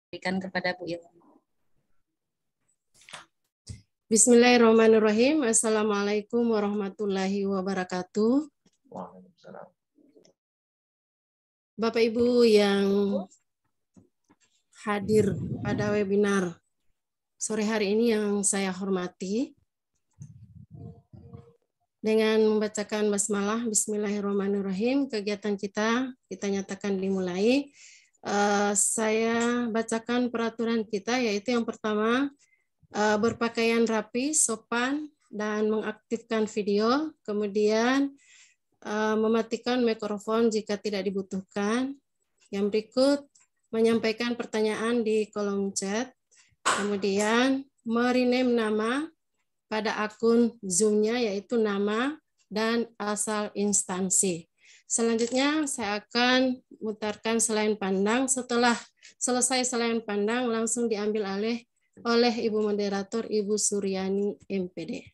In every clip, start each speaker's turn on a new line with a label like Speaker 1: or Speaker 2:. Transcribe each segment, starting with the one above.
Speaker 1: berikan kepada Bu Ilham.
Speaker 2: Bismillahirrahmanirrahim. Assalamualaikum warahmatullahi wabarakatuh.
Speaker 3: Waalaikumsalam.
Speaker 2: Bapak Ibu yang hadir pada webinar sore hari ini yang saya hormati, dengan membacakan basmalah Bismillahirrahmanirrahim, kegiatan kita nyatakan dimulai. Saya bacakan peraturan kita, yaitu yang pertama, berpakaian rapi, sopan, dan mengaktifkan video, kemudian mematikan mikrofon jika tidak dibutuhkan. Yang berikut, menyampaikan pertanyaan di kolom chat, kemudian merename nama pada akun Zoom-nya, yaitu nama dan asal instansi. Selanjutnya saya akan mutarkan selain pandang. Setelah selesai selain pandang, langsung diambil alih oleh Ibu Moderator, Ibu Suryani, MPD.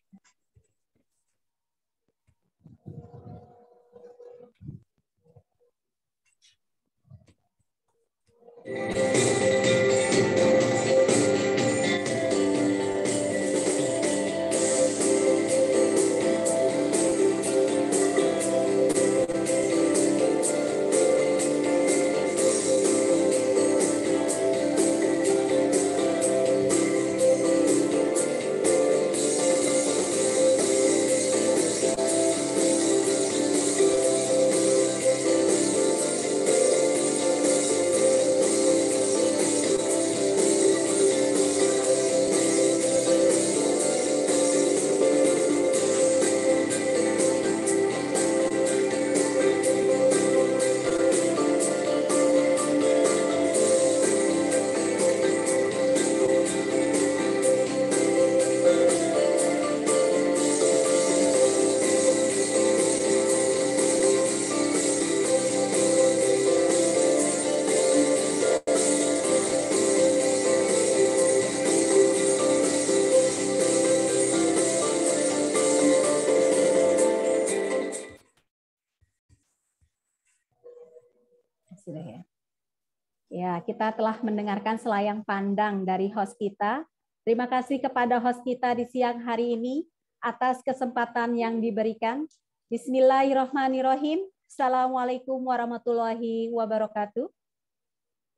Speaker 4: Ya, kita telah mendengarkan selayang pandang dari host kita. Terima kasih kepada host kita di siang hari ini atas kesempatan yang diberikan. Bismillahirrahmanirrahim. Assalamualaikum warahmatullahi wabarakatuh.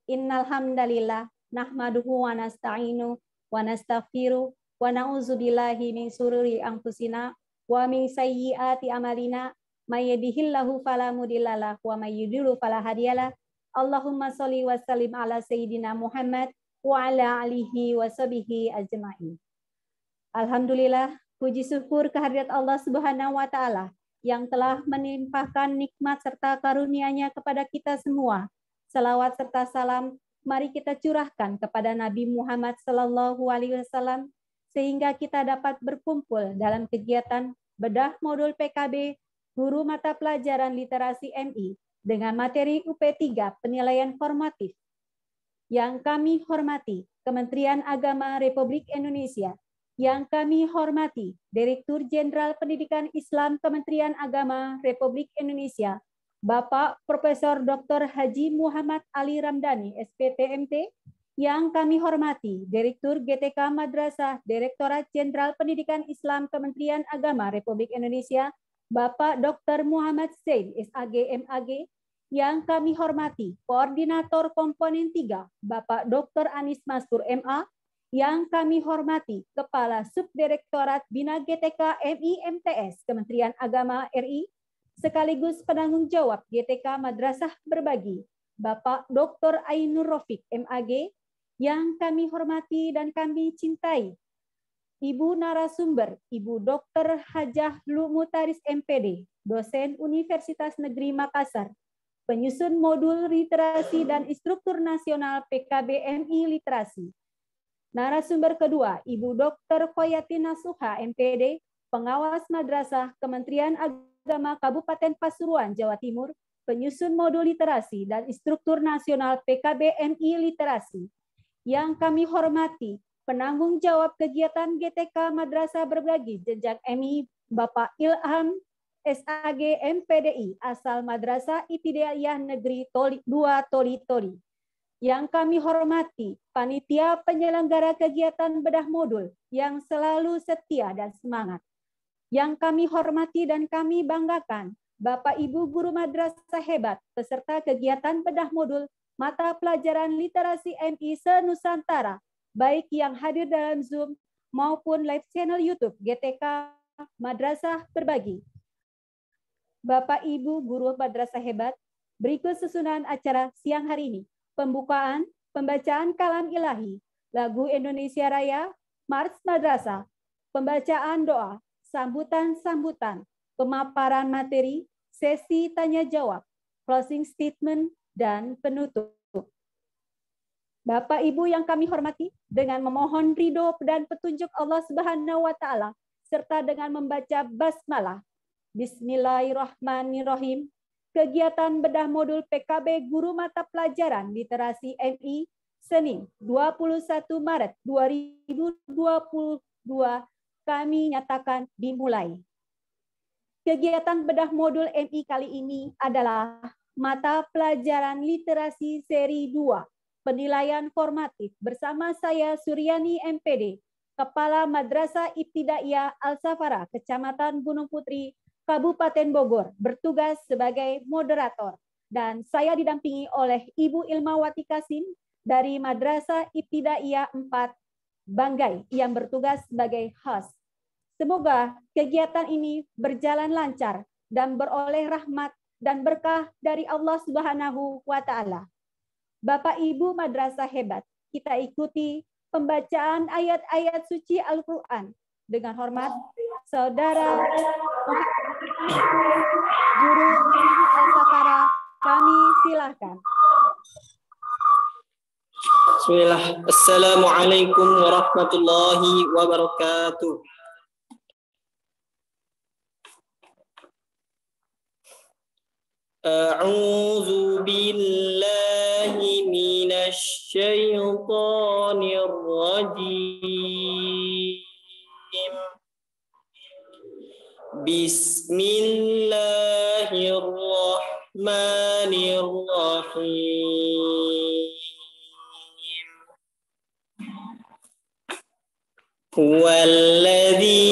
Speaker 4: Innal hamdalillah nahmaduhu wa nasta'inu wa nastaghfiru wa na'udzubillahi min syururi anfusina wa min sayyiati amalina may yahdihillahu fala mudhillalah wa may yudhlil fala hadiyalah. Allahumma sholli wa sallim ala sayyidina Muhammad wa ala alihi wa sahbihi ajma'in. Alhamdulillah, puji syukur kehadirat Allah Subhanahu wa taala yang telah menimpahkan nikmat serta karunia-Nya kepada kita semua. Salawat serta salam mari kita curahkan kepada Nabi Muhammad sallallahu alaihi wasallam sehingga kita dapat berkumpul dalam kegiatan bedah modul PKB Guru Mata Pelajaran Literasi MI dengan materi UP3 penilaian formatif. Yang kami hormati Kementerian Agama Republik Indonesia, yang kami hormati Direktur Jenderal Pendidikan Islam Kementerian Agama Republik Indonesia, Bapak Profesor Dr. Haji Muhammad Ali Ramdhani, SPTMT, yang kami hormati Direktur GTK Madrasah Direktorat Jenderal Pendidikan Islam Kementerian Agama Republik Indonesia, Bapak Dr. Muhammad Zain, SAG MAG, yang kami hormati Koordinator Komponen 3, Bapak Dr. Anis Mastur MA, yang kami hormati Kepala Subdirektorat Bina GTK MI MTS Kementerian Agama RI, sekaligus penanggung jawab GTK Madrasah Berbagi, Bapak Dr. Ainur Rafiq MAG, yang kami hormati dan kami cintai Ibu narasumber, Ibu Dr. Hajah Lumutaris MPD, dosen Universitas Negeri Makassar, penyusun modul literasi dan instruktur nasional PKBMI Literasi. Narasumber kedua, Ibu Dr. Khoyati Nasuha MPD, pengawas madrasah Kementerian Agama Kabupaten Pasuruan, Jawa Timur, penyusun modul literasi dan instruktur nasional PKBMI Literasi. Yang kami hormati, penanggung jawab kegiatan GTK Madrasah Berbagi Jenjang MI, Bapak Ilham SAG MPDI asal Madrasah Ibtidaiyah Negeri 2 Toli Toli. Yang kami hormati panitia penyelenggara kegiatan bedah modul yang selalu setia dan semangat. Yang kami hormati dan kami banggakan Bapak Ibu guru madrasah hebat peserta kegiatan bedah modul mata pelajaran literasi MI se-Nusantara, baik yang hadir dalam Zoom maupun live channel YouTube GTK Madrasah Berbagi. Bapak Ibu guru madrasah hebat, berikut susunan acara siang hari ini. Pembukaan, pembacaan kalam ilahi, lagu Indonesia Raya, Mars Madrasah, pembacaan doa, sambutan-sambutan, pemaparan materi, sesi tanya-jawab, closing statement, dan penutup. Bapak Ibu yang kami hormati, dengan memohon ridho dan petunjuk Allah Subhanahu wa Ta'ala, serta dengan membaca basmalah, Bismillahirrahmanirrahim, kegiatan bedah modul PKB Guru Mata Pelajaran Literasi MI Senin 21 Maret 2022 kami nyatakan dimulai. Kegiatan bedah modul MI kali ini adalah mata pelajaran literasi seri 2, penilaian formatif bersama saya Suryani MPD, Kepala Madrasah Ibtidaiyah Al-Safara, Kecamatan Gunung Putri, Kabupaten Bogor, bertugas sebagai moderator, dan saya didampingi oleh Ibu Ilmawati Kasim dari Madrasah Ibtidaiyah 4 Banggai yang bertugas sebagai host. Semoga kegiatan ini berjalan lancar dan beroleh rahmat dan berkah dari Allah Subhanahu wa Ta'ala. Bapak Ibu madrasah hebat, kita ikuti pembacaan ayat-ayat suci Al-Quran. Dengan hormat, Saudara Guru Al-Safara, kami silakan.
Speaker 1: Bismillah. Assalamualaikum warahmatullahi wabarakatuh. A'udzu billahi minasy syaithanir rajim. Bismillahirrahmanirrahim. Huwallazi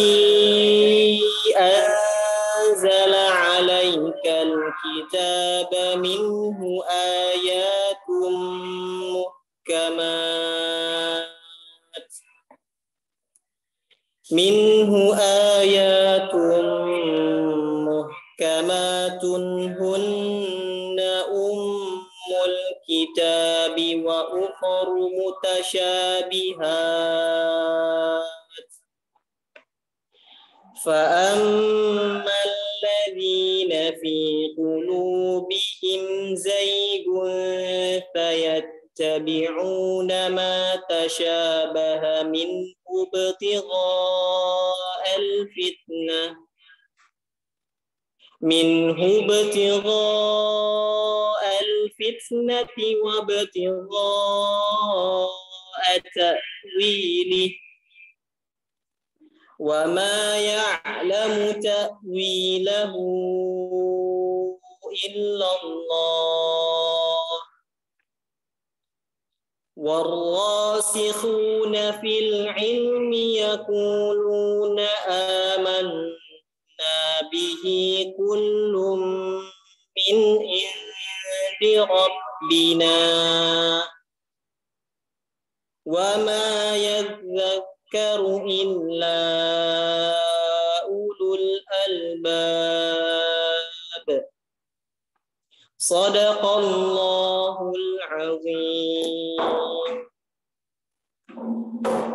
Speaker 1: anzala 'alaikal kitaba minhu ayatum muhkamat. Minhu ayatun muhkamatun hunna ummul kitabi wa ukharu mutasyabihat. فأما الذين في قلوبهم زيغ فيتبعون ما تشابه منه ابتغاء الفتنة وابتغاء تأويله وما يعلم تأويله إلا الله والراسخون في العلم يقولون آمنا به كل من عند ربنا وما يذكر إلا أولو الألباب. Sadaqallahul azim.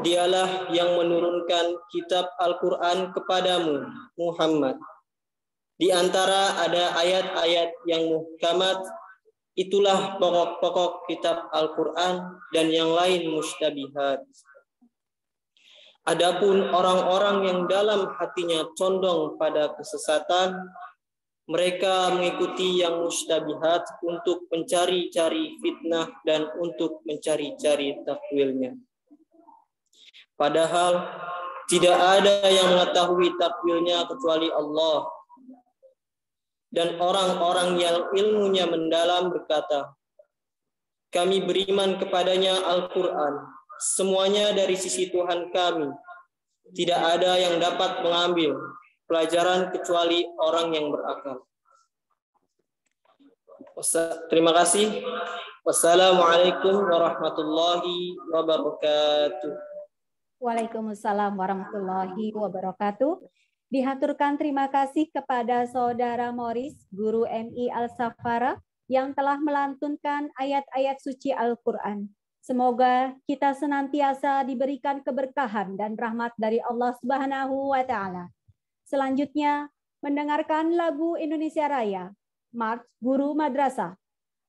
Speaker 1: Dialah yang menurunkan kitab Al-Quran kepadamu, Muhammad. Di antara ada ayat-ayat yang muhkamat, itulah pokok-pokok kitab Al-Quran, dan yang lain mustabihat. Adapun orang-orang yang dalam hatinya condong pada kesesatan, mereka mengikuti yang mustabihat untuk mencari-cari fitnah dan untuk mencari-cari takwilnya. Padahal tidak ada yang mengetahui takwilnya kecuali Allah. Dan orang-orang yang ilmunya mendalam berkata, Kami beriman kepadanya Al-Quran. Semuanya dari sisi Tuhan kami. Tidak ada yang dapat mengambil pelajaran kecuali orang yang berakal. Terima kasih. Wassalamualaikum warahmatullahi wabarakatuh.
Speaker 4: Waalaikumsalam warahmatullahi wabarakatuh. Dihaturkan terima kasih kepada Saudara Morris, Guru MI Al-Safara, yang telah melantunkan ayat-ayat suci Al-Quran. Semoga kita senantiasa diberikan keberkahan dan rahmat dari Allah Subhanahu wa Ta'ala. Selanjutnya, mendengarkan lagu Indonesia Raya, March Guru Madrasah.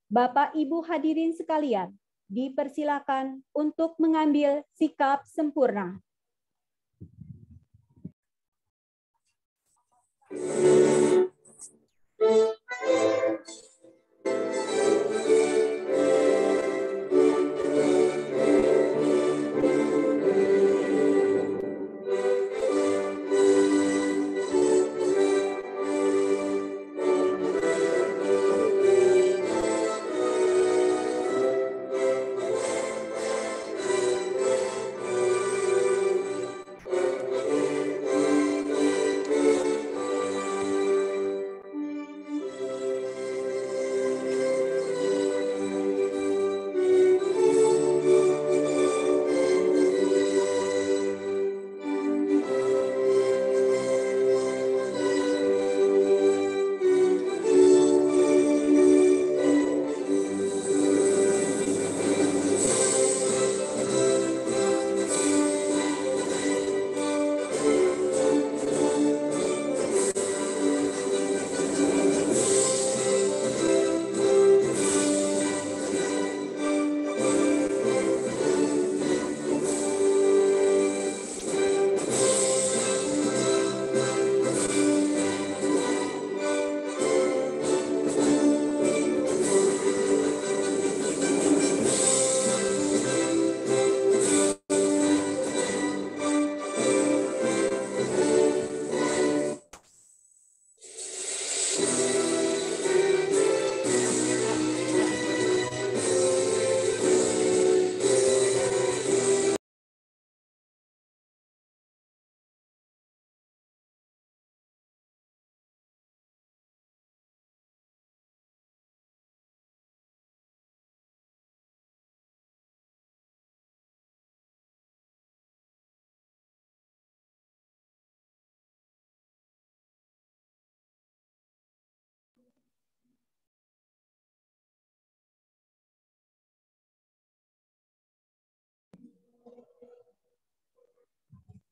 Speaker 4: Bapak Ibu hadirin sekalian, dipersilakan untuk mengambil sikap sempurna.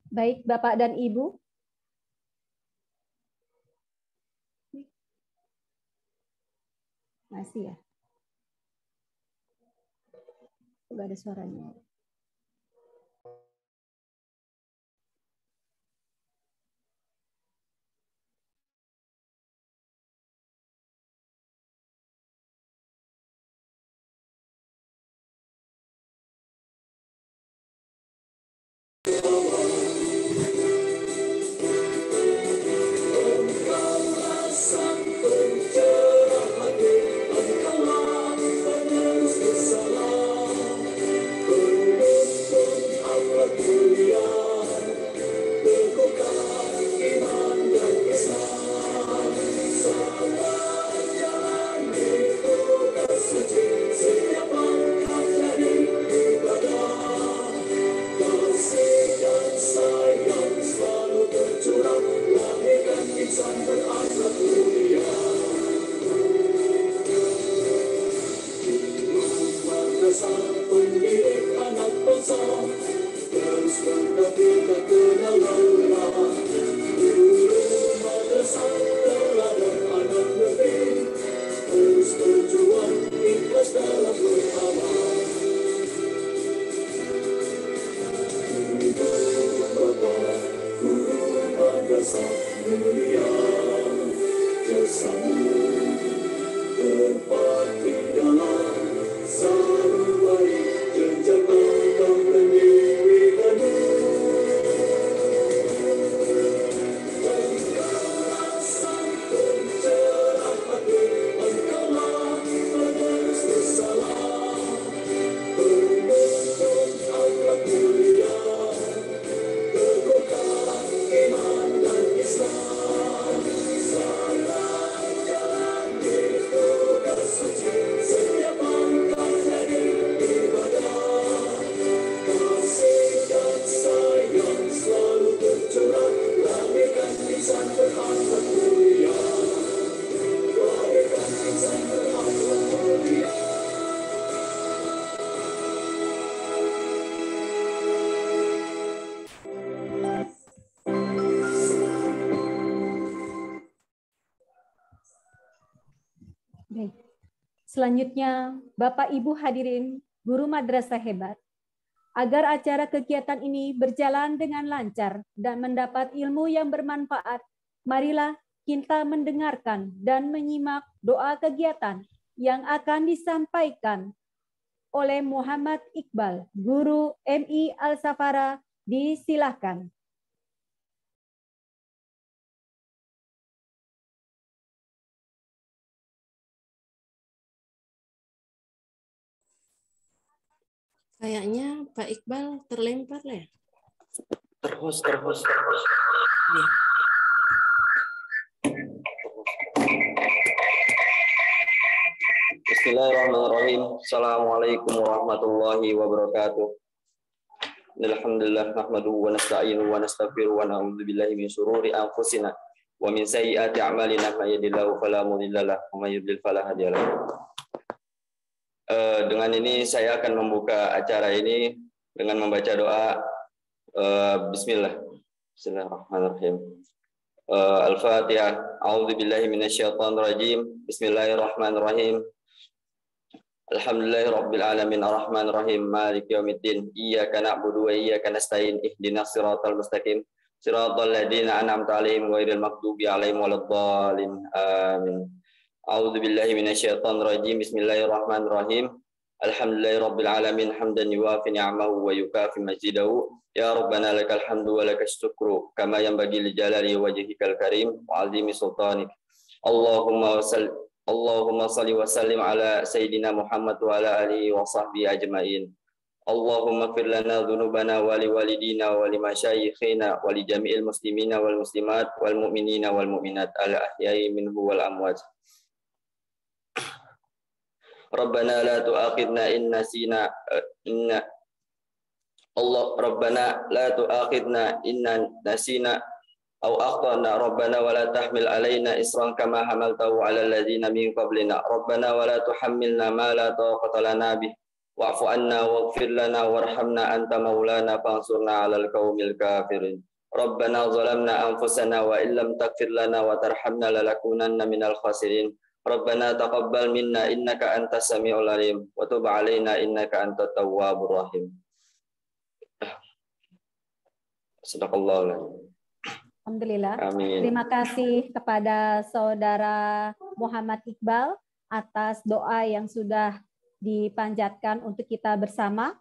Speaker 4: Baik, Bapak dan Ibu. Masih ya? Enggak ada suaranya.
Speaker 3: Siapa
Speaker 4: Selanjutnya, Bapak Ibu hadirin guru madrasah hebat, agar acara kegiatan ini berjalan dengan lancar dan mendapat ilmu yang bermanfaat, marilah kita mendengarkan dan menyimak doa kegiatan yang akan disampaikan oleh Muhammad Iqbal, Guru MI Al-Safara. Disilahkan.
Speaker 2: Kayaknya Pak Iqbal terlempar ya.
Speaker 1: Terus.
Speaker 2: Ya.
Speaker 1: Bismillahirrahmanirrahim. Assalamualaikum warahmatullahi wabarakatuh. Alhamdulillah nahmaduhu wa nasta'inuhu wa nastaghfiruhu wa na'udzu billahi min syururi anfusina wa min sayyiati a'malina may yahdihillahu fala mudilla lahu wa may yudlil fala hadiya lahu. Dengan ini saya akan membuka acara ini dengan membaca doa Bismillahirrahmanirrahim. Al-Fatihah. A'udzu billahi minasyaitonir rajim. Bismillahirrahmanirrahim. Alhamdulillahirabbil alamin arrahmanir rahim maliki yaumiddin iyyaka na'budu wa iyyaka nasta'in ihdinas siratal mustaqim siratal ladzina an'amta 'alaihim ghairil maghdubi 'alaihim waladdallin amin. A'udzu billahi minasyaitonir rajim. Bismillahirrahmanirrahim. Alhamdulillahirabbil alamin hamdan yuwafi ni'amahu wa yukafi majidahu ya rabbana lakal hamdu wa lakas syukru kama yanbaghi li jalali wajhikal karim wa 'azimi sultanik. Allahumma salli wa sallim ala Sayyidina Muhammad wa ala alihi wa sahbihi ajma'in. Allahumma fir lana dhunubana wa li walidina wa li masyayikhina wa li jami'il muslimina wal muslimat wal mu'minina wal mu'minat al ahya'i minhu wal amwat. Rabbana la tu'akhidna in nasina Rabbana la tu'akhidna inna nasina أو أخطأنا ربنا ولا تحمل علينا إصرا كما حملته على الذين من قبلنا ربنا ولا تحملنا ما لا طاقة لنا به واعف عنا واغفر لنا وارحمنا أنت مولانا فانصرنا على القوم الكافرين ربنا ظلمنا أنفسنا وإن لم تغفر لنا وترحمنا لنكونن من الخاسرين ربنا تقبل منا إنك أنت السميع العليم وتب علينا إنك أنت التواب الرحيم. Sadaqallahu alazim.
Speaker 4: Alhamdulillah.
Speaker 1: Amin.
Speaker 4: Terima kasih kepada Saudara Muhammad Iqbal atas doa yang sudah dipanjatkan untuk kita bersama.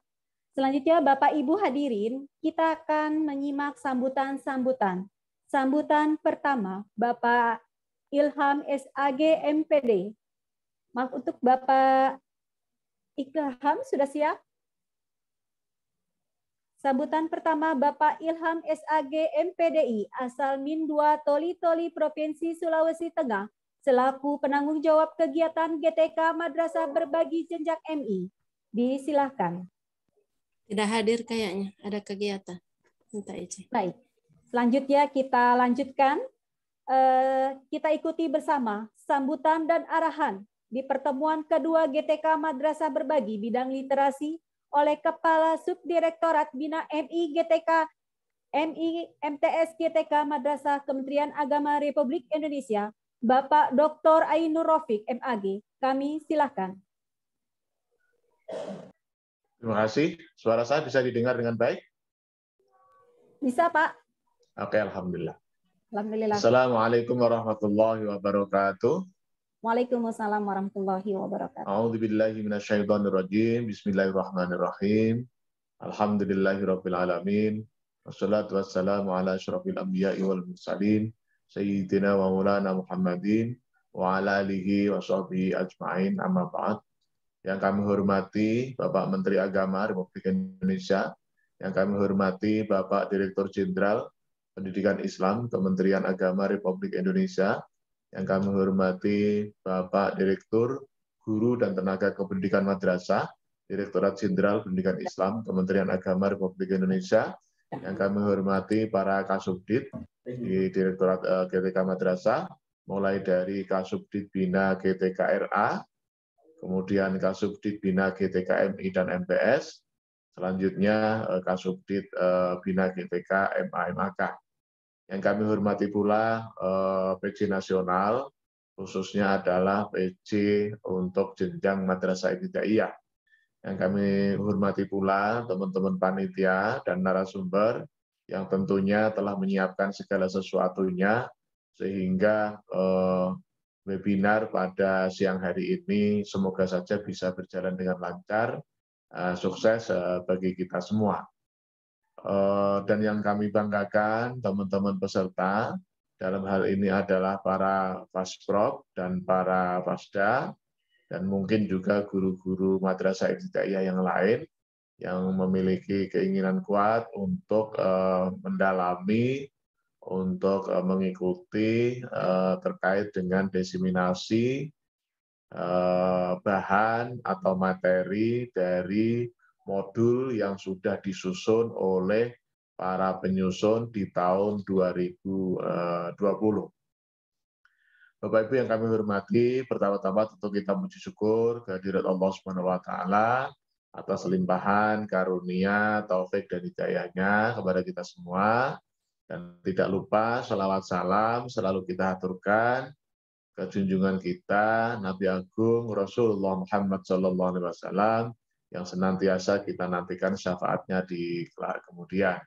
Speaker 4: Selanjutnya Bapak Ibu hadirin, kita akan menyimak sambutan-sambutan. Sambutan pertama, Bapak Ilham SAG MPD. Maaf, untuk Bapak Ilham sudah siap? Sambutan pertama Bapak Ilham SAG MPDI asal Min 2 Toli-Toli Provinsi Sulawesi Tengah selaku penanggung jawab kegiatan GTK Madrasah Berbagi Jenjang MI. Disilahkan.
Speaker 2: Tidak hadir kayaknya, ada kegiatan. Minta izin.
Speaker 4: Baik. Selanjutnya kita lanjutkan. Kita ikuti bersama sambutan dan arahan di pertemuan kedua GTK Madrasah Berbagi bidang literasi oleh Kepala Subdirektorat Bina MI MTS GTK Madrasah Kementerian Agama Republik Indonesia, Bapak Dr. Ainur Rafiq MAG. Kami silakan.
Speaker 3: Terima kasih. Suara saya bisa didengar dengan baik?
Speaker 4: Bisa, Pak.
Speaker 3: Oke, alhamdulillah.
Speaker 4: Alhamdulillah.
Speaker 3: Assalamualaikum warahmatullahi wabarakatuh.
Speaker 4: Waalaikumsalam warahmatullahi wabarakatuh.
Speaker 3: A'udzubillahi minasyaitonirrajim. Bismillahirrahmanirrahim. Alhamdulillahirabbil alamin. Wassalatu wassalamu ala asyrafil anbiya'i wal mursalin sayyidina wa maulana Muhammadin wa ala alihi wa sahbihi ajma'in. Amma ba'd. Yang kami hormati Bapak Menteri Agama Republik Indonesia, yang kami hormati Bapak Direktur Jenderal Pendidikan Islam Kementerian Agama Republik Indonesia, yang kami hormati Bapak Direktur Guru dan Tenaga Kependidikan Madrasah, Direktorat Jenderal Pendidikan Islam Kementerian Agama Republik Indonesia, yang kami hormati para Kasubdit di Direktorat GTK Madrasah, mulai dari Kasubdit Bina GTK RA, kemudian Kasubdit Bina GTK MI dan MPS, selanjutnya Kasubdit Bina GTK MA MAK. Yang kami hormati pula PJ Nasional, khususnya adalah PJ untuk jenjang madrasah ibtidaiyah. Yang kami hormati pula teman-teman panitia dan narasumber yang tentunya telah menyiapkan segala sesuatunya sehingga webinar pada siang hari ini semoga saja bisa berjalan dengan lancar, sukses bagi kita semua. Dan yang kami banggakan teman-teman peserta dalam hal ini adalah para Fasprop dan para Fasda, dan mungkin juga guru-guru madrasah ibtidaiyah yang lain yang memiliki keinginan kuat untuk mendalami, untuk mengikuti terkait dengan diseminasi bahan atau materi dari modul yang sudah disusun oleh para penyusun di tahun 2020. Bapak Ibu yang kami hormati, pertama-tama tentu kita puji syukur kehadirat Allah Subhanahu wa taala atas limpahan karunia, taufik dan hidayahnya kepada kita semua. Dan tidak lupa salawat salam selalu kita aturkan ke junjungan kita Nabi Agung Rasulullah Muhammad SAW yang senantiasa kita nantikan syafaatnya di kelak kemudian.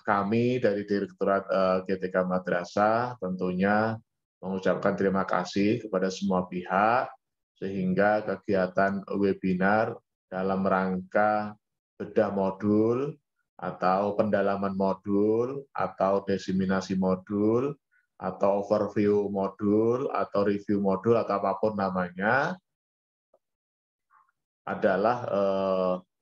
Speaker 3: Kami dari Direktorat GTK Madrasah tentunya mengucapkan terima kasih kepada semua pihak sehingga kegiatan webinar dalam rangka bedah modul atau pendalaman modul atau diseminasi modul atau overview modul atau review modul atau apapun namanya adalah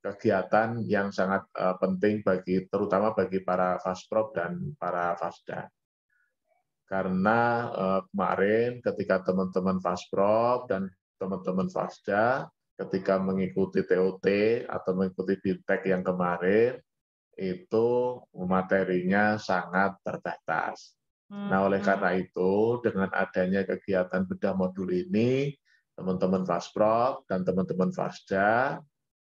Speaker 3: kegiatan yang sangat penting terutama bagi para Fasprop dan para Fasda. Karena kemarin ketika teman-teman Fasprop dan teman-teman Fasda ketika mengikuti TOT atau mengikuti BIMTEK yang kemarin itu materinya sangat terbatas. Nah, oleh karena itu dengan adanya kegiatan bedah modul ini teman-teman Fasprop dan teman-teman Fasda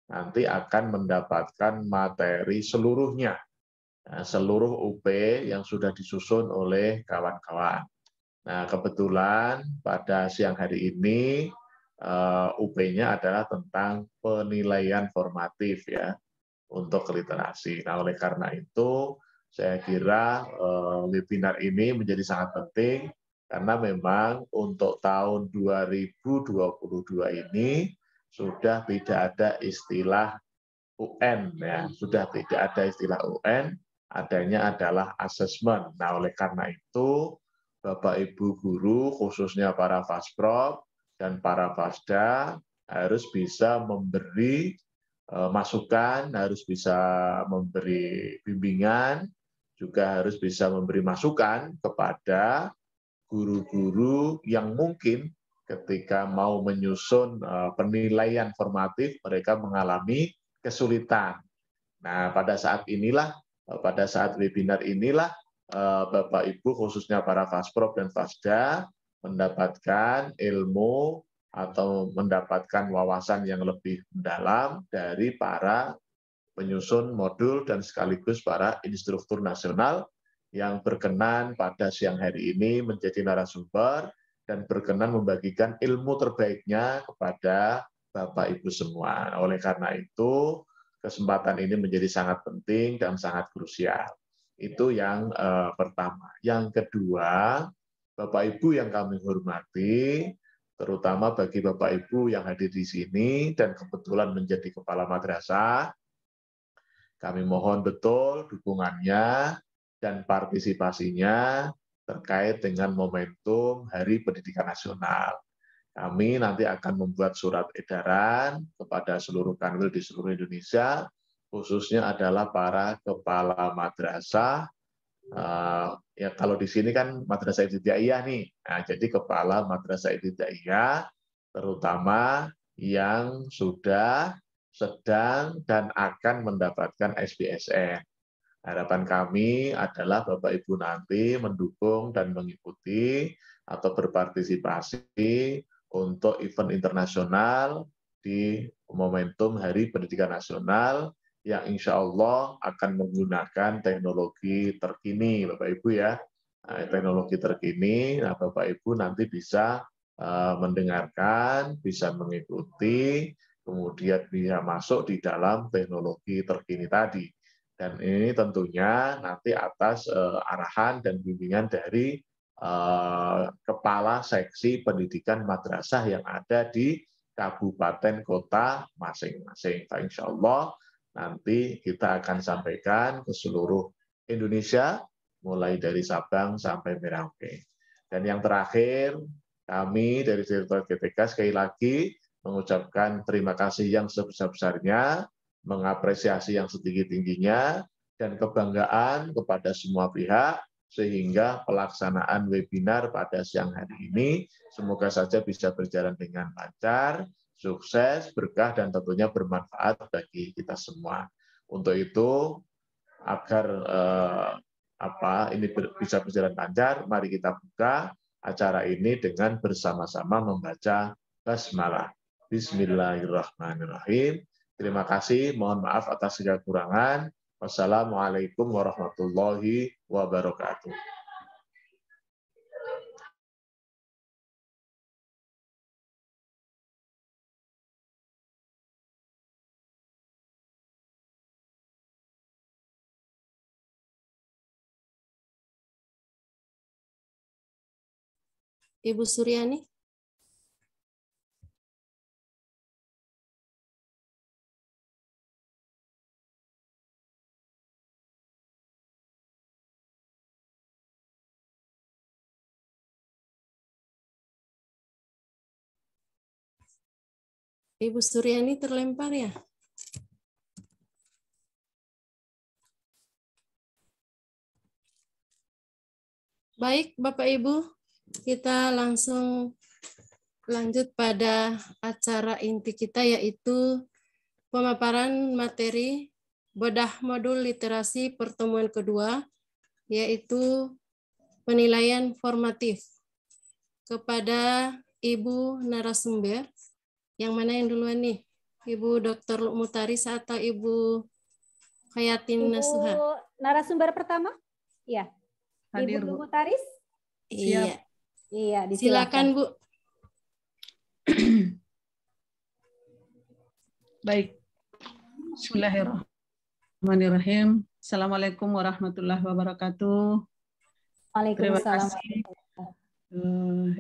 Speaker 3: nanti akan mendapatkan materi seluruhnya, seluruh UP yang sudah disusun oleh kawan-kawan. Nah, kebetulan pada siang hari ini UP-nya adalah tentang penilaian formatif ya untuk literasi. Nah, oleh karena itu saya kira webinar ini menjadi sangat penting karena memang untuk tahun 2022 ini sudah tidak ada istilah UN ya, sudah tidak ada istilah UN, adanya adalah asesmen. Nah, oleh karena itu Bapak Ibu guru khususnya para Fasprop dan para Fasda harus bisa memberi masukan, harus bisa memberi bimbingan, juga harus bisa memberi masukan kepada guru-guru yang mungkin ketika mau menyusun penilaian formatif, mereka mengalami kesulitan. Nah, pada saat inilah, pada saat webinar inilah, Bapak Ibu khususnya para Fasprop dan Fasda mendapatkan ilmu atau mendapatkan wawasan yang lebih mendalam dari para penyusun modul dan sekaligus para instruktur nasional yang berkenan pada siang hari ini menjadi narasumber dan berkenan membagikan ilmu terbaiknya kepada Bapak Ibu semua. Oleh karena itu, kesempatan ini menjadi sangat penting dan sangat krusial. Itu yang pertama. Yang kedua, Bapak Ibu yang kami hormati, terutama bagi Bapak Ibu yang hadir di sini dan kebetulan menjadi kepala madrasah, kami mohon betul dukungannya dan partisipasinya terkait dengan momentum Hari Pendidikan Nasional. Kami nanti akan membuat surat edaran kepada seluruh kanwil di seluruh Indonesia, khususnya adalah para kepala madrasah. Ya kalau di sini kan madrasah ibtidaiyah nih. Nah, jadi kepala madrasah ibtidaiyah terutama yang sudah, sedang dan akan mendapatkan SBSN. Harapan kami adalah Bapak Ibu nanti mendukung dan mengikuti atau berpartisipasi untuk event internasional di momentum Hari Pendidikan Nasional yang insya Allah akan menggunakan teknologi terkini, Bapak Ibu ya. teknologi terkini. Nah, Bapak Ibu nanti bisa mendengarkan, bisa mengikuti, kemudian bisa masuk di dalam teknologi terkini tadi. Dan ini tentunya nanti atas arahan dan bimbingan dari kepala seksi pendidikan madrasah yang ada di kabupaten kota masing-masing. Insya Allah nanti kita akan sampaikan ke seluruh Indonesia, mulai dari Sabang sampai Merauke. Dan yang terakhir, kami dari Direktorat GTK sekali lagi mengucapkan terima kasih yang sebesar-besarnya, mengapresiasi yang setinggi-tingginya, dan kebanggaan kepada semua pihak, sehingga pelaksanaan webinar pada siang hari ini semoga saja bisa berjalan dengan lancar, sukses, berkah, dan tentunya bermanfaat bagi kita semua. Untuk itu, agar ini bisa berjalan lancar, mari kita buka acara ini dengan bersama-sama membaca basmalah. Bismillahirrahmanirrahim. Terima kasih, mohon maaf atas segala kekurangan. Wassalamualaikum warahmatullahi wabarakatuh.
Speaker 2: Ibu Suryani. Ibu Suryani terlempar ya? Baik, Bapak Ibu, kita langsung lanjut pada acara inti kita, yaitu pemaparan materi bedah modul literasi pertemuan kedua, yaitu penilaian formatif. Kepada Ibu narasumber, yang mana yang duluan nih? Ibu Dr. Mutaris atau Ibu Hayatin Nasuha?
Speaker 4: Narasumber pertama? Iya.
Speaker 5: Hadir,
Speaker 4: Ibu
Speaker 5: Bu.
Speaker 4: Mutaris?
Speaker 2: Iya.
Speaker 4: Iya,
Speaker 2: Silakan, Bu.
Speaker 5: Baik. Bismillahirrahmanirrahim. Assalamualaikum warahmatullahi wabarakatuh. Terima
Speaker 4: Waalaikumsalam.
Speaker 5: kasih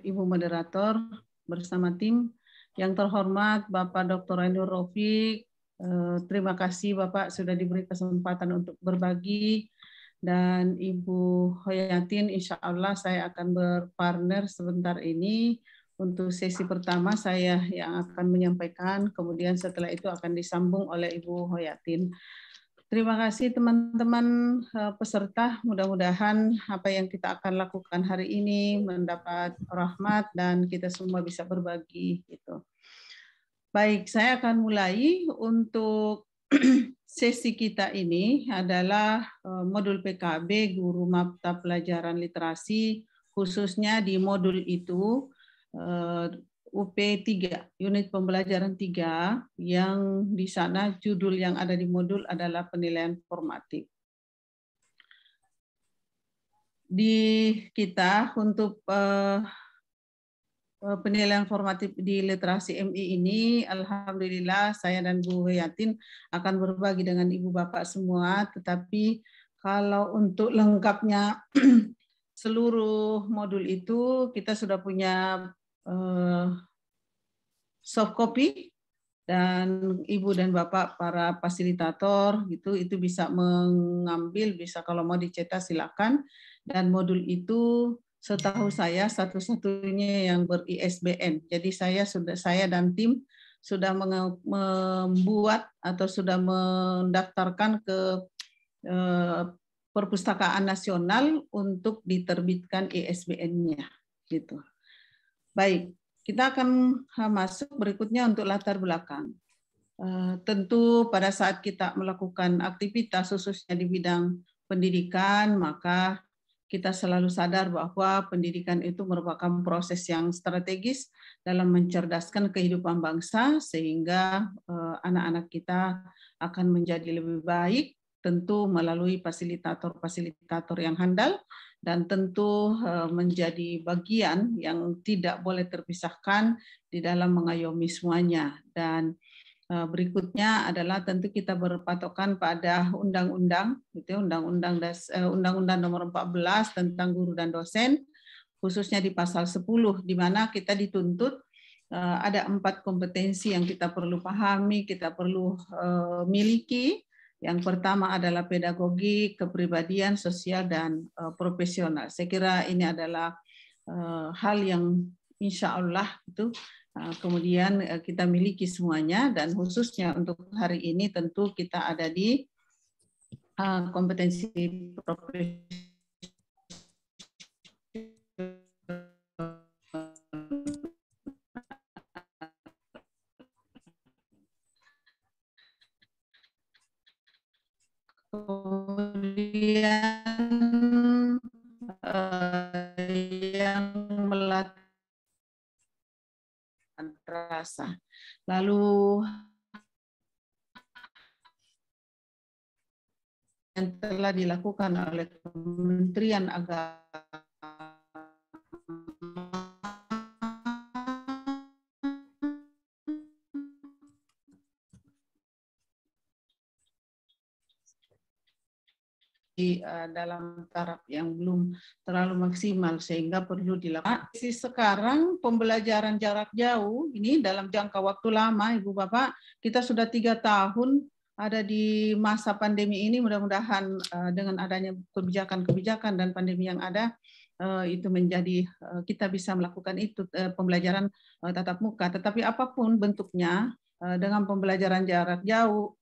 Speaker 5: Ibu Moderator bersama tim. Yang terhormat Bapak Dr. Ainur Rafiq, terima kasih Bapak sudah diberi kesempatan untuk berbagi. Dan Ibu Hayatin, insya Allah saya akan berpartner sebentar ini. Untuk sesi pertama saya yang akan menyampaikan, kemudian setelah itu akan disambung oleh Ibu Hayatin. Terima kasih teman-teman peserta, mudah-mudahan apa yang kita akan lakukan hari ini mendapat rahmat dan kita semua bisa berbagi. Gitu. Baik, saya akan mulai. Untuk sesi kita ini adalah modul PKB Guru Mata Pelajaran Literasi, khususnya di modul itu UP3, unit pembelajaran 3, yang di sana judul yang ada di modul adalah penilaian formatif. Di kita untuk penilaian formatif di literasi MI ini, alhamdulillah saya dan Bu Hayatin akan berbagi dengan Ibu Bapak semua, tetapi kalau untuk lengkapnya seluruh modul itu kita sudah punya soft copy, dan Ibu dan Bapak para fasilitator itu bisa mengambil, bisa kalau mau dicetak silakan. Dan modul itu setahu saya satu-satunya yang ber-ISBN. Jadi saya dan tim sudah membuat atau sudah mendaftarkan ke Perpustakaan Nasional untuk diterbitkan ISBN-nya gitu. Baik, kita akan masuk berikutnya untuk latar belakang. Tentu pada saat kita melakukan aktivitas khususnya di bidang pendidikan, maka kita selalu sadar bahwa pendidikan itu merupakan proses yang strategis dalam mencerdaskan kehidupan bangsa, sehingga anak-anak kita akan menjadi lebih baik, tentu melalui fasilitator-fasilitator yang handal dan tentu menjadi bagian yang tidak boleh terpisahkan di dalam mengayomi semuanya. Dan berikutnya adalah tentu kita berpatokan pada undang-undang, gitu, Undang-Undang Nomor 14 tentang guru dan dosen, khususnya di pasal 10, di mana kita dituntut ada 4 kompetensi yang kita perlu pahami, kita perlu miliki. Yang pertama adalah pedagogi, kepribadian, sosial, dan profesional. Saya kira ini adalah hal yang insya Allah itu kemudian kita miliki semuanya, dan khususnya untuk hari ini tentu kita ada di kompetensi profesional. Kemudian yang melatih rasa. Lalu yang telah dilakukan oleh Kementerian Agama dalam taraf yang belum terlalu maksimal sehingga perlu dilakukan. Sekarang pembelajaran jarak jauh ini dalam jangka waktu lama, Ibu Bapak, kita sudah 3 tahun ada di masa pandemi ini. Mudah-mudahan dengan adanya kebijakan-kebijakan dan pandemi yang ada itu menjadi kita bisa melakukan itu pembelajaran tatap muka. Tetapi apapun bentuknya dengan pembelajaran jarak jauh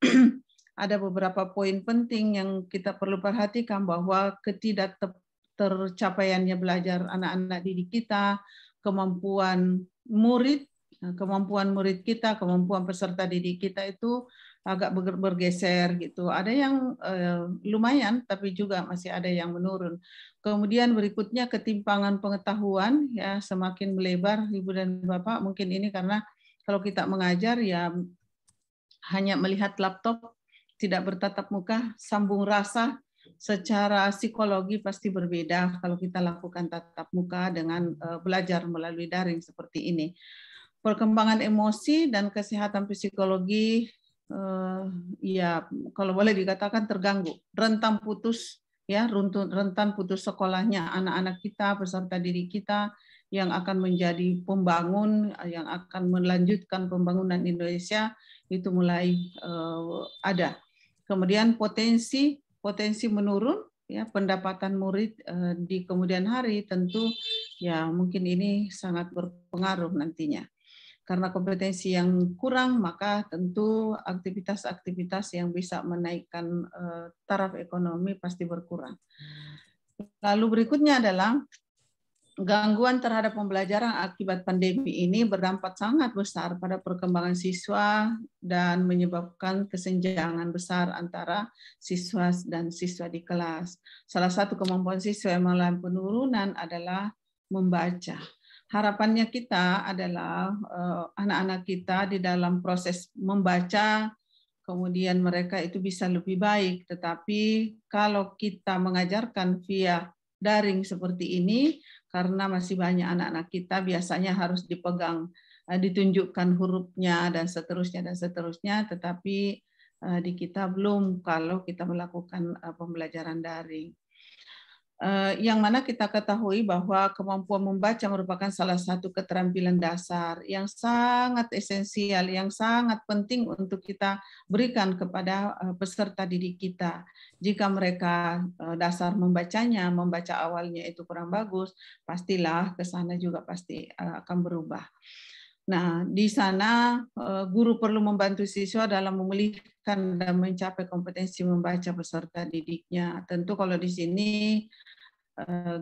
Speaker 5: ada beberapa poin penting yang kita perlu perhatikan, bahwa ketidaktercapaiannya belajar anak-anak didik kita, kemampuan murid kita, kemampuan peserta didik kita itu agak bergeser gitu. Ada yang lumayan, tapi juga masih ada yang menurun. Kemudian berikutnya ketimpangan pengetahuan ya semakin melebar, Ibu dan Bapak. Mungkin ini karena kalau kita mengajar ya hanya melihat laptop, tidak bertatap muka, sambung rasa secara psikologi pasti berbeda kalau kita lakukan tatap muka dengan belajar melalui daring seperti ini. Perkembangan emosi dan kesehatan psikologi ya kalau boleh dikatakan terganggu, rentan putus sekolahnya anak-anak kita, peserta didik kita yang akan menjadi pembangun, yang akan melanjutkan pembangunan Indonesia itu mulai ada. Kemudian potensi menurun ya pendapatan murid di kemudian hari tentu ya mungkin ini sangat berpengaruh nantinya. Karena kompetensi yang kurang maka tentu aktivitas-aktivitas yang bisa menaikkan taraf ekonomi pasti berkurang. Lalu berikutnya adalah gangguan terhadap pembelajaran akibat pandemi ini berdampak sangat besar pada perkembangan siswa dan menyebabkan kesenjangan besar antara siswa dan siswa di kelas. Salah satu kemampuan siswa yang mengalami penurunan adalah membaca. Harapannya kita adalah anak-anak kita di dalam proses membaca, kemudian mereka itu bisa lebih baik. Tetapi kalau kita mengajarkan via daring seperti ini, karena masih banyak anak-anak kita biasanya harus dipegang, ditunjukkan hurufnya dan seterusnya, tetapi di kita belum kalau kita melakukan pembelajaran daring. Yang mana kita ketahui bahwa kemampuan membaca merupakan salah satu keterampilan dasar yang sangat esensial, yang sangat penting untuk kita berikan kepada peserta didik kita. Jika mereka dasar membacanya, membaca awalnya itu kurang bagus, pastilah ke sana juga pasti akan berubah. Nah, di sana guru perlu membantu siswa dalam memulihkan dan mencapai kompetensi membaca peserta didiknya. Tentu kalau di sini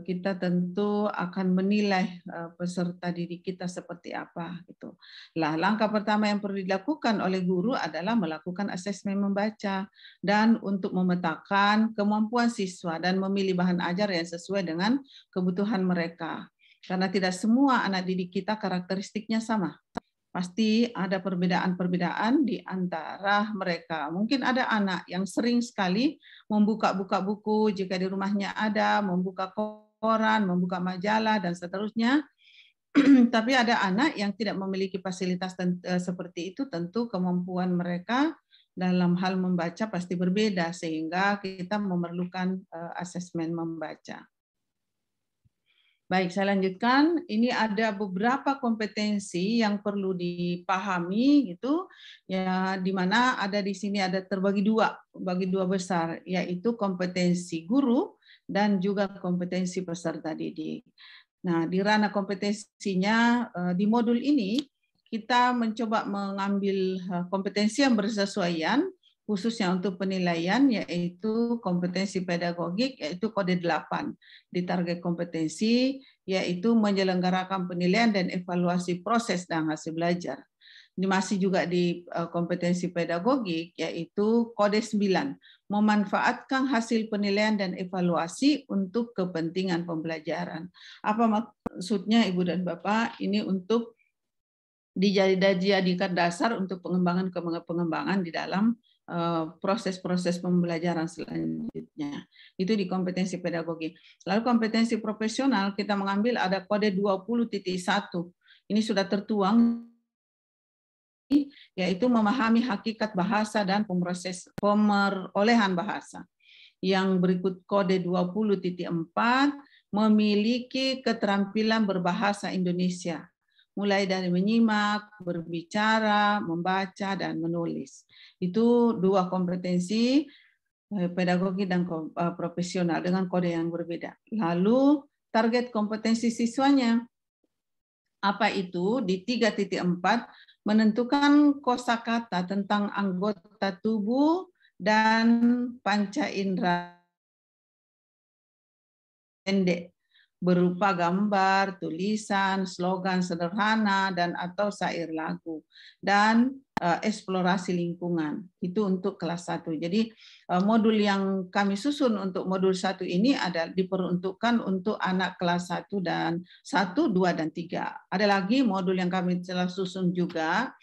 Speaker 5: kita tentu akan menilai peserta didik kita seperti apa gitu. Lah, langkah pertama yang perlu dilakukan oleh guru adalah melakukan asesmen membaca dan untuk memetakan kemampuan siswa dan memilih bahan ajar yang sesuai dengan kebutuhan mereka. Karena tidak semua anak didik kita karakteristiknya sama. Pasti ada perbedaan-perbedaan di antara mereka. Mungkin ada anak yang sering sekali membuka-buka buku jika di rumahnya ada, membuka koran, membuka majalah, dan seterusnya. Tapi ada anak yang tidak memiliki fasilitas seperti itu, tentu kemampuan mereka dalam hal membaca pasti berbeda, sehingga kita memerlukan asesmen membaca. Baik, saya lanjutkan. Ini ada beberapa kompetensi yang perlu dipahami, gitu, ya, di mana ada di sini ada terbagi dua besar, yaitu kompetensi guru dan juga kompetensi peserta didik. Nah, di ranah kompetensinya di modul ini kita mencoba mengambil kompetensi yang bersesuaian, khususnya untuk penilaian, yaitu kompetensi pedagogik, yaitu kode 8 di target kompetensi, yaitu menyelenggarakan penilaian dan evaluasi proses dan hasil belajar. Ini masih juga di kompetensi pedagogik, yaitu kode 9, memanfaatkan hasil penilaian dan evaluasi untuk kepentingan pembelajaran. Apa maksudnya, Ibu dan Bapak? Ini untuk dijadikan dasar untuk pengembangan di dalam proses-proses pembelajaran selanjutnya. Itu di kompetensi pedagogi. Lalu kompetensi profesional kita mengambil ada kode 20.1. Ini sudah tertuang, yaitu memahami hakikat bahasa dan proses pemerolehan bahasa. Yang berikut kode 20.4, memiliki keterampilan berbahasa Indonesia, mulai dari menyimak, berbicara, membaca, dan menulis. Itu dua kompetensi pedagogi dan profesional dengan kode yang berbeda. Lalu target kompetensi siswanya. Apa itu? Di 3.4, menentukan kosakata tentang anggota tubuh dan panca indera pendek, berupa gambar, tulisan, slogan sederhana, dan atau syair lagu, dan eksplorasi lingkungan. Itu untuk kelas 1. Jadi modul yang kami susun untuk modul 1 ini ada diperuntukkan untuk anak kelas 1 dan 1, 2, dan 3. Ada lagi modul yang kami telah susun juga,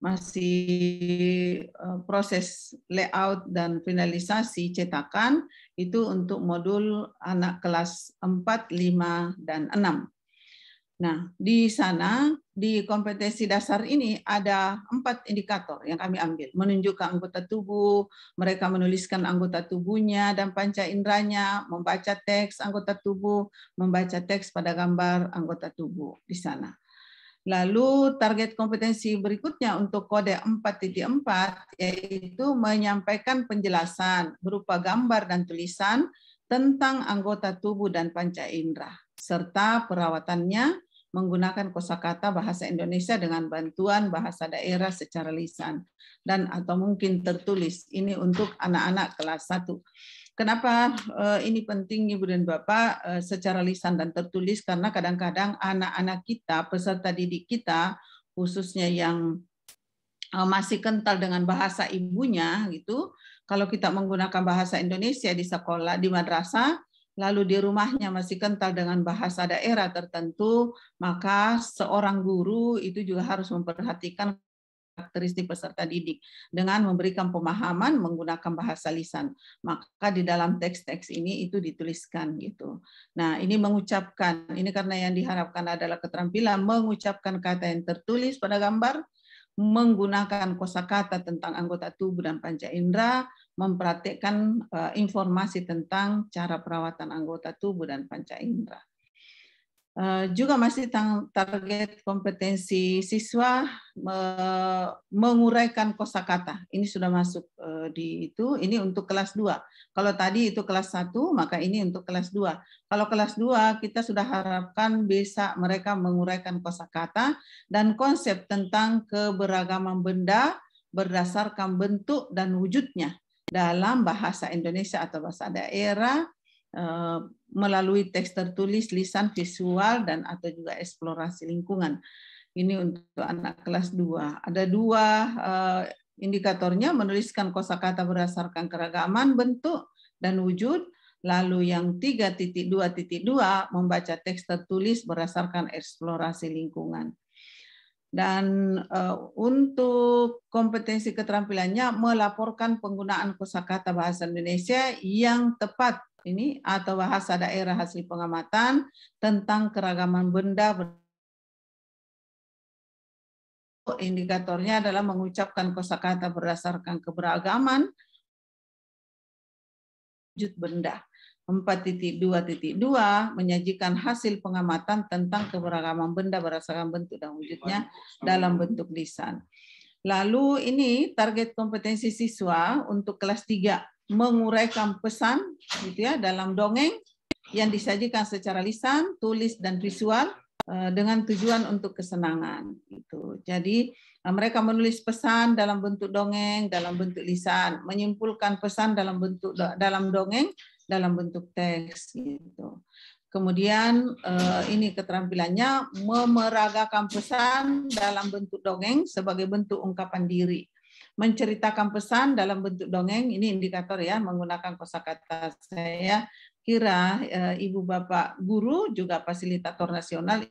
Speaker 5: masih proses layout dan finalisasi cetakan, itu untuk modul anak kelas 4, 5, dan 6. Nah, di sana, di kompetensi dasar ini ada 4 indikator yang kami ambil. Menunjukkan anggota tubuh, mereka menuliskan anggota tubuhnya dan panca inderanya, membaca teks anggota tubuh, membaca teks pada gambar anggota tubuh di sana. Lalu target kompetensi berikutnya untuk kode 4.4, yaitu menyampaikan penjelasan berupa gambar dan tulisan tentang anggota tubuh dan panca indera, serta perawatannya menggunakan kosakata bahasa Indonesia dengan bantuan bahasa daerah secara lisan dan atau mungkin tertulis. Ini untuk anak-anak kelas 1. Kenapa ini penting, Ibu dan Bapak, secara lisan dan tertulis? Karena kadang-kadang anak-anak kita, peserta didik kita, khususnya yang masih kental dengan bahasa ibunya, gitu. Kalau kita menggunakan bahasa Indonesia di sekolah, di madrasah, lalu di rumahnya masih kental dengan bahasa daerah tertentu, maka seorang guru itu juga harus memperhatikan karakteristik peserta didik dengan memberikan pemahaman menggunakan bahasa lisan. Maka di dalam teks-teks ini itu dituliskan gitu. Nah, ini mengucapkan, ini karena yang diharapkan adalah keterampilan mengucapkan kata yang tertulis pada gambar, menggunakan kosakata tentang anggota tubuh dan panca indera, mempraktikkan informasi tentang cara perawatan anggota tubuh dan panca indera. Juga masih target kompetensi siswa menguraikan kosakata. Ini sudah masuk di itu. Ini untuk kelas 2. Kalau tadi itu kelas 1, maka ini untuk kelas 2. Kalau kelas 2 kita sudah harapkan bisa mereka menguraikan kosakata dan konsep tentang keberagaman benda berdasarkan bentuk dan wujudnya dalam bahasa Indonesia atau bahasa daerah, melalui teks tertulis, lisan, visual, dan atau juga eksplorasi lingkungan. Ini untuk anak kelas 2. Ada 2 indikatornya, menuliskan kosakata berdasarkan keragaman bentuk dan wujud. Lalu yang 3.2.2 membaca teks tertulis berdasarkan eksplorasi lingkungan. Dan untuk kompetensi keterampilannya melaporkan penggunaan kosakata bahasa Indonesia yang tepat ini atau bahasa daerah hasil pengamatan tentang keragaman benda. Indikatornya adalah mengucapkan kosakata berdasarkan keberagaman wujud benda. 4.2.2 menyajikan hasil pengamatan tentang keberagaman benda berdasarkan bentuk dan wujudnya dalam bentuk lisan. Lalu ini target kompetensi siswa untuk kelas 3, menguraikan pesan gitu ya dalam dongeng yang disajikan secara lisan, tulis dan visual dengan tujuan untuk kesenangan gitu. Jadi mereka menulis pesan dalam bentuk dongeng, dalam bentuk lisan, menyimpulkan pesan dalam bentuk dalam dongeng, dalam bentuk teks gitu. Kemudian ini keterampilannya memeragakan pesan dalam bentuk dongeng sebagai bentuk ungkapan diri. Menceritakan pesan dalam bentuk dongeng, ini indikator ya menggunakan kosakata. Saya kira Ibu Bapak guru juga fasilitator nasional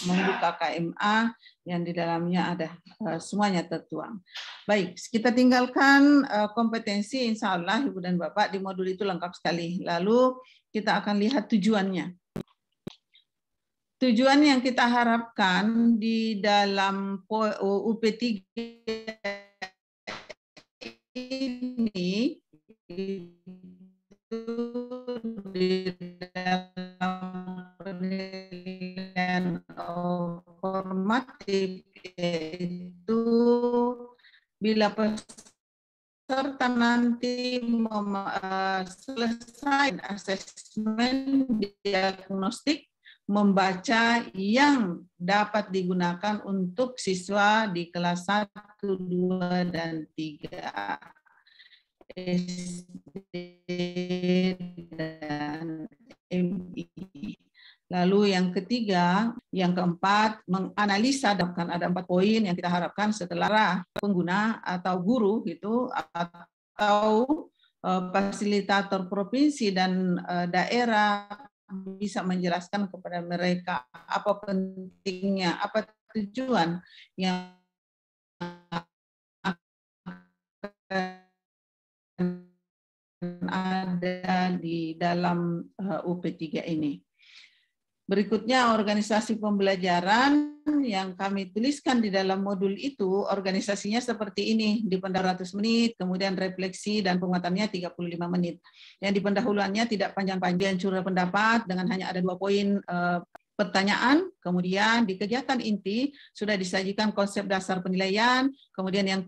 Speaker 5: membuka KMA yang di dalamnya ada semuanya tertuang. Baik, kita tinggalkan kompetensi, insya Allah Ibu dan Bapak di modul itu lengkap sekali. Lalu kita akan lihat tujuannya. Tujuan yang kita harapkan di dalam UP3 ini itu di dalam penilaian formatif itu bila peserta nanti selesai asesmen diagnostik membaca yang dapat digunakan untuk siswa di kelas 1, 2, dan 3. SD dan MI. Lalu yang ketiga, yang keempat, menganalisa, ada 4 poin yang kita harapkan setelah pengguna atau guru gitu atau fasilitator provinsi dan daerah bisa menjelaskan kepada mereka apa pentingnya, apa tujuan yang ada di dalam UP3 ini. Berikutnya organisasi pembelajaran yang kami tuliskan di dalam modul itu, organisasinya seperti ini, di pendahuluan 100 menit, kemudian refleksi dan penguatannya 35 menit. Yang di pendahuluannya tidak panjang-panjang, curah pendapat dengan hanya ada 2 poin pertanyaan, kemudian di kegiatan inti sudah disajikan konsep dasar penilaian, kemudian yang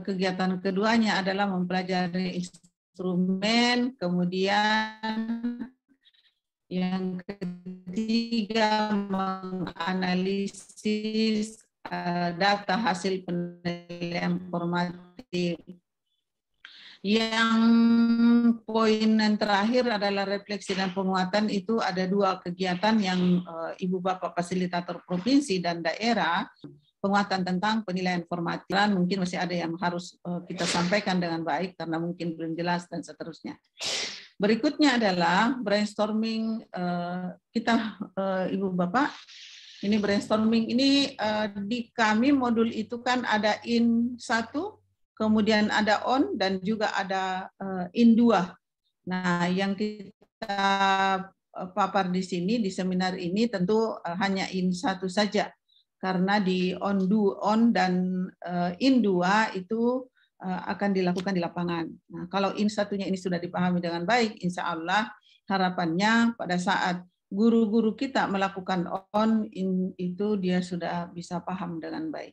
Speaker 5: kegiatan keduanya adalah mempelajari instrumen, kemudian yang ketiga menganalisis data hasil penilaian formatif. Yang poin yang terakhir adalah refleksi dan penguatan. Itu ada 2 kegiatan yang Ibu Bapak fasilitator provinsi dan daerah, penguatan tentang penilaian formatif. Mungkin masih ada yang harus kita sampaikan dengan baik karena mungkin belum jelas dan seterusnya. Berikutnya adalah brainstorming kita Ibu Bapak. Ini brainstorming ini di kami modul itu kan ada in 1, kemudian ada on dan juga ada in 2. Nah, yang kita papar di sini di seminar ini tentu hanya in 1 saja. Karena di on dan in 2 itu akan dilakukan di lapangan. Nah, kalau in 1-nya ini sudah dipahami dengan baik, insya Allah harapannya pada saat guru-guru kita melakukan on in itu dia sudah bisa paham dengan baik.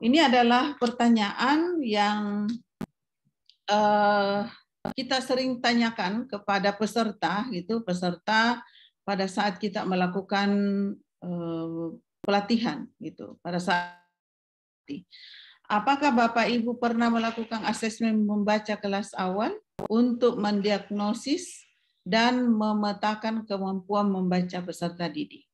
Speaker 5: Ini adalah pertanyaan yang kita sering tanyakan kepada peserta, gitu, peserta pada saat kita melakukan pelatihan, gitu, pada saat apakah Bapak Ibu pernah melakukan asesmen membaca kelas awal untuk mendiagnosis dan memetakan kemampuan membaca peserta didik?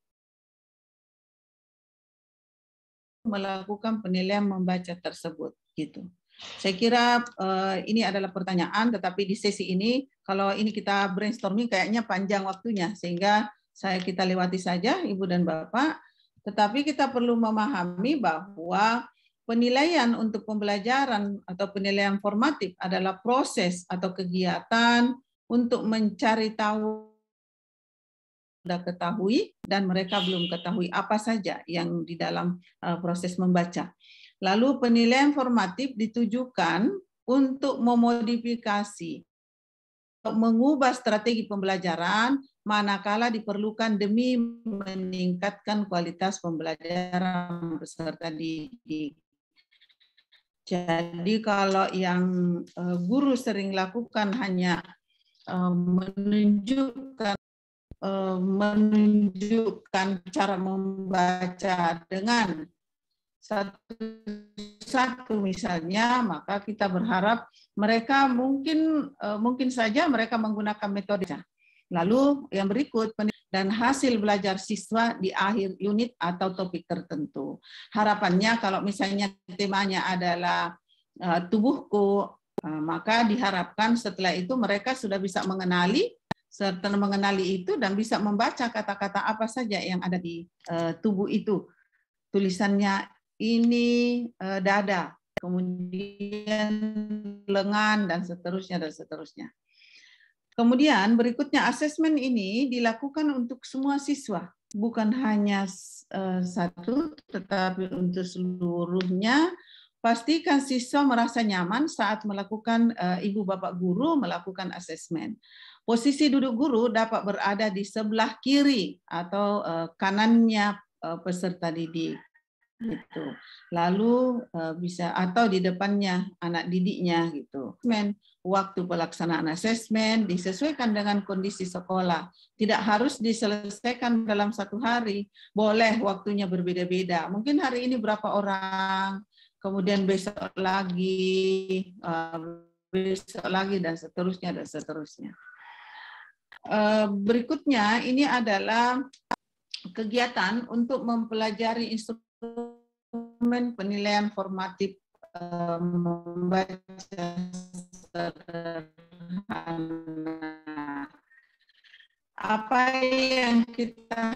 Speaker 5: Melakukan penilaian membaca tersebut, gitu. Saya kira ini adalah pertanyaan, tetapi di sesi ini kalau ini kita brainstorming kayaknya panjang waktunya, sehingga kita lewati saja Ibu dan Bapak. Tetapi kita perlu memahami bahwa penilaian untuk pembelajaran atau penilaian formatif adalah proses atau kegiatan untuk mencari tahu, sudah ketahui dan mereka belum ketahui apa saja yang di dalam proses membaca. Lalu penilaian formatif ditujukan untuk memodifikasi, mengubah strategi pembelajaran manakala diperlukan demi meningkatkan kualitas pembelajaran peserta didik. Jadi kalau yang guru sering lakukan hanya menunjukkan cara membaca dengan satu misalnya, maka kita berharap mereka mungkin saja mereka menggunakan metode. Lalu yang berikut, dan hasil belajar siswa di akhir unit atau topik tertentu. Harapannya kalau misalnya temanya adalah tubuhku, maka diharapkan setelah itu mereka sudah bisa mengenali itu dan bisa membaca kata-kata apa saja yang ada di tubuh itu. Tulisannya ini dada, kemudian lengan, dan seterusnya, dan seterusnya. Kemudian berikutnya, asesmen ini dilakukan untuk semua siswa, bukan hanya satu, tetapi untuk seluruhnya. Pastikan siswa merasa nyaman saat melakukan ibu bapak guru melakukan asesmen. Posisi duduk guru dapat berada di sebelah kiri atau kanannya peserta didik. Gitu. Lalu bisa atau di depannya anak didiknya gitu. Waktu pelaksanaan asesmen disesuaikan dengan kondisi sekolah. Tidak harus diselesaikan dalam satu hari. Boleh waktunya berbeda-beda. Mungkin hari ini berapa orang, kemudian besok lagi, dan seterusnya, dan seterusnya. Berikutnya ini adalah kegiatan untuk mempelajari instrumen penilaian formatif membaca sederhana. Apa yang kita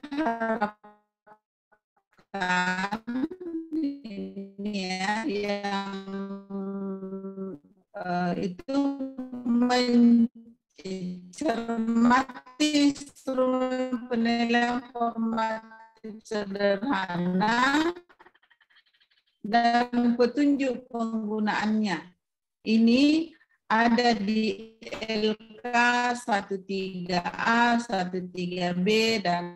Speaker 5: harapkan ini ya, yang itu mencermati instrumen penilaian formatif sederhana dan petunjuk penggunaannya. Ini ada di LK 13A, 13B, dan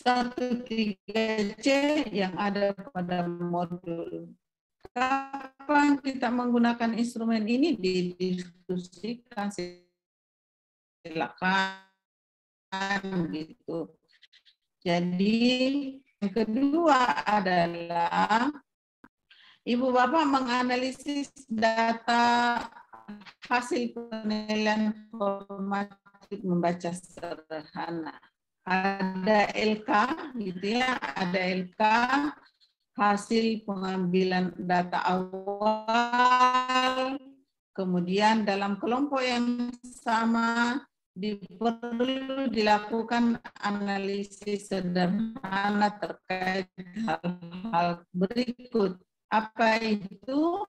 Speaker 5: 13C yang ada pada modul. Kapan kita menggunakan instrumen ini didiskusikan, silakan gitu. Jadi yang kedua adalah Ibu Bapak menganalisis data hasil penilaian formatif membaca sederhana. Ada LK gitu ya, ada LK hasil pengambilan data awal, kemudian dalam kelompok yang sama perlu dilakukan analisis sederhana terkait hal-hal berikut. Apa itu?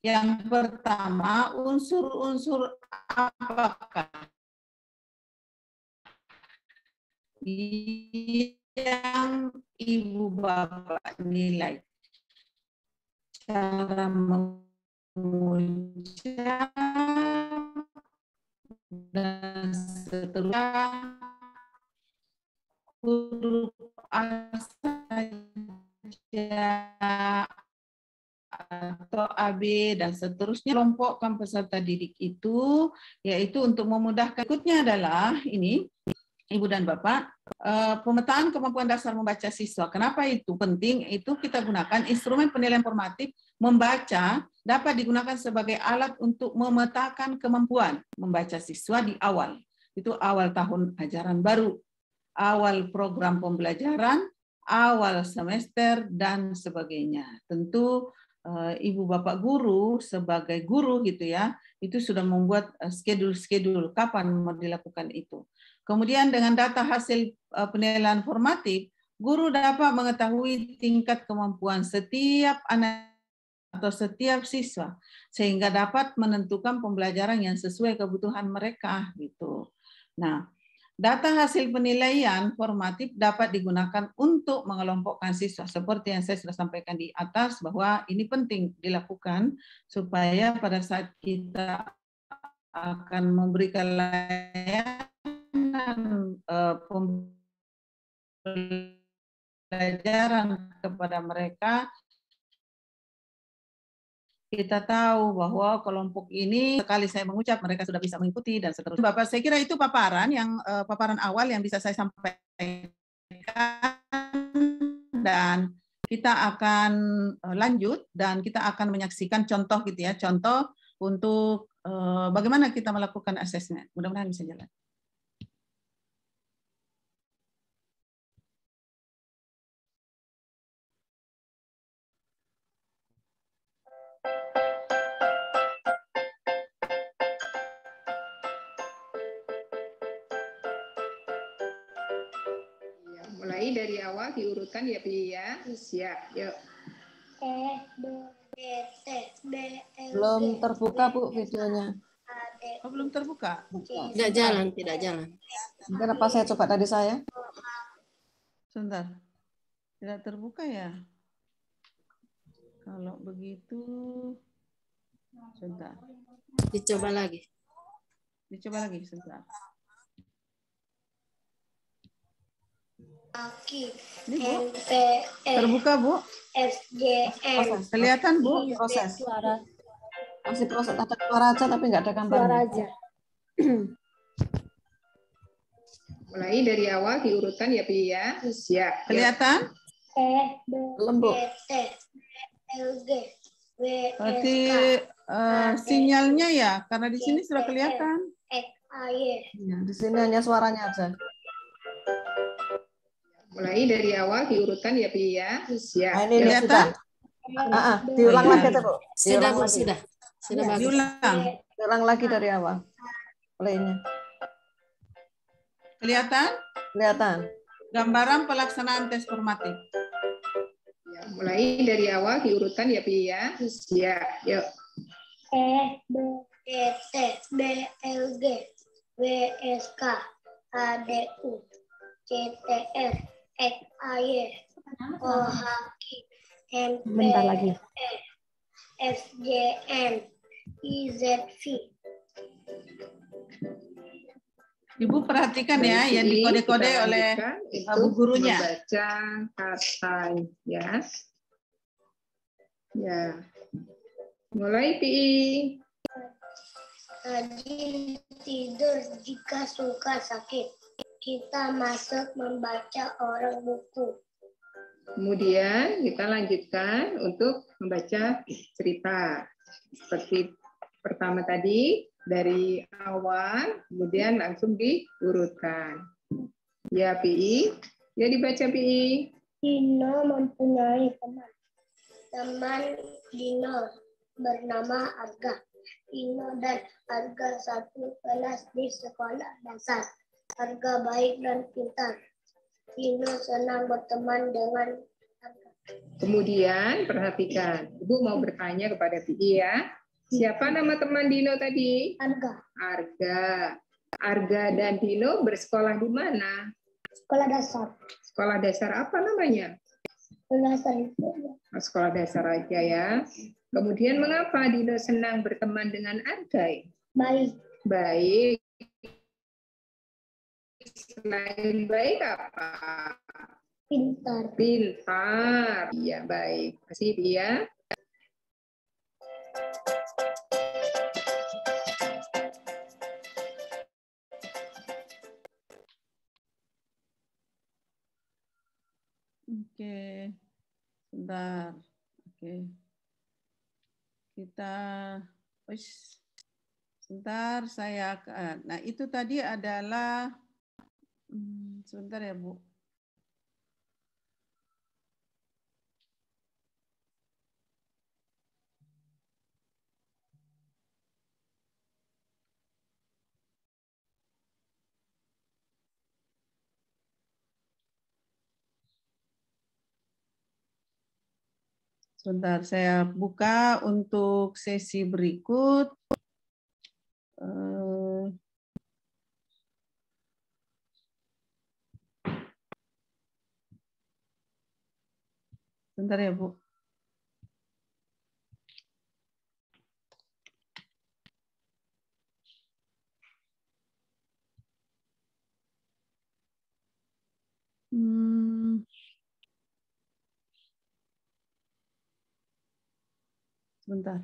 Speaker 5: Yang pertama, unsur-unsur apakah yang Ibu Bapak nilai? Cara mengucap dan seterusnya, huruf A saja atau AB dan seterusnya. Kelompokkan peserta didik itu, yaitu untuk memudahkan. Berikutnya adalah ini, Ibu dan Bapak, pemetaan kemampuan dasar membaca siswa. Kenapa itu penting? Itu kita gunakan instrumen penilaian formatif membaca dapat digunakan sebagai alat untuk memetakan kemampuan membaca siswa di awal. Itu awal tahun ajaran baru, awal program pembelajaran, awal semester, dan sebagainya. Tentu Ibu Bapak guru sebagai guru gitu ya, itu sudah membuat schedule kapan mau dilakukan itu. Kemudian dengan data hasil penilaian formatif, Guru dapat mengetahui tingkat kemampuan setiap anak atau setiap siswa sehingga dapat menentukan pembelajaran yang sesuai kebutuhan mereka gitu. Nah, data hasil penilaian formatif dapat digunakan untuk mengelompokkan siswa seperti yang saya sudah sampaikan di atas bahwa ini penting dilakukan supaya pada saat kita akan memberikan layanan pembelajaran kepada mereka, kita tahu bahwa kelompok ini sekali saya mengucap mereka sudah bisa mengikuti dan seterusnya. Bapak, saya kira itu paparan awal yang bisa saya sampaikan, dan kita akan lanjut dan kita akan menyaksikan contoh gitu ya, contoh untuk bagaimana kita melakukan asesmen. Mudah-mudahan bisa jalan.
Speaker 6: Mulai dari awal diurutkan ya Pi ya. Siap, yuk.
Speaker 2: Belum terbuka Bu videonya.
Speaker 5: Oh, belum terbuka?
Speaker 2: Tidak jalan, tidak jalan.
Speaker 7: Kenapa saya coba tadi saya?
Speaker 5: Sebentar. Tidak terbuka ya? Kalau begitu, sebentar.
Speaker 2: Dicoba lagi.
Speaker 5: Dicoba lagi sebentar. Ini Bu, terbuka Bu?
Speaker 7: Proses.
Speaker 5: Kelihatan Bu?
Speaker 7: Proses. Masih proses, ada suara aja tapi nggak ada gambarnya.
Speaker 4: Suara aja.
Speaker 6: Mulai dari awal diurutkan ya Pi ya. Siap.
Speaker 5: Kelihatan?
Speaker 7: Belum Bu.
Speaker 5: Berarti sinyalnya ya, karena di sini sudah kelihatan.
Speaker 7: Ya, di sini hanya suaranya aja.
Speaker 6: Mulai dari awal diurutkan ya Pi ya. Siap.
Speaker 7: Nah, ini
Speaker 5: Kelihatan?
Speaker 7: sudah. Diulang lagi tuh Bu.
Speaker 2: Sudah Bu,
Speaker 7: lagi.
Speaker 2: sudah. Sudah bagus.
Speaker 5: Diulang.
Speaker 7: Diulang lagi dari awal. Playnya.
Speaker 5: Kelihatan?
Speaker 7: Kelihatan.
Speaker 5: Gambaran pelaksanaan tes formatif.
Speaker 6: Ya, mulai dari awal diurutkan ya Pi ya. Siap. Yuk.
Speaker 4: Bentar lagi.
Speaker 5: Ibu perhatikan ya, yang dikode-kode oleh Bu gurunya.
Speaker 6: Membaca kata ya. Ya. Mulai Pi.
Speaker 8: Rajin tidur jika suka sakit. Kita masuk membaca orang buku.
Speaker 6: Kemudian kita lanjutkan untuk membaca cerita. Seperti pertama tadi, dari awal, kemudian langsung diurutkan. Ya, Pi. Ya, dibaca, Pi.
Speaker 8: Dino mempunyai teman. Teman Dino bernama Arga. Dino dan Arga satu kelas di sekolah dasar. Arga baik dan pintar. Dino senang berteman dengan Arga.
Speaker 6: Kemudian perhatikan, Ibu mau bertanya kepada Pi ya. Siapa nama teman Dino tadi?
Speaker 8: Arga.
Speaker 6: Arga. Arga dan Dino bersekolah di mana?
Speaker 8: Sekolah dasar.
Speaker 6: Sekolah dasar apa namanya?
Speaker 8: Sekolah dasar itu.
Speaker 6: Sekolah dasar aja ya. Kemudian mengapa Dino senang berteman dengan Arga?
Speaker 8: Baik.
Speaker 6: Baik. Selain baik apa?
Speaker 8: Pintar.
Speaker 6: Pintar. Iya, baik. Kasih dia.
Speaker 5: Oke. Sebentar. Oke. Kita sebentar saya nah itu tadi adalah sebentar ya Bu. Sebentar, saya buka untuk sesi berikut. Sebentar ya, Bu. Sebentar.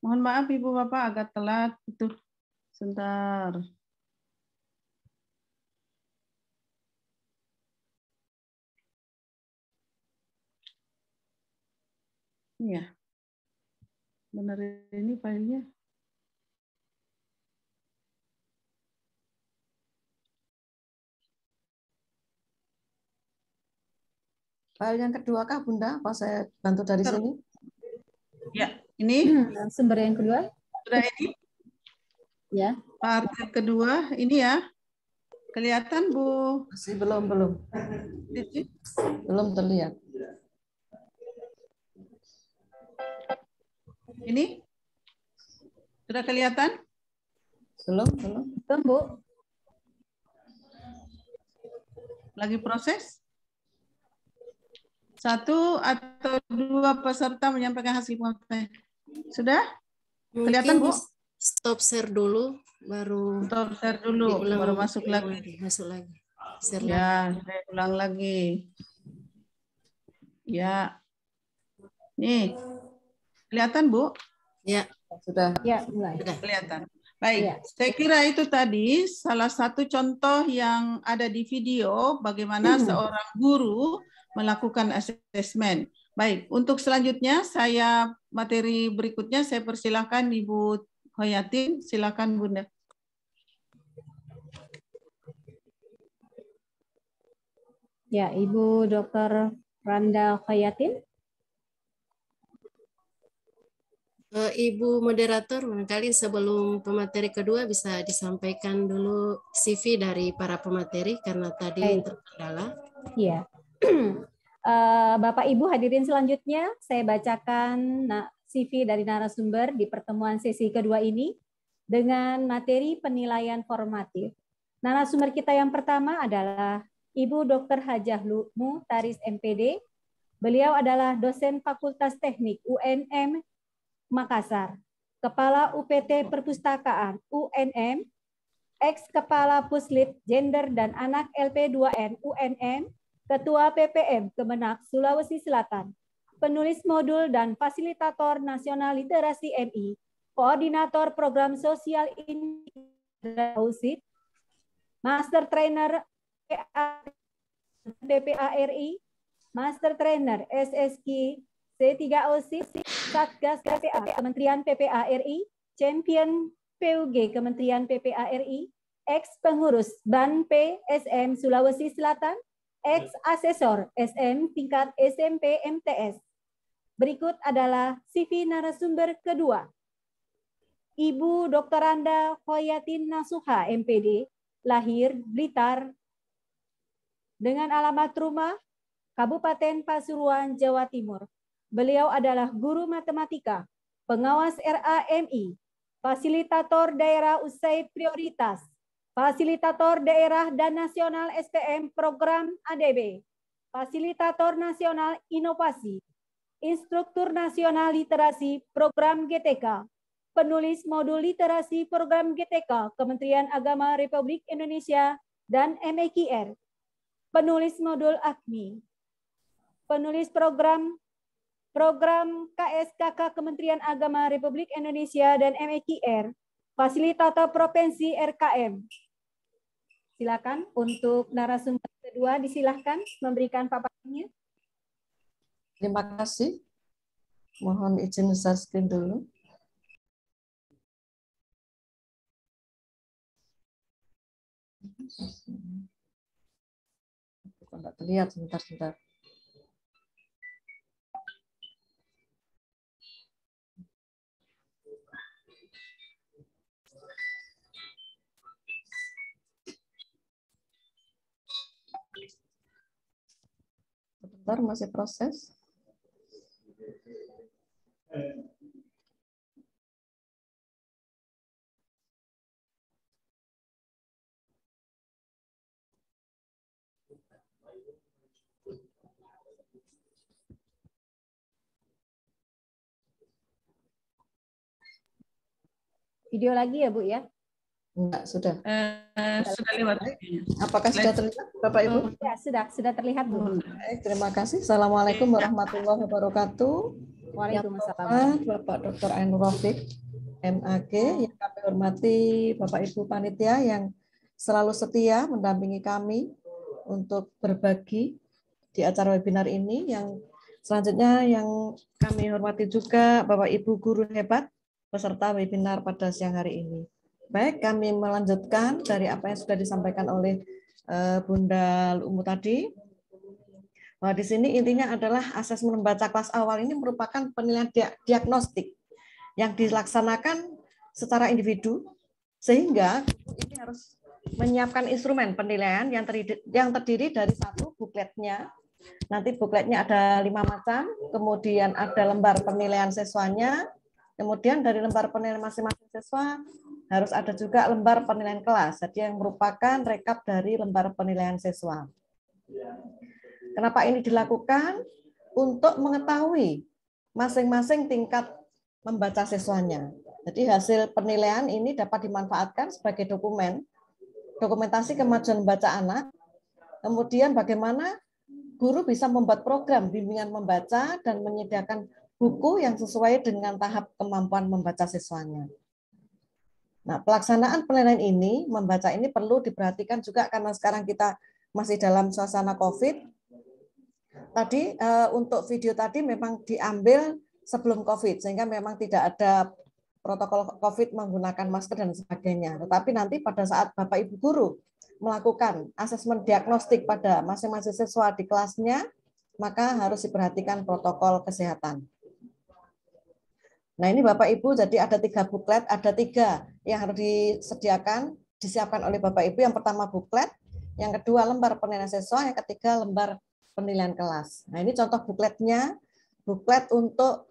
Speaker 5: Mohon maaf Ibu Bapak agak telat itu. Sebentar. Iya. Benar ini filenya.
Speaker 7: File yang kedua kah Bunda? Apa saya bantu dari sini?
Speaker 5: Ya, ini
Speaker 4: Sumber yang kedua.
Speaker 5: sudah ini.
Speaker 4: Ya.
Speaker 5: Part yang kedua ini ya. Kelihatan Bu?
Speaker 7: Masih belum. Belum terlihat.
Speaker 5: Ini? Sudah kelihatan?
Speaker 7: Belum.
Speaker 4: Bu.
Speaker 5: Lagi proses? Satu atau dua peserta menyampaikan hasil pengetahuan. Sudah? Kelihatan Bu?
Speaker 2: Stop share dulu, baru
Speaker 5: stop share dulu, baru masuk lagi.
Speaker 2: Masuk lagi. Share
Speaker 5: Ya,
Speaker 2: lagi.
Speaker 5: saya ulang lagi. Ya. Nih. Kelihatan, Bu?
Speaker 2: Ya.
Speaker 7: Sudah.
Speaker 4: Ya, mulai.
Speaker 5: Kelihatan. Baik,
Speaker 4: Ya.
Speaker 5: saya kira itu tadi salah satu contoh yang ada di video bagaimana seorang guru melakukan asesmen. Baik, untuk selanjutnya materi berikutnya saya persilahkan Ibu Hoyatin, silakan Bunda.
Speaker 4: Ya, Ibu Dr. Randa Hoyatin.
Speaker 2: Ibu moderator, barangkali sebelum pemateri kedua bisa disampaikan dulu CV dari para pemateri karena tadi terkendala.
Speaker 4: Iya. Bapak Ibu hadirin selanjutnya, saya bacakan CV dari narasumber di pertemuan sesi kedua ini dengan materi penilaian formatif. Narasumber kita yang pertama adalah Ibu Dr. Hajah Mutaris MPD. Beliau adalah dosen Fakultas Teknik UNM Makassar, Kepala UPT Perpustakaan UNM, ex-Kepala Puslid Gender dan Anak LP2N UNM, Ketua PPM Kemenak Sulawesi Selatan, penulis modul dan fasilitator nasional literasi MI, koordinator program sosial inklusif, master trainer PPARI, master trainer SSQ C3OSIS, Satgas PPA Kementerian PPARI, champion PUG Kementerian PPARI, ex-pengurus BAN PSM Sulawesi Selatan, ex-asesor SM tingkat SMP MTS. Berikut adalah CV narasumber kedua. Ibu Dr. Randa Hoyatin Nasuha, MPD, lahir Blitar, dengan alamat rumah Kabupaten Pasuruan, Jawa Timur. Beliau adalah guru matematika, pengawas RAMI, fasilitator daerah usai prioritas, fasilitator daerah dan nasional STM program ADB, fasilitator nasional inovasi, instruktur nasional literasi program GTK, penulis modul literasi program GTK Kementerian Agama Republik Indonesia dan MEKR, penulis modul AKMI, penulis program KSKK Kementerian Agama Republik Indonesia dan MEKR, fasilitator provinsi RKM. Silakan untuk narasumber kedua, disilahkan memberikan paparannya.
Speaker 7: Terima kasih. Mohon izin share screen dulu. Tidak terlihat, sebentar. Sebentar, masih proses.
Speaker 4: Video lagi ya, Bu ya?
Speaker 7: Enggak, sudah.
Speaker 5: Sudah lewat.
Speaker 7: Apakah sudah terlihat, Bapak Ibu?
Speaker 4: Ya, sudah terlihat, Bu.
Speaker 7: Baik, terima kasih. Assalamualaikum warahmatullahi wabarakatuh.
Speaker 4: Waalaikumsalam.
Speaker 7: Bapak Dr. Ainur Rafiq, MAG, yang kami hormati Bapak Ibu panitia yang selalu setia mendampingi kami untuk berbagi di acara webinar ini. Yang selanjutnya yang kami hormati juga Bapak Ibu guru hebat peserta webinar pada siang hari ini. Baik, kami melanjutkan dari apa yang sudah disampaikan oleh Bunda Umu tadi. Bahwa di sini intinya adalah asesmen membaca kelas awal ini merupakan penilaian diagnostik yang dilaksanakan secara individu, sehingga ini harus menyiapkan instrumen penilaian yang terdiri dari satu bukletnya. Nanti bukletnya ada 5 macam, kemudian ada lembar penilaian siswanya, kemudian dari lembar penilaian masing-masing siswa harus ada juga lembar penilaian kelas, jadi yang merupakan rekap dari lembar penilaian siswa. Kenapa ini dilakukan? Untuk mengetahui masing-masing tingkat membaca siswanya. Jadi hasil penilaian ini dapat dimanfaatkan sebagai dokumentasi kemajuan membaca anak. Kemudian bagaimana guru bisa membuat program bimbingan membaca dan menyediakan buku yang sesuai dengan tahap kemampuan membaca siswanya. Nah, pelaksanaan penilaian ini, membaca ini perlu diperhatikan juga karena sekarang kita masih dalam suasana COVID. Tadi untuk video tadi memang diambil sebelum COVID, sehingga memang tidak ada protokol COVID menggunakan masker dan sebagainya. Tetapi nanti pada saat Bapak Ibu guru melakukan asesmen diagnostik pada masing-masing siswa di kelasnya, maka harus diperhatikan protokol kesehatan. Nah, ini Bapak Ibu, jadi ada 3 buklet, ada 3 yang harus disiapkan oleh Bapak Ibu. Yang pertama buklet, yang kedua lembar penilaian siswa, yang ketiga lembar penilaian kelas. Nah, ini contoh bukletnya, buklet untuk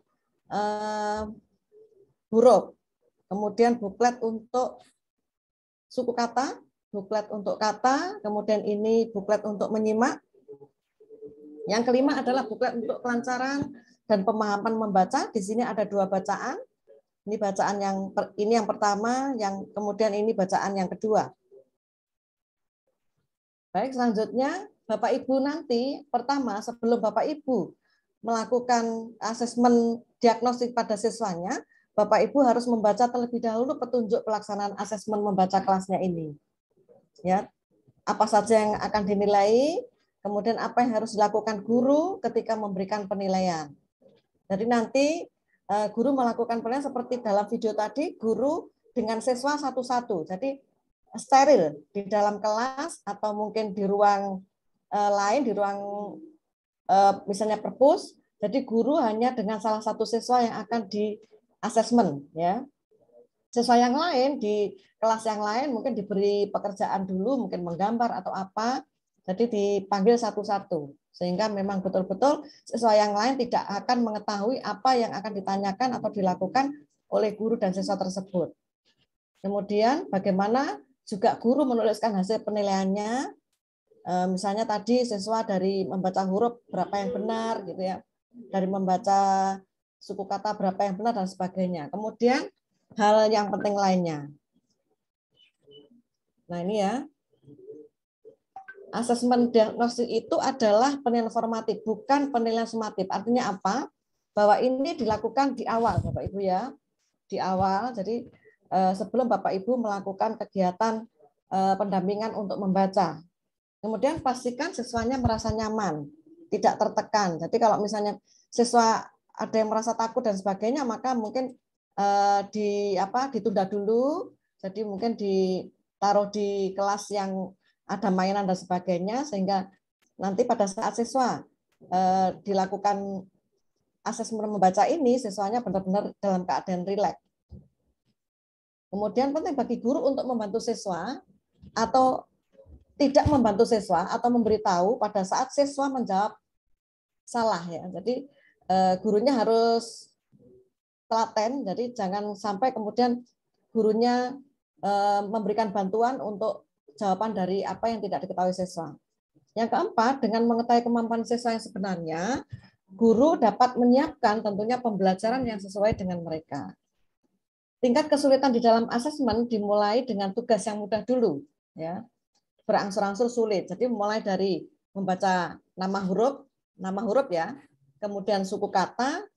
Speaker 7: huruf, kemudian buklet untuk suku kata, buklet untuk kata, kemudian ini buklet untuk menyimak. Yang kelima adalah buklet untuk kelancaran dan pemahaman membaca. Di sini ada 2 bacaan. Ini bacaan yang pertama, yang kemudian ini bacaan yang kedua. Baik, selanjutnya Bapak Ibu nanti pertama sebelum Bapak Ibu melakukan asesmen diagnostik pada siswanya, Bapak Ibu harus membaca terlebih dahulu petunjuk pelaksanaan asesmen membaca kelasnya ini. Ya, apa saja yang akan dinilai, kemudian apa yang harus dilakukan guru ketika memberikan penilaian. Jadi nanti guru melakukan penilaian seperti dalam video tadi, guru dengan siswa satu-satu. Jadi steril di dalam kelas atau mungkin di ruang lain, di ruang misalnya perpus. Jadi guru hanya dengan salah satu siswa yang akan di asesmen, ya. Siswa yang lain di kelas yang lain mungkin diberi pekerjaan dulu, mungkin menggambar atau apa. Jadi dipanggil satu-satu, sehingga memang betul-betul siswa yang lain tidak akan mengetahui apa yang akan ditanyakan atau dilakukan oleh guru dan siswa tersebut. Kemudian bagaimana juga guru menuliskan hasil penilaiannya, misalnya tadi siswa dari membaca huruf berapa yang benar, gitu ya, dari membaca suku kata berapa yang benar dan sebagainya. Kemudian hal yang penting lainnya. Nah ini ya. Asesmen diagnostik itu adalah penilaian formatif, bukan penilaian sumatif. Artinya apa? Bahwa ini dilakukan di awal, Bapak Ibu ya. Di awal, jadi sebelum Bapak Ibu melakukan kegiatan pendampingan untuk membaca. Kemudian pastikan siswanya merasa nyaman, tidak tertekan. Jadi kalau misalnya siswa ada yang merasa takut dan sebagainya, maka mungkin ditunda dulu. Jadi mungkin ditaruh di kelas yang ada mainan dan sebagainya, sehingga nanti pada saat siswa dilakukan asesmen membaca ini, siswanya benar-benar dalam keadaan rileks. Kemudian penting bagi guru untuk membantu siswa atau tidak membantu siswa atau memberitahu pada saat siswa menjawab salah ya. Jadi gurunya harus telaten, jadi jangan sampai kemudian gurunya memberikan bantuan untuk jawaban dari apa yang tidak diketahui siswa. Yang keempat, dengan mengetahui kemampuan siswa yang sebenarnya, guru dapat menyiapkan tentunya pembelajaran yang sesuai dengan mereka. Tingkat kesulitan di dalam asesmen dimulai dengan tugas yang mudah dulu, ya, berangsur-angsur sulit. Jadi mulai dari membaca nama huruf ya, kemudian suku kata,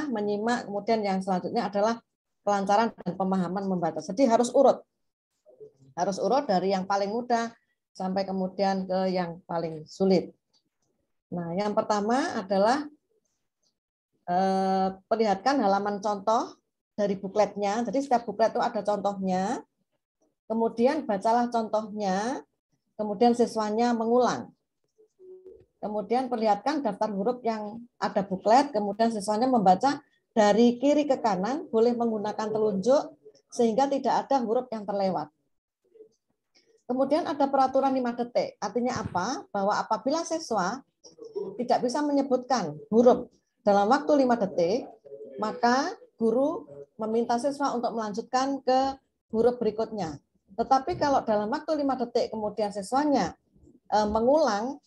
Speaker 7: menyimak, kemudian yang selanjutnya adalah kelancaran dan pemahaman membaca. Jadi harus urut dari yang paling mudah sampai kemudian ke yang paling sulit. Nah, yang pertama adalah perlihatkan halaman contoh dari bukletnya. Jadi setiap buklet itu ada contohnya. Kemudian bacalah contohnya, kemudian siswanya mengulang. Kemudian perlihatkan daftar huruf yang ada buklet, kemudian siswanya membaca dari kiri ke kanan, boleh menggunakan telunjuk sehingga tidak ada huruf yang terlewat. Kemudian ada peraturan 5 detik. Artinya apa? Bahwa apabila siswa tidak bisa menyebutkan huruf dalam waktu 5 detik, maka guru meminta siswa untuk melanjutkan ke huruf berikutnya. Tetapi kalau dalam waktu 5 detik kemudian siswanya mengulang,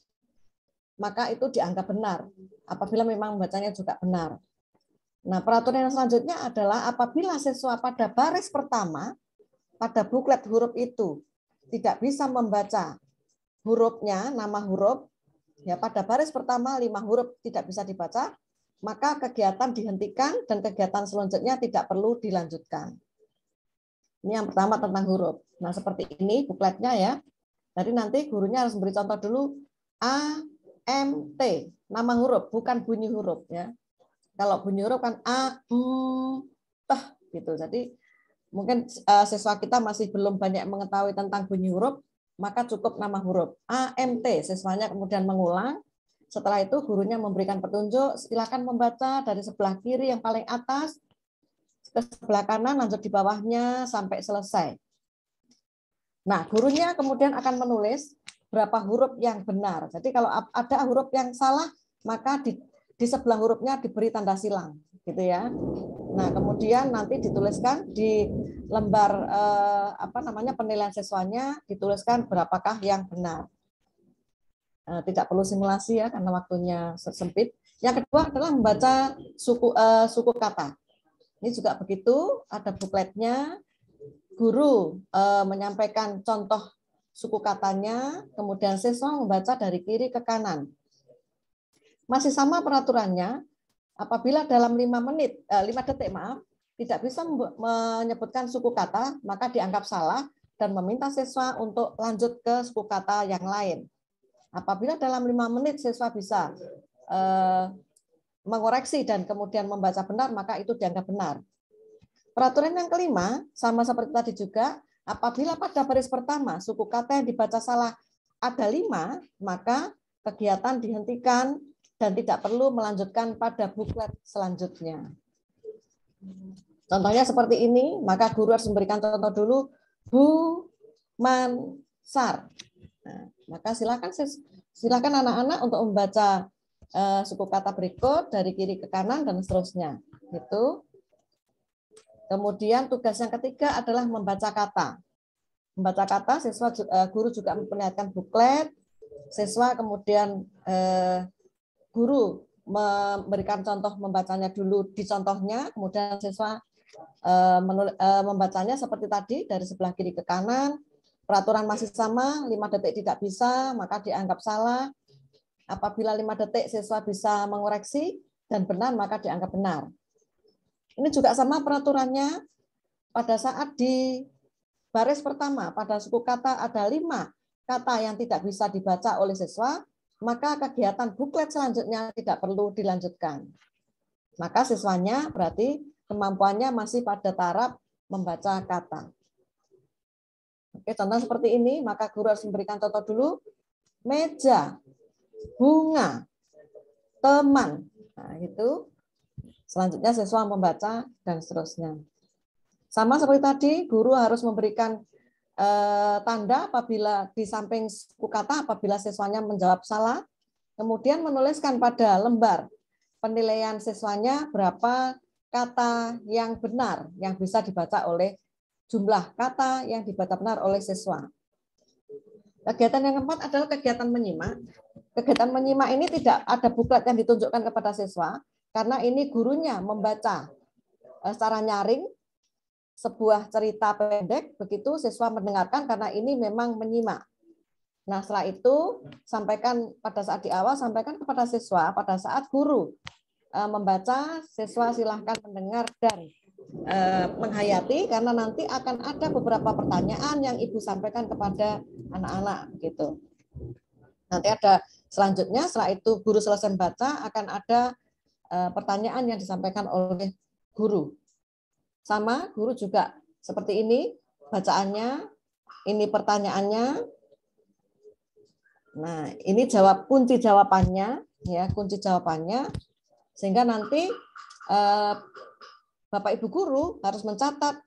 Speaker 7: maka itu dianggap benar, apabila memang membacanya juga benar. Nah, peraturan yang selanjutnya adalah apabila siswa pada baris pertama, pada buklet huruf itu, tidak bisa membaca hurufnya, nama huruf, ya pada baris pertama 5 huruf tidak bisa dibaca, maka kegiatan dihentikan dan kegiatan selanjutnya tidak perlu dilanjutkan. Ini yang pertama tentang huruf. Nah, seperti ini bukletnya ya. Jadi nanti gurunya harus memberi contoh dulu A, M, T, nama huruf, bukan bunyi huruf ya. Kalau bunyi huruf kan A, M, T gitu. Jadi mungkin siswa kita masih belum banyak mengetahui tentang bunyi huruf, maka cukup nama huruf A, M, T. Siswanya kemudian mengulang. Setelah itu gurunya memberikan petunjuk, silakan membaca dari sebelah kiri yang paling atas ke sebelah kanan, lanjut di bawahnya sampai selesai. Nah, gurunya kemudian akan menulis berapa huruf yang benar. Jadi kalau ada huruf yang salah, maka di sebelah hurufnya diberi tanda silang, gitu ya. Nah, kemudian nanti dituliskan di lembar penilaian siswanya, dituliskan berapakah yang benar. Tidak perlu simulasi ya karena waktunya sempit. Yang kedua adalah membaca suku kata. Ini juga begitu, ada bukletnya. Guru menyampaikan contoh suku katanya, kemudian siswa membaca dari kiri ke kanan. Masih sama peraturannya, apabila dalam 5 detik tidak bisa menyebutkan suku kata, maka dianggap salah dan meminta siswa untuk lanjut ke suku kata yang lain. Apabila dalam 5 menit siswa bisa mengoreksi dan kemudian membaca benar, maka itu dianggap benar. Peraturan yang kelima, sama seperti tadi juga, apabila pada baris pertama suku kata yang dibaca salah ada 5, maka kegiatan dihentikan dan tidak perlu melanjutkan pada buklet selanjutnya. Contohnya seperti ini, maka guru harus memberikan contoh dulu, Bu, Man, Sar. Nah, maka silakan anak-anak untuk membaca suku kata berikut dari kiri ke kanan dan seterusnya. Gitu. Kemudian tugas yang ketiga adalah membaca kata. Membaca kata, guru juga memperlihatkan buklet. Siswa kemudian guru memberikan contoh membacanya dulu di contohnya, kemudian siswa membacanya seperti tadi dari sebelah kiri ke kanan. Peraturan masih sama, 5 detik tidak bisa, maka dianggap salah. Apabila 5 detik siswa bisa mengoreksi dan benar, maka dianggap benar. Ini juga sama peraturannya pada saat di baris pertama, pada suku kata ada 5 kata yang tidak bisa dibaca oleh siswa, maka kegiatan buklet selanjutnya tidak perlu dilanjutkan. Maka siswanya berarti kemampuannya masih pada taraf membaca kata. Oke, contoh seperti ini, maka guru harus memberikan contoh dulu. Meja, bunga, teman. Nah, itu. Selanjutnya siswa membaca dan seterusnya. Sama seperti tadi, guru harus memberikan tanda apabila di samping suku kata apabila siswanya menjawab salah, kemudian menuliskan pada lembar penilaian siswanya berapa kata yang benar yang bisa dibaca oleh jumlah kata yang dibaca benar oleh siswa. Kegiatan yang keempat adalah kegiatan menyimak. Kegiatan menyimak ini tidak ada buklet yang ditunjukkan kepada siswa karena ini gurunya membaca secara nyaring sebuah cerita pendek, begitu siswa mendengarkan karena ini memang menyimak. Nah, setelah itu sampaikan pada saat di awal, sampaikan kepada siswa pada saat guru membaca, siswa silahkan mendengar dan menghayati karena nanti akan ada beberapa pertanyaan yang Ibu sampaikan kepada anak-anak gitu. Nanti ada selanjutnya setelah itu guru selesai membaca akan ada pertanyaan yang disampaikan oleh guru. Sama, guru juga seperti ini bacaannya, ini pertanyaannya. Nah, ini kunci jawabannya, ya, kunci jawabannya, sehingga nanti Bapak Ibu guru harus mencatat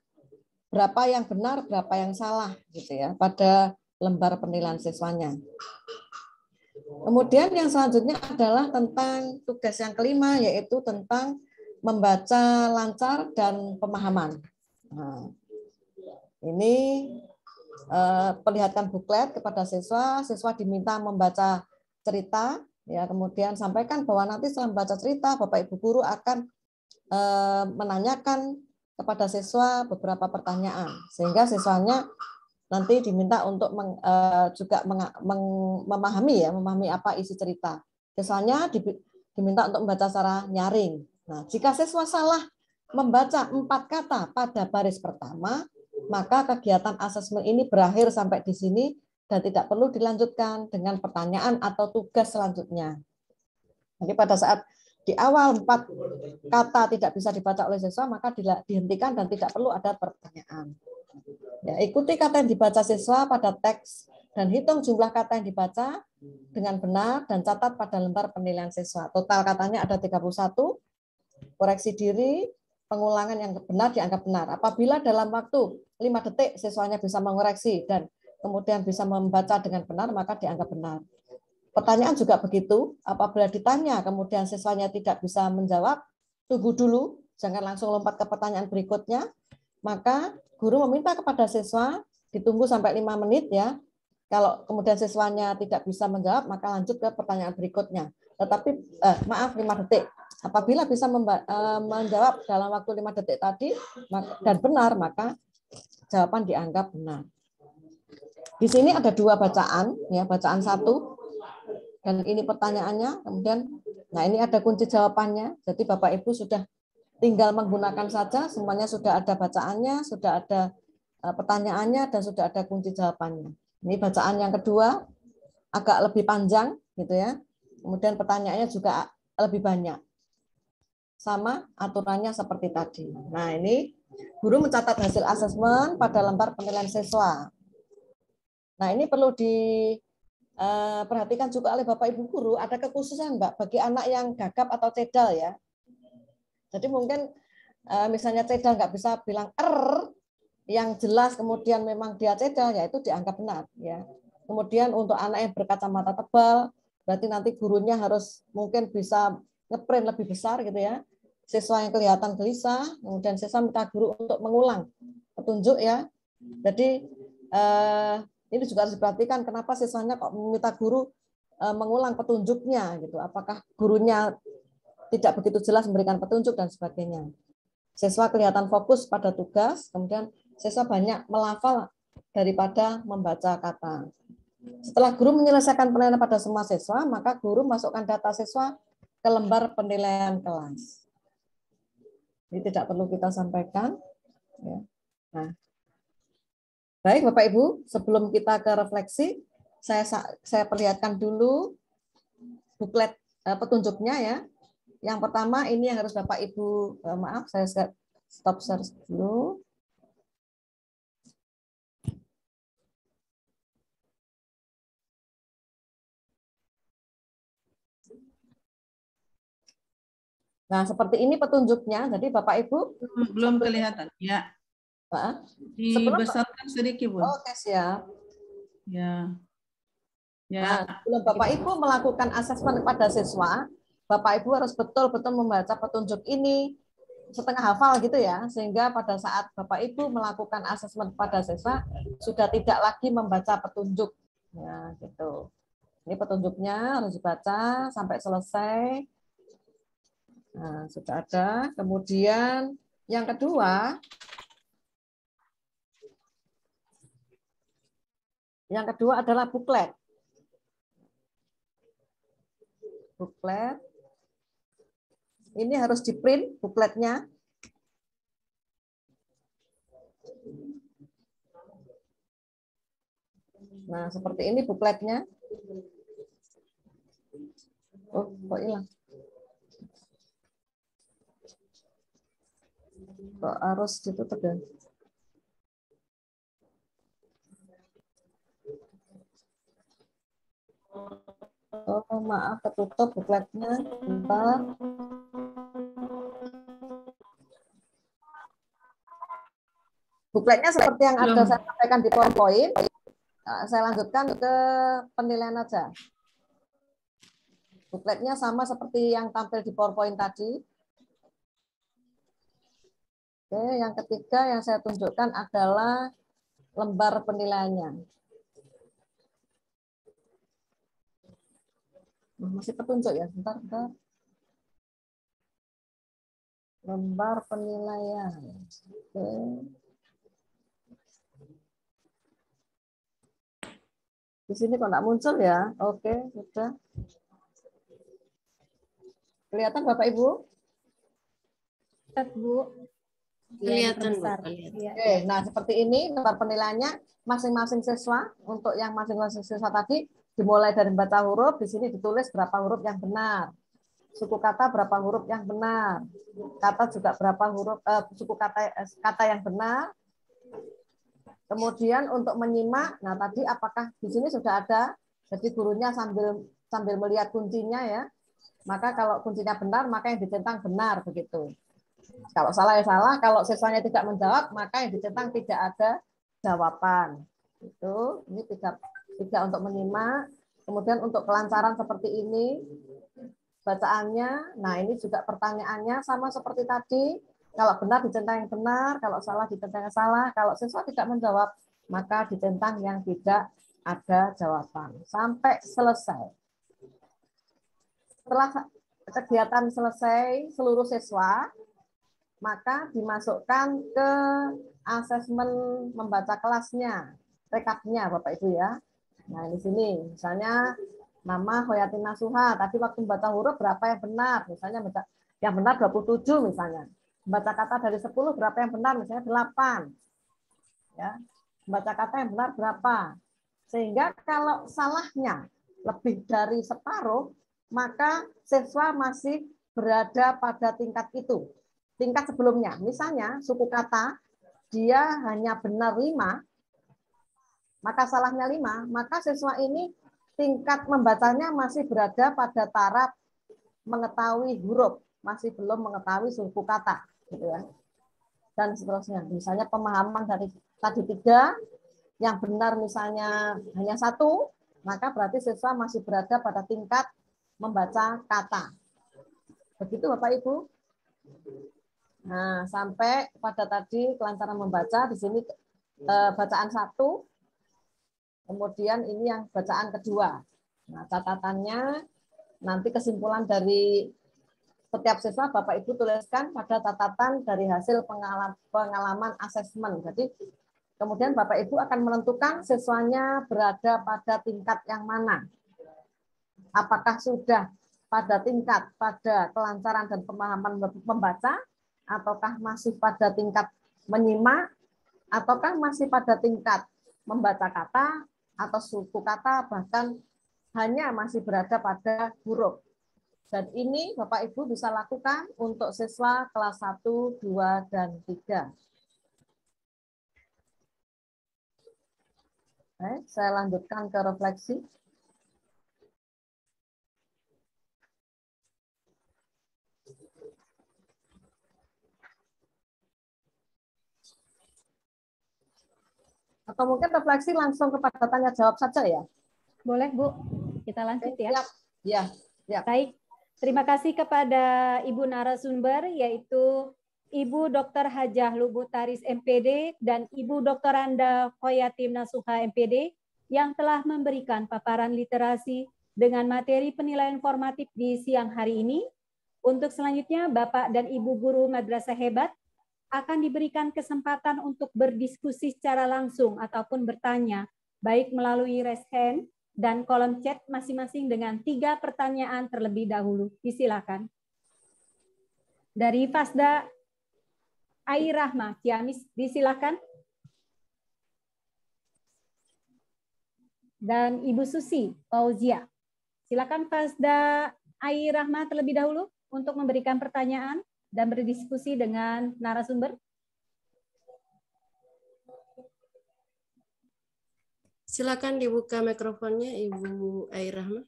Speaker 7: berapa yang benar, berapa yang salah, gitu ya, pada lembar penilaian siswanya. Kemudian yang selanjutnya adalah tentang tugas yang kelima, yaitu tentang membaca lancar dan pemahaman. Nah, ini perlihatkan buklet kepada siswa. Siswa diminta membaca cerita, ya, kemudian sampaikan bahwa nanti setelah membaca cerita, Bapak Ibu guru akan menanyakan kepada siswa beberapa pertanyaan, sehingga siswanya nanti diminta untuk juga memahami apa isi cerita. Siswanya diminta untuk membaca secara nyaring. Nah, jika siswa salah membaca 4 kata pada baris pertama, maka kegiatan asesmen ini berakhir sampai di sini dan tidak perlu dilanjutkan dengan pertanyaan atau tugas selanjutnya. Jadi pada saat di awal 4 kata tidak bisa dibaca oleh siswa, maka dihentikan dan tidak perlu ada pertanyaan. Ya, ikuti kata yang dibaca siswa pada teks dan hitung jumlah kata yang dibaca dengan benar dan catat pada lembar penilaian siswa. Total katanya ada 31. Koreksi diri, pengulangan yang benar dianggap benar. Apabila dalam waktu 5 detik siswanya bisa mengoreksi dan kemudian bisa membaca dengan benar, maka dianggap benar. Pertanyaan juga begitu, apabila ditanya kemudian siswanya tidak bisa menjawab, tunggu dulu, jangan langsung lompat ke pertanyaan berikutnya, maka guru meminta kepada siswa ditunggu sampai 5 menit ya. Kalau kemudian siswanya tidak bisa menjawab, maka lanjut ke pertanyaan berikutnya. Tetapi 5 detik. Apabila bisa menjawab dalam waktu 5 detik tadi dan benar, maka jawaban dianggap benar. Di sini ada 2 bacaan, ya, bacaan 1 dan ini pertanyaannya. Kemudian, nah ini ada kunci jawabannya. Jadi Bapak Ibu sudah tinggal menggunakan saja, semuanya sudah ada bacaannya, sudah ada pertanyaannya, dan sudah ada kunci jawabannya. Ini bacaan yang kedua, agak lebih panjang, gitu ya. Kemudian pertanyaannya juga lebih banyak. Sama aturannya seperti tadi. Nah, ini guru mencatat hasil asesmen pada lembar penilaian siswa. Nah, ini perlu diperhatikan juga oleh Bapak Ibu guru, ada kekhususan Mbak bagi anak yang gagap atau cedal ya. Jadi mungkin misalnya cedal nggak bisa bilang yang jelas, kemudian memang dia cedal, ya itu dianggap benar ya. Kemudian untuk anak yang berkacamata tebal, berarti nanti gurunya harus mungkin bisa ngeprint lebih besar gitu ya. Siswa yang kelihatan gelisah, kemudian siswa minta guru untuk mengulang petunjuk ya. Jadi ini juga harus diperhatikan kenapa siswanya kok meminta guru mengulang petunjuknya gitu. Apakah gurunya tidak begitu jelas memberikan petunjuk dan sebagainya. Siswa kelihatan fokus pada tugas, kemudian siswa banyak melafal daripada membaca kata. Setelah guru menyelesaikan penilaian pada semua siswa, maka guru masukkan data siswa ke lembar penilaian kelas. Ini tidak perlu kita sampaikan. Nah, baik Bapak Ibu, sebelum kita ke refleksi, saya perlihatkan dulu buklet petunjuknya ya. Yang pertama ini yang harus Bapak Ibu, maaf saya stop share dulu. Nah, seperti ini petunjuknya. Jadi Bapak Ibu
Speaker 5: belum kelihatan. Ya.
Speaker 7: Pak,
Speaker 5: Dibesarkan sedikit, Bu.
Speaker 7: Oke, siap.
Speaker 5: Ya. Ya.
Speaker 7: Nah, sebelum Bapak Ibu melakukan asesmen pada siswa, Bapak Ibu harus betul-betul membaca petunjuk ini setengah hafal gitu ya, sehingga pada saat Bapak Ibu melakukan asesmen pada siswa sudah tidak lagi membaca petunjuk. Ya, gitu. Ini petunjuknya harus dibaca sampai selesai. Nah, sudah ada. Kemudian yang kedua, adalah buklet. Buklet. Ini harus di-print bukletnya. Nah, seperti ini bukletnya. Oh, kok hilang? Kok harus ditutup ya? Oh, maaf, ketutup bukletnya. Bentar. Bukletnya seperti yang ada saya sampaikan di PowerPoint. Nah, saya lanjutkan ke penilaian aja. Bukletnya sama seperti yang tampil di PowerPoint tadi. Oke, yang ketiga yang saya tunjukkan adalah lembar penilaiannya. Masih petunjuk ya, bentar. Lembar penilaian. Oke. Di sini kok nggak muncul ya? Oke, sudah. Kelihatan Bapak Ibu?
Speaker 4: Bu.
Speaker 2: Kelihatan, Bu.
Speaker 7: Oke, nah seperti ini lembar penilaiannya masing-masing siswa. Untuk yang masing-masing siswa tadi dimulai dari membaca huruf, di sini ditulis berapa huruf yang benar. Suku kata berapa huruf yang benar. Kata juga berapa huruf suku kata yang benar. Kemudian untuk menyimak, nah tadi apakah di sini sudah ada, jadi gurunya sambil melihat kuncinya ya. Maka kalau kuncinya benar, maka yang dicentang benar begitu. Kalau salah ya salah, kalau siswanya tidak menjawab, maka yang dicentang tidak ada jawaban. Itu ini tiga untuk menyimak. Kemudian untuk kelancaran seperti ini, bacaannya, nah ini juga pertanyaannya sama seperti tadi. Kalau benar dicentang yang benar, kalau salah dicentang yang salah. Kalau siswa tidak menjawab, maka dicentang yang tidak ada jawaban. Sampai selesai. Setelah kegiatan selesai, seluruh siswa, maka dimasukkan ke asesmen membaca kelasnya, rekapnya Bapak Ibu ya. Nah, di sini misalnya nama Hoyati Nasuha, tadi waktu membaca huruf berapa yang benar? Misalnya yang benar 27 misalnya. Membaca kata dari 10 berapa yang benar? Misalnya 8. Ya. Membaca kata yang benar berapa? Sehingga kalau salahnya lebih dari separuh, maka siswa masih berada pada tingkat itu. Tingkat sebelumnya, misalnya suku kata dia hanya benar 5, maka salahnya 5, maka siswa ini tingkat membacanya masih berada pada taraf mengetahui huruf, masih belum mengetahui suku kata, gitu ya. Dan seterusnya. Misalnya pemahaman dari tadi 3, yang benar misalnya hanya 1, maka berarti siswa masih berada pada tingkat membaca kata. Begitu Bapak Ibu. Nah, sampai pada tadi kelancaran membaca, di sini bacaan 1, kemudian ini yang bacaan kedua. Nah, catatannya nanti kesimpulan dari setiap siswa Bapak Ibu tuliskan pada catatan dari hasil pengalaman asesmen. Jadi kemudian Bapak Ibu akan menentukan siswanya berada pada tingkat yang mana. Apakah sudah pada tingkat pada kelancaran dan pemahaman membaca, ataukah masih pada tingkat menyimak, ataukah masih pada tingkat membaca kata atau suku kata, bahkan hanya masih berada pada huruf. Dan ini Bapak Ibu bisa lakukan untuk siswa kelas 1, 2, dan 3. Oke, saya lanjutkan ke refleksi. Atau mungkin refleksi langsung kepada tanya jawab saja ya.
Speaker 4: Boleh Bu, kita lanjut ya.
Speaker 7: Siap. Ya, ya.
Speaker 4: Baik, terima kasih kepada Ibu narasumber yaitu Ibu Dr. Hajah Lubutaris MPD dan Ibu Dr. Anda Khoyatim Nasuha MPD yang telah memberikan paparan literasi dengan materi penilaian formatif di siang hari ini. Untuk selanjutnya Bapak dan Ibu Guru Madrasah Hebat akan diberikan kesempatan untuk berdiskusi secara langsung ataupun bertanya baik melalui raise hand dan kolom chat masing-masing dengan 3 pertanyaan terlebih dahulu. Disilakan. Dari Fasda Airahma Ciamis, disilakan. Dan Ibu Susi Fauzia. Silakan Fasda Airahma terlebih dahulu untuk memberikan pertanyaan dan berdiskusi dengan narasumber.
Speaker 2: Silakan dibuka mikrofonnya Ibu Airahma.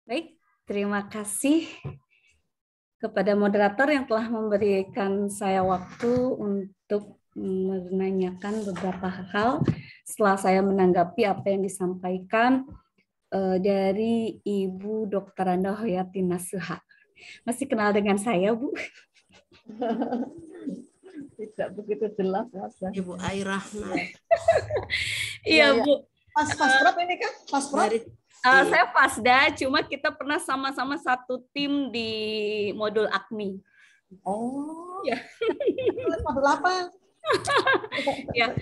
Speaker 9: Baik, terima kasih kepada moderator yang telah memberikan saya waktu untuk menanyakan beberapa hal setelah saya menanggapi apa yang disampaikan dari Ibu Dr. Anda Khoyatim Nasuha. Masih kenal dengan saya, Bu?
Speaker 7: Tidak begitu jelas, Mas.
Speaker 2: Ibu Airahma.
Speaker 9: Iya, Bu.
Speaker 7: Pas Prod ini kan? Pas Prod?
Speaker 9: Saya Fasda, cuma kita pernah sama-sama satu tim di modul AKMI.
Speaker 7: Oh.
Speaker 9: Ya.
Speaker 7: Modul apa?
Speaker 9: Ya.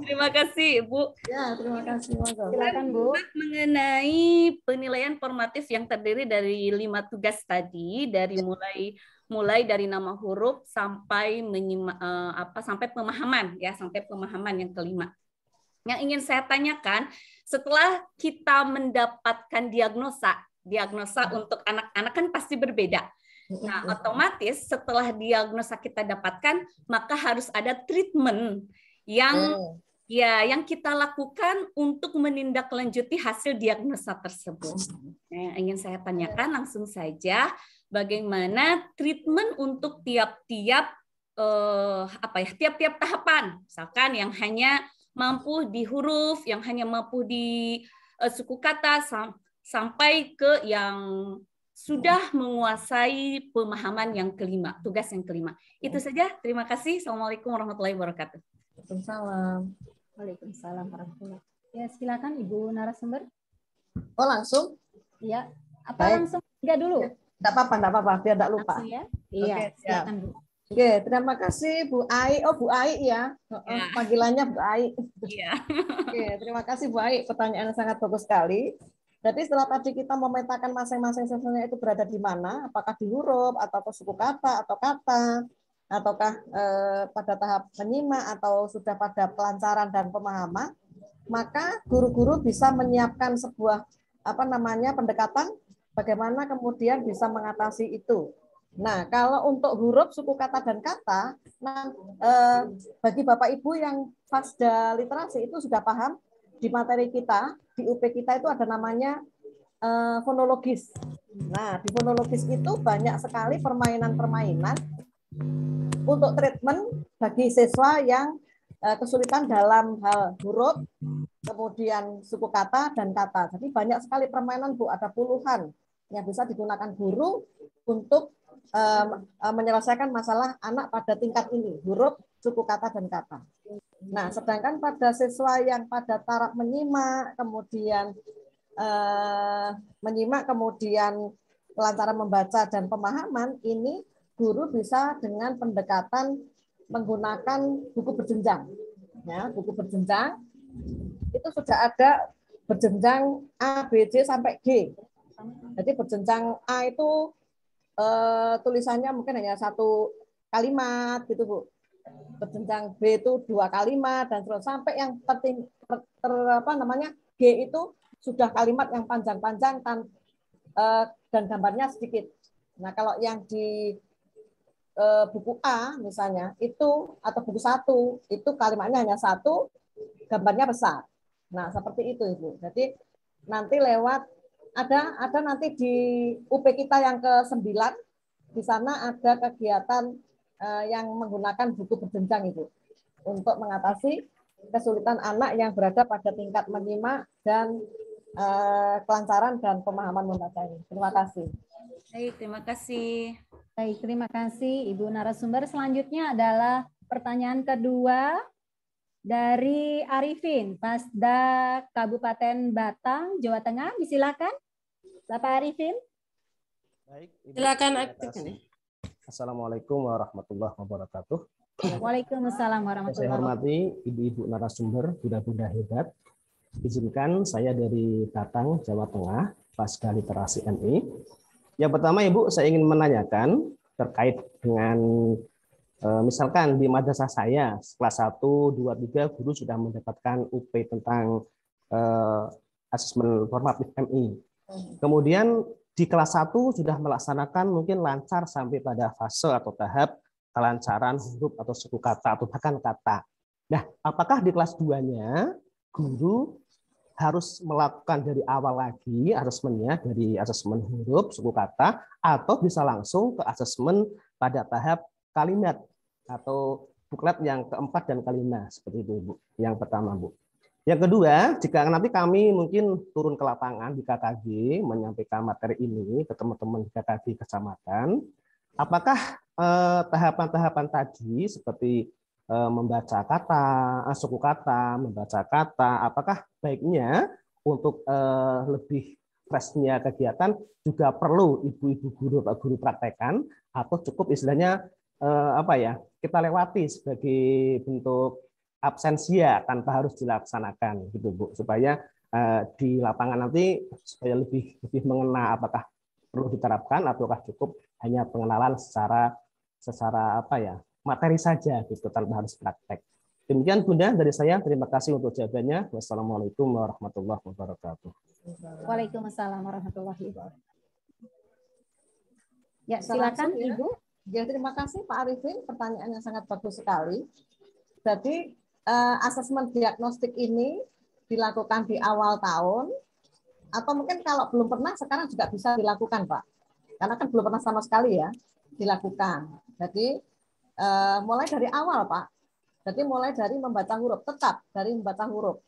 Speaker 9: Terima kasih, Bu.
Speaker 7: Ya, terima kasih, Mas.
Speaker 4: Silakan, Bu.
Speaker 9: Mengenai penilaian formatif yang terdiri dari 5 tugas tadi, dari mulai dari nama huruf sampai sampai pemahaman ya, sampai pemahaman yang kelima. Yang ingin saya tanyakan, setelah kita mendapatkan diagnosa untuk anak-anak kan pasti berbeda. Nah, otomatis setelah diagnosa kita dapatkan, maka harus ada treatment yang kita lakukan untuk menindaklanjuti hasil diagnosa tersebut. Nah, yang ingin saya tanyakan langsung saja, bagaimana treatment untuk tiap-tiap tahapan, misalkan yang hanya mampu di huruf, yang hanya mampu di suku kata, sampai ke yang sudah menguasai pemahaman yang kelima, tugas yang kelima. Itu saja. Terima kasih. Assalamualaikum warahmatullahi wabarakatuh.
Speaker 7: Waalaikumsalam.
Speaker 4: Waalaikumsalam warahmatullahi wabarakatuh. Ya, silakan Ibu narasumber.
Speaker 7: Oh, langsung?
Speaker 4: Iya. Apa baik. Langsung 3 dulu?
Speaker 7: Enggak apa-apa, biar enggak lupa.
Speaker 4: Langsung, ya? Iya,
Speaker 7: oke,
Speaker 4: silakan Bu.
Speaker 7: Oke, terima kasih Bu Ai. Oh, Bu Ai ya. Panggilannya Bu Ai.
Speaker 9: Iya.
Speaker 7: Oke, terima kasih Bu Ai. Pertanyaan sangat bagus sekali. Jadi setelah tadi kita memetakan masing-masing siswanya itu berada di mana, apakah di huruf atau suku kata atau kata, ataukah pada tahap menyimak atau sudah pada pelancaran dan pemahaman, maka guru-guru bisa menyiapkan sebuah pendekatan bagaimana kemudian bisa mengatasi itu. Nah, kalau untuk huruf, suku kata, dan kata, bagi Bapak Ibu yang Fasda literasi itu sudah paham, di materi kita, di UP kita itu ada namanya fonologis. Nah, di fonologis itu banyak sekali permainan-permainan untuk treatment bagi siswa yang kesulitan dalam hal huruf, kemudian suku kata, dan kata. Jadi banyak sekali permainan, Bu, ada puluhan yang bisa digunakan guru untuk menyelesaikan masalah anak pada tingkat ini, huruf, suku kata, dan kata. Nah, sedangkan pada siswa yang pada taraf menyimak, kemudian kelancaran membaca dan pemahaman, ini guru bisa dengan pendekatan menggunakan buku berjenjang. Ya, buku berjenjang itu sudah ada berjenjang A, B, C sampai G. Jadi berjenjang A itu tulisannya mungkin hanya 1 kalimat gitu, Bu. Berjenjang B itu 2 kalimat dan terus sampai yang G itu sudah kalimat yang panjang-panjang dan gambarnya sedikit. Nah, kalau yang di buku A misalnya itu atau buku 1 itu kalimatnya hanya 1, gambarnya besar. Nah, seperti itu, Ibu. Jadi nanti lewat ada nanti di UP kita yang ke-9, di sana ada kegiatan yang menggunakan buku berjenjang Ibu untuk mengatasi kesulitan anak yang berada pada tingkat menyimak dan kelancaran dan pemahaman membaca ini. Terima kasih.
Speaker 9: Baik, terima kasih.
Speaker 4: Baik, terima kasih Ibu narasumber. Selanjutnya adalah pertanyaan kedua dari Arifin, Pasda Kabupaten Batang, Jawa Tengah. Disilakan, Bapak Arifin.
Speaker 10: Baik,
Speaker 2: Silakan aktifkan.
Speaker 10: Assalamualaikum warahmatullahi wabarakatuh.
Speaker 4: Waalaikumsalam warahmatullahi
Speaker 10: Saya
Speaker 4: wabarakatuh.
Speaker 10: hormati ibu-ibu narasumber, bunda-bunda hebat. Izinkan saya dari Batang, Jawa Tengah, Pasca Literasi MI. Yang pertama, Ibu, saya ingin menanyakan terkait dengan misalkan di madrasah saya kelas 1, 2, 3 guru sudah mendapatkan UP tentang asesmen formatif MI. Kemudian di kelas 1 sudah melaksanakan mungkin lancar sampai pada fase atau tahap kelancaran huruf atau suku kata atau bahkan kata. Nah, apakah di kelas 2-nya guru harus melakukan dari awal lagi asesmennya dari asesmen huruf, suku kata, atau bisa langsung ke asesmen pada tahap kalimat atau buklet yang keempat dan kelima seperti itu, Bu. Yang pertama, Bu. Yang kedua, jika nanti kami mungkin turun ke lapangan di KKG menyampaikan materi ini ke teman-teman di KKG kecamatan, apakah tahapan-tahapan tadi seperti membaca kata, suku kata, membaca kata, apakah baiknya untuk lebih freshnya kegiatan juga perlu ibu-ibu guru atau guru praktekan atau cukup istilahnya kita lewati sebagai bentuk absensia tanpa harus dilaksanakan gitu Bu, supaya di lapangan nanti supaya lebih mengena apakah perlu diterapkan ataukah cukup hanya pengenalan secara materi saja gitu tanpa harus praktek. Demikian Bunda dari saya, terima kasih untuk jawabannya. Wassalamualaikum warahmatullahi wabarakatuh.
Speaker 4: Waalaikumsalam warahmatullahi wabarakatuh. Ya, silakan
Speaker 7: Ya.
Speaker 4: Ibu.
Speaker 7: Ya, terima kasih Pak Arifin, pertanyaannya sangat bagus sekali. Jadi asesmen diagnostik ini dilakukan di awal tahun atau mungkin kalau belum pernah sekarang juga bisa dilakukan Pak. Karena kan belum pernah sama sekali ya dilakukan. Jadi mulai dari awal Pak. Jadi mulai dari membaca huruf, tetap dari membaca huruf.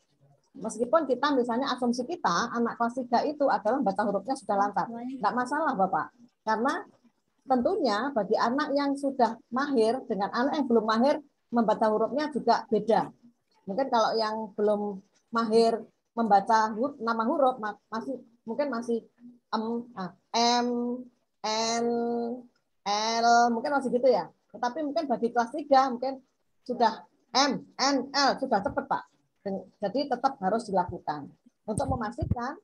Speaker 7: Meskipun kita misalnya asumsi kita anak kelas 3 itu adalah membaca hurufnya sudah lancar. Enggak masalah Bapak. Karena tentunya bagi anak yang sudah mahir dengan anak yang belum mahir membaca hurufnya juga beda. Mungkin kalau yang belum mahir membaca nama huruf masih M, N, L, mungkin masih gitu ya. Tetapi mungkin bagi kelas 3 mungkin sudah M, N, L, sudah cepat Pak. Jadi tetap harus dilakukan. Untuk memastikan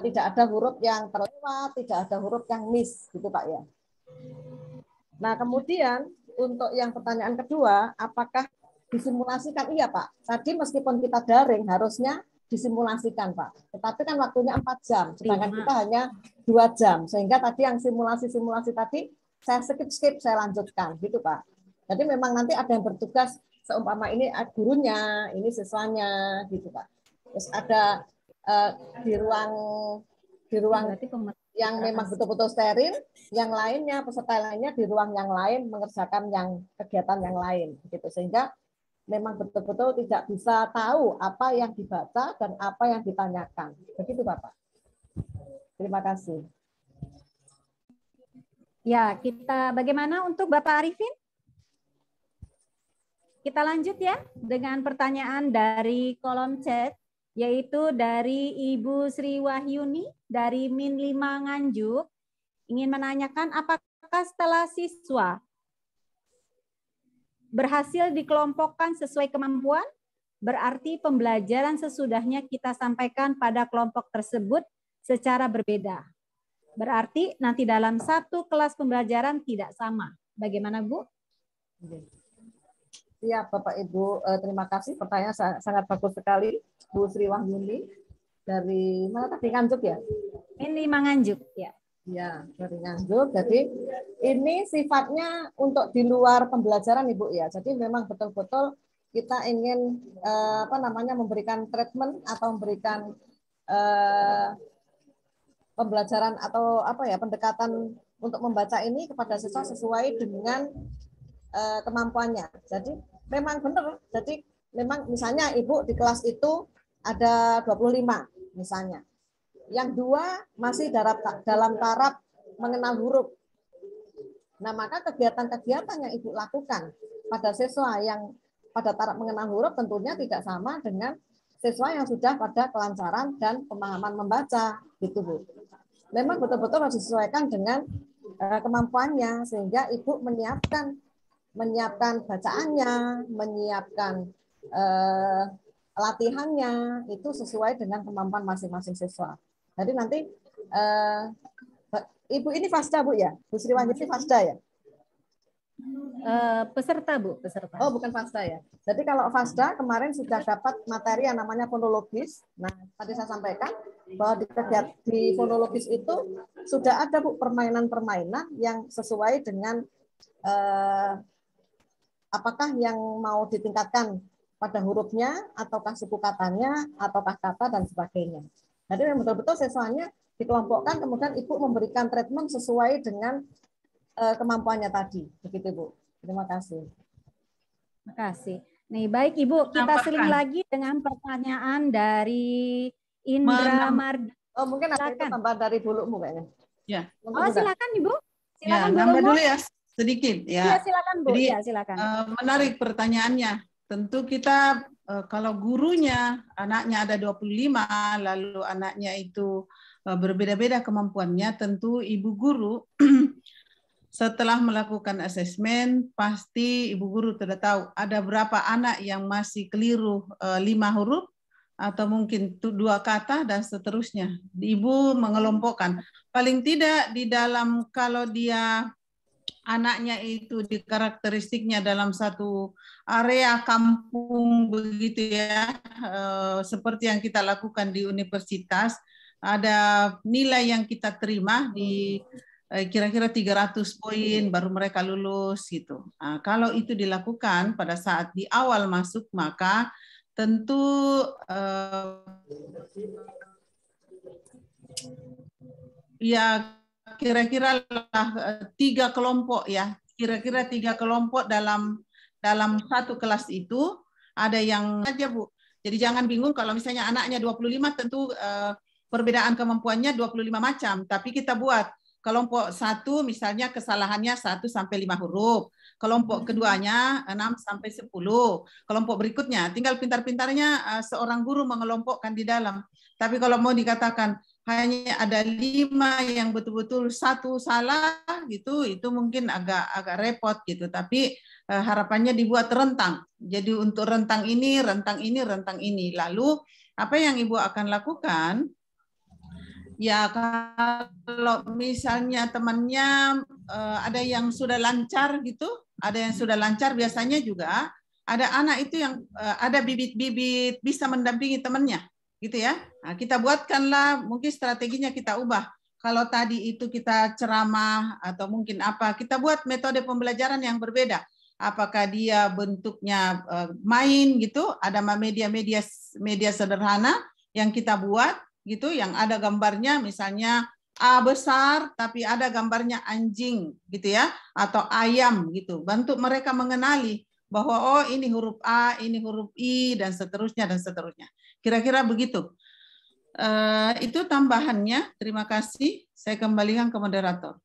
Speaker 7: tidak ada huruf yang terlewat, tidak ada huruf yang miss, gitu Pak ya. Nah kemudian untuk yang pertanyaan kedua, apakah disimulasikan? Iya Pak. Tadi meskipun kita daring harusnya disimulasikan Pak. Tetapi kan waktunya 4 jam, sedangkan kita hanya 2 jam. Sehingga tadi yang simulasi tadi saya skip, saya lanjutkan, gitu Pak. Jadi memang nanti ada yang bertugas seumpama ini gurunya, ini siswanya, gitu Pak. Terus ada di ruang yang memang betul-betul steril, yang lainnya peserta lainnya di ruang yang lain mengerjakan kegiatan yang lain, gitu. Sehingga memang betul-betul tidak bisa tahu apa yang dibaca dan apa yang ditanyakan. Begitu Bapak. Terima kasih.
Speaker 4: Ya, kita bagaimana untuk Bapak Arifin? Kita lanjut ya dengan pertanyaan dari kolom chat, yaitu dari Ibu Sri Wahyuni dari Min 5 Nganjuk, ingin menanyakan apakah setelah siswa berhasil dikelompokkan sesuai kemampuan, berarti pembelajaran sesudahnya kita sampaikan pada kelompok tersebut secara berbeda. Berarti nanti dalam satu kelas pembelajaran tidak sama. Bagaimana Bu?
Speaker 7: Ya, Bapak Ibu, terima kasih. Pertanyaan sangat bagus sekali, Bu Sri Wahyuni dari mana tadi, Nganjuk ya?
Speaker 4: Min 5 Nganjuk, ya.
Speaker 7: Ya, dari Nganjuk. Jadi ini sifatnya untuk di luar pembelajaran Ibu ya. Jadi memang betul-betul kita ingin memberikan treatment atau memberikan pembelajaran atau pendekatan untuk membaca ini kepada siswa sesuai dengan kemampuannya. Jadi memang benar. Jadi memang misalnya Ibu di kelas itu ada 25 misalnya. Yang 2 masih dalam taraf mengenal huruf. Nah, maka kegiatan-kegiatan yang Ibu lakukan pada siswa yang pada taraf mengenal huruf tentunya tidak sama dengan siswa yang sudah pada kelancaran dan pemahaman membaca, gitu Bu. Memang betul-betul harus disesuaikan dengan kemampuannya, sehingga Ibu menyiapkan bacaannya, menyiapkan latihannya itu sesuai dengan kemampuan masing-masing siswa. Jadi nanti Ibu ini FASDA Bu ya? Bu Sri Wahyuni FASDA ya?
Speaker 4: Peserta Bu, peserta.
Speaker 7: Oh, bukan FASDA ya. Jadi kalau FASDA kemarin sudah dapat materi yang namanya fonologis. Nah, tadi saya sampaikan bahwa di fonologis itu sudah ada Bu permainan-permainan yang sesuai dengan apakah yang mau ditingkatkan pada hurufnya, ataukah suku katanya, ataukah kata dan sebagainya. Jadi betul-betul siswanya dikelompokkan, kemudian Ibu memberikan treatment sesuai dengan kemampuannya tadi. Begitu Bu. Terima kasih.
Speaker 4: Terima kasih. Nih, baik Ibu, kita seling lagi dengan pertanyaan dari Indra Mardi.
Speaker 7: Oh, mungkin ada itu tambahan dari Bulukmu kayaknya.
Speaker 5: Ya.
Speaker 4: Oh, silakan Ibu.
Speaker 5: Silakan ya, nambah dulu ya sedikit ya.
Speaker 4: Ya, silakan Bu.
Speaker 5: Jadi,
Speaker 4: ya, silakan.
Speaker 5: Menarik pertanyaannya. Tentu kita kalau gurunya anaknya ada 25 lalu anaknya itu berbeda-beda kemampuannya, tentu ibu guru setelah melakukan asesmen pasti ibu guru sudah tahu ada berapa anak yang masih keliru 5 huruf atau mungkin 2 kata dan seterusnya. Ibu mengelompokkan paling tidak di dalam kalau dia anaknya itu di karakteristiknya dalam satu area kampung begitu ya, seperti yang kita lakukan di universitas, ada nilai yang kita terima di kira-kira 300 poin baru mereka lulus gitu. Nah, kalau itu dilakukan pada saat di awal masuk, maka tentu ya kira-kira 3 kelompok ya, kira-kira 3 kelompok dalam satu kelas itu ada yang aja Bu. Jadi jangan bingung kalau misalnya anaknya 25 tentu perbedaan kemampuannya 25 macam, tapi kita buat kelompok 1 misalnya kesalahannya 1 sampai 5 huruf, kelompok keduanya 6 sampai 10, kelompok berikutnya tinggal pintar-pintarnya seorang guru mengelompokkan di dalam. Tapi kalau mau dikatakan hanya ada 5 yang betul-betul 1 salah gitu, itu mungkin agak repot gitu. Tapi harapannya dibuat rentang. Jadi untuk rentang ini, rentang ini, rentang ini. Lalu apa yang Ibu akan lakukan? Ya kalau misalnya temannya ada yang sudah lancar gitu, ada yang sudah lancar, biasanya juga ada anak itu yang ada bibit-bibit bisa mendampingi temannya. Gitu ya. Nah, kita buatkanlah, mungkin strateginya kita ubah. Kalau tadi itu kita ceramah atau mungkin apa, kita buat metode pembelajaran yang berbeda. Apakah dia bentuknya main gitu, ada media sederhana yang kita buat gitu, yang ada gambarnya misalnya A besar tapi ada gambarnya anjing gitu ya, atau ayam gitu. Bantu mereka mengenali bahwa oh ini huruf A, ini huruf I dan seterusnya dan seterusnya. Kira-kira begitu. Itu tambahannya. Terima kasih. Saya kembalikan ke moderator.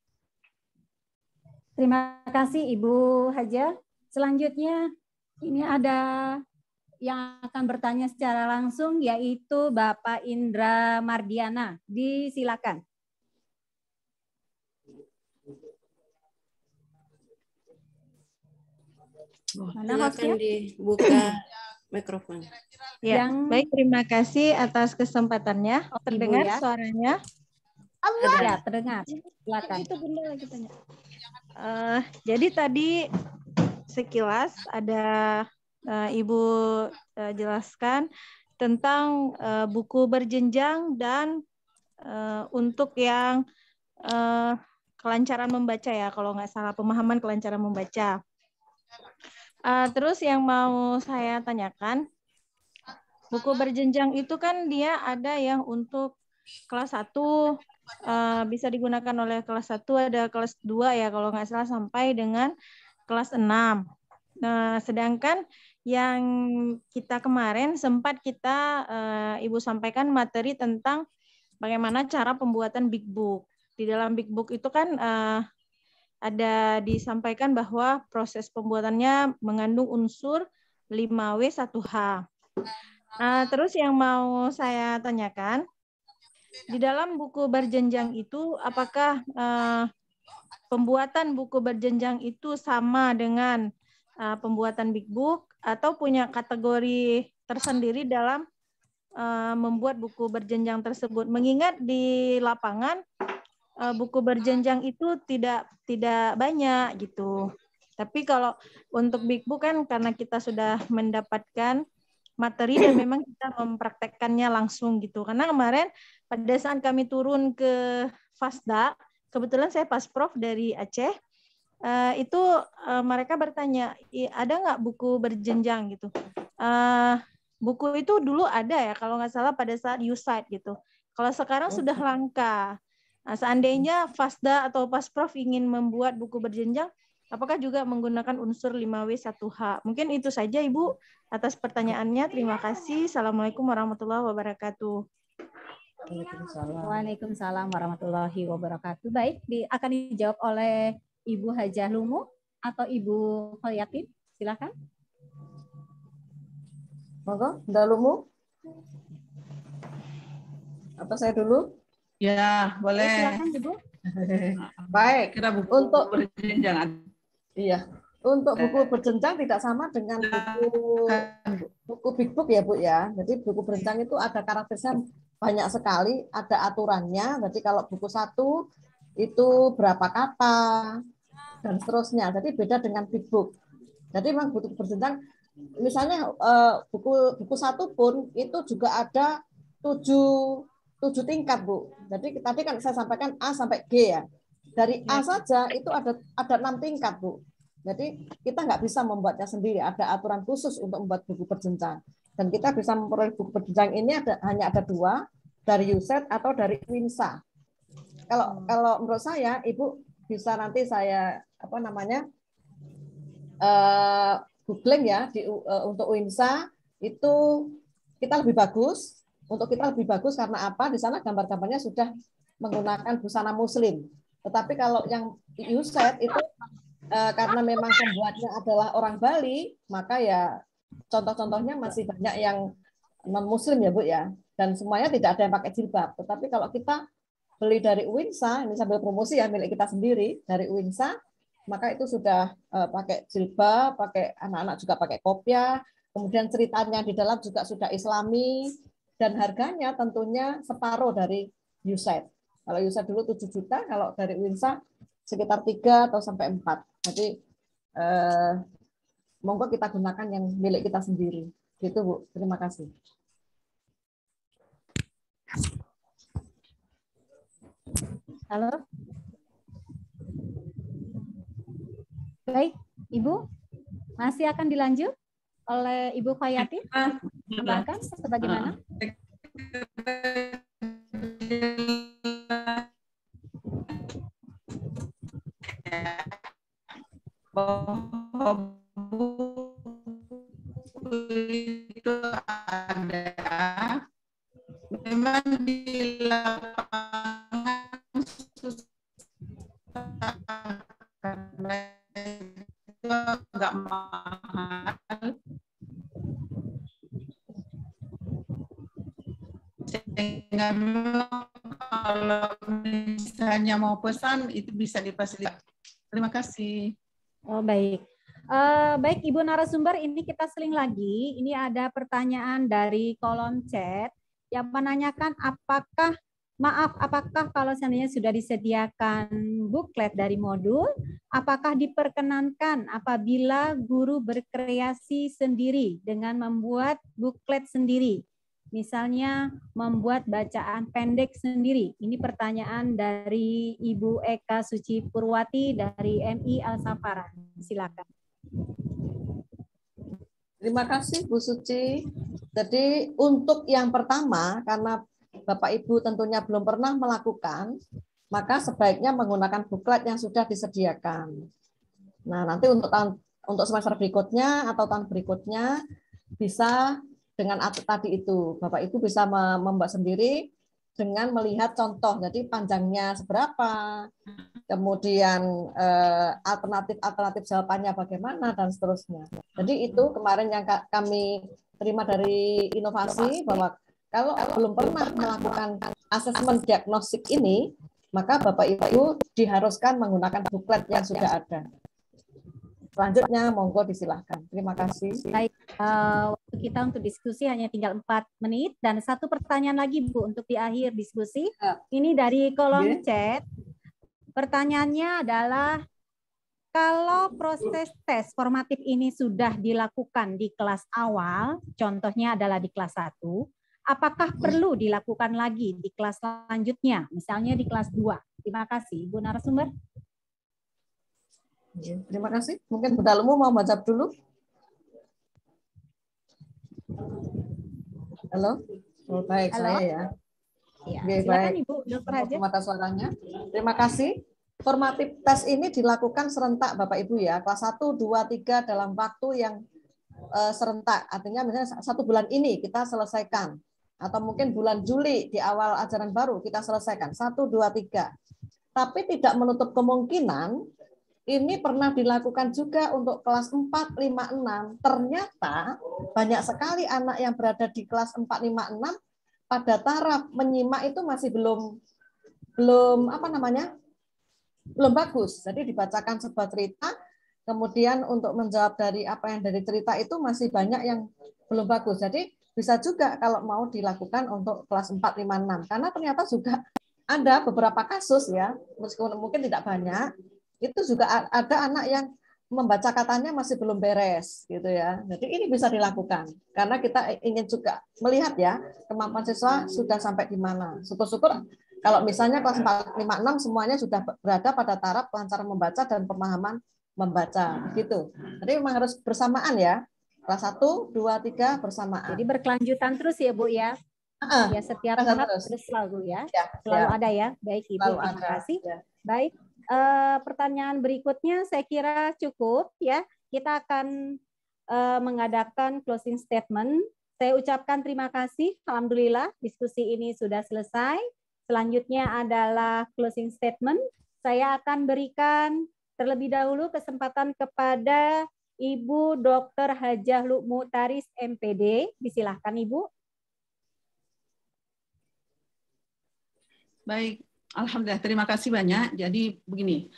Speaker 4: Terima kasih Ibu Haja. Selanjutnya ini ada yang akan bertanya secara langsung yaitu Bapak Indra Mardiana. Disilakan.
Speaker 2: Silakan dibuka mikrofon.
Speaker 11: Ya, baik, terima kasih atas kesempatannya. Terdengar
Speaker 4: ya
Speaker 11: suaranya?
Speaker 4: Ya, terdengar. Silakan.
Speaker 11: Itu Bunda lagi tanya. Jadi tadi sekilas ada Ibu jelaskan tentang buku berjenjang dan untuk yang kelancaran membaca ya, kalau nggak salah pemahaman kelancaran membaca. Terus yang mau saya tanyakan, buku berjenjang itu kan dia ada yang untuk kelas 1 bisa digunakan oleh kelas 1, ada kelas 2 ya kalau nggak salah, sampai dengan kelas 6. Nah, sedangkan yang kita kemarin sempat kita Ibu sampaikan materi tentang bagaimana cara pembuatan Big Book. Di dalam Big Book itu kan ada disampaikan bahwa proses pembuatannya mengandung unsur 5W1H. Terus yang mau saya tanyakan, di dalam buku berjenjang itu apakah pembuatan buku berjenjang itu sama dengan pembuatan Big Book atau punya kategori tersendiri dalam membuat buku berjenjang tersebut? Mengingat di lapangan buku berjenjang itu tidak banyak gitu. Tapi kalau untuk Big Book kan karena kita sudah mendapatkan materi dan memang kita mempraktekkannya langsung gitu. Karena kemarin pada saat kami turun ke Fasda, kebetulan saya pas Prof dari Aceh, itu mereka bertanya, ada nggak buku berjenjang gitu? Buku itu dulu ada ya, kalau nggak salah pada saat USAID gitu. Kalau sekarang sudah langka. Nah, seandainya Fasda atau Pasprof ingin membuat buku berjenjang, apakah juga menggunakan unsur 5W1H? Mungkin itu saja Ibu atas pertanyaannya. Terima kasih. Assalamualaikum warahmatullahi wabarakatuh.
Speaker 4: Waalaikumsalam warahmatullahi wabarakatuh. Baik, akan dijawab oleh Ibu Hajah Lumu atau Ibu Kholiatin. Silakan.
Speaker 7: Monggo, Mbak Lumu. Apa saya dulu?
Speaker 5: Ya, boleh.
Speaker 4: Silakan, Ibu.
Speaker 7: Baik.
Speaker 5: Kita buku
Speaker 7: untuk
Speaker 5: berjenjang.
Speaker 7: Iya. Untuk buku berjenjang tidak sama dengan buku Big Book ya, Bu ya. Jadi buku berjenjang itu ada karakteristiknya banyak sekali, ada aturannya. Jadi kalau buku 1 itu berapa kata dan seterusnya. Jadi beda dengan Big Book. Jadi memang buku berjenjang, misalnya buku 1 pun itu juga ada 7 tingkat, Bu. Jadi tadi kan saya sampaikan A sampai G ya. Dari A saja itu ada 6 tingkat, Bu. Jadi kita nggak bisa membuatnya sendiri. Ada aturan khusus untuk membuat buku berjenjang. Dan kita bisa memperoleh buku berjenjang ini hanya ada 2, dari USAID atau dari WINSA. Kalau menurut saya, Ibu bisa nanti saya googling ya untuk WINSA itu kita lebih bagus. Untuk kita lebih bagus karena apa? Di sana gambar-gambarnya sudah menggunakan busana muslim. Tetapi kalau yang USAID itu karena memang pembuatnya adalah orang Bali, maka ya contoh-contohnya masih banyak yang non-muslim ya, Bu ya. Dan semuanya tidak ada yang pakai jilbab. Tetapi kalau kita beli dari WINSA, ini sambil promosi ya, milik kita sendiri, dari WINSA, maka itu sudah pakai jilbab, pakai anak-anak juga pakai kopiah, kemudian ceritanya di dalam juga sudah Islami, dan harganya tentunya separuh dari USAID. Kalau USAID dulu 7 juta, kalau dari WINSA sekitar 3 atau sampai 4. Jadi monggo kita gunakan yang milik kita sendiri. Gitu, Bu. Terima kasih.
Speaker 4: Halo. Baik, Ibu. Masih akan dilanjut oleh Ibu Khayati. Silakan, sebagaimana?
Speaker 5: Itu ada, memang di lapangan susah karena itu agak mahal. Sehingga memang kalau misalnya mau pesan itu bisa difasilitasi. Terima kasih.
Speaker 4: Oh, baik. Baik, Ibu narasumber, ini kita seling lagi. Ini ada pertanyaan dari kolom chat yang menanyakan apakah kalau seandainya sudah disediakan buklet dari modul, apakah diperkenankan apabila guru berkreasi sendiri dengan membuat buklet sendiri? Misalnya membuat bacaan pendek sendiri. Ini pertanyaan dari Ibu Eka Suci Purwati dari MI Al-Safara. Silakan.
Speaker 7: Terima kasih Bu Suci. Jadi untuk yang pertama, karena Bapak Ibu tentunya belum pernah melakukan, maka sebaiknya menggunakan buklet yang sudah disediakan. Nah, nanti untuk semester berikutnya atau tahun berikutnya bisa dengan tadi itu, Bapak Ibu bisa membuat sendiri dengan melihat contoh. Jadi panjangnya seberapa, kemudian alternatif jawabannya bagaimana, dan seterusnya. Jadi itu kemarin yang kami terima dari inovasi, bahwa kalau belum pernah melakukan asesmen diagnostik ini, maka Bapak Ibu diharuskan menggunakan buklet yang sudah ada. Selanjutnya, monggo disilahkan. Terima kasih.
Speaker 4: Baik, waktu kita untuk diskusi hanya tinggal 4 menit, dan satu pertanyaan lagi Bu untuk di akhir diskusi. Ini dari kolom chat. Pertanyaannya adalah, kalau proses tes formatif ini sudah dilakukan di kelas awal, contohnya adalah di kelas 1, apakah perlu dilakukan lagi di kelas selanjutnya, misalnya di kelas 2? Terima kasih, Ibu narasumber.
Speaker 7: Terima kasih. Mungkin Bu Dalumu mau menjawab dulu. Halo? Oh, baik. Halo? Saya ya.
Speaker 4: Ya,
Speaker 7: oke,
Speaker 4: silakan
Speaker 7: baik.
Speaker 4: Ibu, Dokter Haja.
Speaker 7: Mata suaranya. Terima kasih. Formatif tes ini dilakukan serentak Bapak Ibu ya. Kelas 1, 2, 3 dalam waktu yang serentak. Artinya misalnya 1 bulan ini kita selesaikan. Atau mungkin bulan Juli di awal ajaran baru kita selesaikan. 1, 2, 3. Tapi tidak menutup kemungkinan ini pernah dilakukan juga untuk kelas 4, 5, 6. Ternyata banyak sekali anak yang berada di kelas 4, 5, 6 pada taraf menyimak itu masih belum bagus. Jadi dibacakan sebuah cerita, kemudian untuk menjawab dari apa yang dari cerita itu masih banyak yang belum bagus. Jadi bisa juga kalau mau dilakukan untuk kelas 4, 5, 6. Karena ternyata juga ada beberapa kasus ya, meskipun mungkin tidak banyak, itu juga ada anak yang membaca katanya masih belum beres gitu ya. Jadi ini bisa dilakukan karena kita ingin juga melihat ya kemampuan siswa sudah sampai di mana. Syukur-syukur kalau misalnya kelas 4, 5, 6 semuanya sudah berada pada taraf kelancaran membaca dan pemahaman membaca gitu. Jadi memang harus bersamaan ya. Kelas 1, 2, 3 bersamaan.
Speaker 4: Jadi berkelanjutan terus ya Bu ya. Ya setiap tahap terus selalu ya. Selalu ada ya. Baik Ibu, terima kasih. Baik. Pertanyaan berikutnya saya kira cukup ya. Kita akan mengadakan closing statement. Saya ucapkan terima kasih. Alhamdulillah diskusi ini sudah selesai. Selanjutnya adalah closing statement. Saya akan berikan terlebih dahulu kesempatan kepada Ibu Dr. Hajah Mutaris MPD. Disilahkan Ibu.
Speaker 5: Baik. Alhamdulillah, terima kasih banyak. Jadi begini,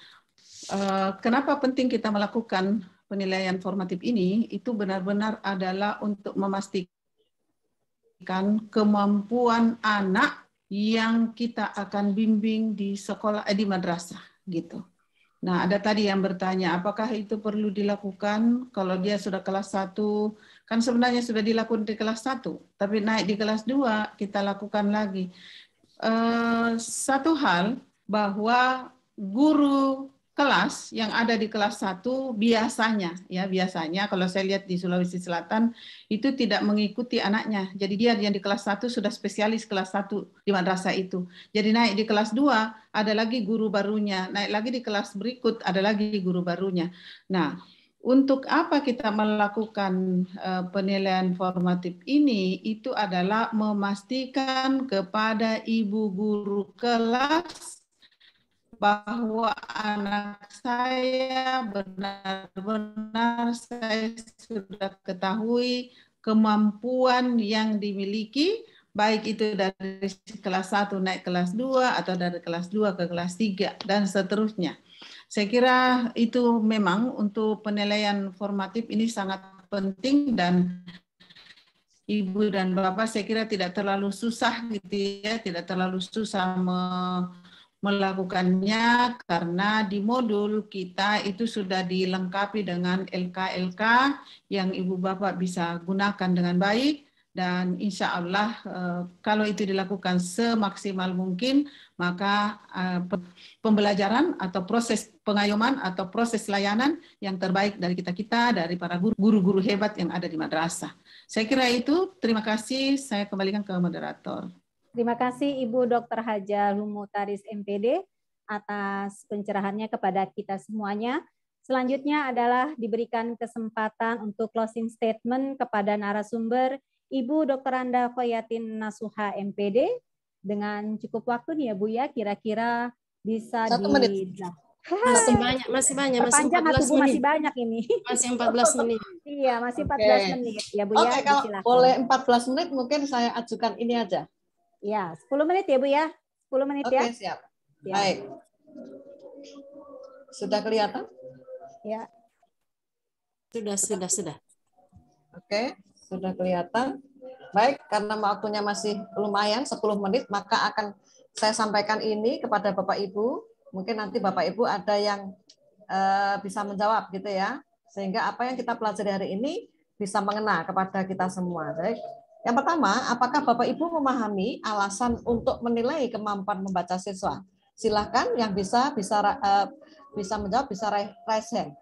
Speaker 5: kenapa penting kita melakukan penilaian formatif ini? Itu benar-benar adalah untuk memastikan kemampuan anak yang kita akan bimbing di sekolah, di madrasah, gitu. Nah, ada tadi yang bertanya, apakah itu perlu dilakukan kalau dia sudah kelas 1? Kan sebenarnya sudah dilakukan di kelas 1, tapi naik di kelas 2 kita lakukan lagi. Satu hal bahwa guru kelas yang ada di kelas 1 biasanya kalau saya lihat di Sulawesi Selatan itu tidak mengikuti anaknya. Jadi dia yang di kelas 1 sudah spesialis kelas 1 di madrasah itu. Jadi naik di kelas 2 ada lagi guru barunya, naik lagi di kelas berikut ada lagi guru barunya. Nah, untuk apa kita melakukan penilaian formatif ini? Itu adalah memastikan kepada ibu guru kelas bahwa anak saya benar-benar saya sudah ketahui kemampuan yang dimiliki, baik itu dari kelas 1 naik kelas 2 atau dari kelas 2 ke kelas 3 dan seterusnya. Saya kira itu memang untuk penilaian formatif ini sangat penting dan Ibu dan Bapak saya kira tidak terlalu susah gitu ya, tidak terlalu susah melakukannya karena di modul kita itu sudah dilengkapi dengan LK-LK yang Ibu Bapak bisa gunakan dengan baik. Dan insya Allah kalau itu dilakukan semaksimal mungkin, maka pembelajaran atau proses pengayoman atau proses layanan yang terbaik dari kita-kita, dari para guru-guru hebat yang ada di madrasah. Saya kira itu, terima kasih, saya kembalikan ke moderator.
Speaker 4: Terima kasih Ibu Dr. Hajah Mutaris MPD atas pencerahannya kepada kita semuanya. Selanjutnya adalah diberikan kesempatan untuk closing statement kepada narasumber Ibu Dr. Anda Khoyatin Nasuha MPD. Dengan cukup waktu nih ya Bu ya, kira-kira bisa
Speaker 7: 1 menit.
Speaker 2: Masih banyak, masih
Speaker 4: Panjang
Speaker 2: 14
Speaker 4: Bu,
Speaker 2: menit.
Speaker 4: masih banyak ini.
Speaker 2: Masih 14 menit.
Speaker 4: Iya, masih 14 menit ya Bu ya.
Speaker 7: Oke, kalau
Speaker 4: Silakan.
Speaker 7: boleh 14 menit mungkin saya ajukan ini aja.
Speaker 4: Ya, 10 menit ya Bu ya. 10 menit ya.
Speaker 7: Oke, siap. Baik. Sudah kelihatan?
Speaker 4: Ya.
Speaker 2: Sudah.
Speaker 7: Oke, sudah kelihatan. Baik, karena waktunya masih lumayan 10 menit, maka akan saya sampaikan ini kepada Bapak Ibu. Mungkin nanti Bapak Ibu ada yang bisa menjawab gitu ya. Sehingga apa yang kita pelajari hari ini bisa mengena kepada kita semua. Baik. Yang pertama, apakah Bapak Ibu memahami alasan untuk menilai kemampuan membaca siswa? Silakan yang bisa menjawab, bisa raise hand.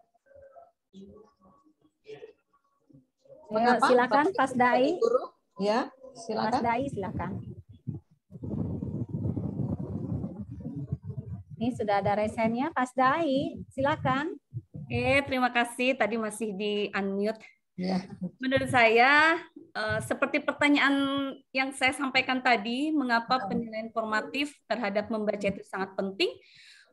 Speaker 4: Mengapa? Silakan Pas Dai.
Speaker 7: Ya, silakan.
Speaker 4: Mas Dai, silakan. Ini sudah ada resennya, Pas Dai, silakan.
Speaker 9: Terima kasih. Tadi masih di unmute.
Speaker 7: Ya.
Speaker 9: Menurut saya, seperti pertanyaan yang saya sampaikan tadi, mengapa penilaian formatif terhadap membaca itu sangat penting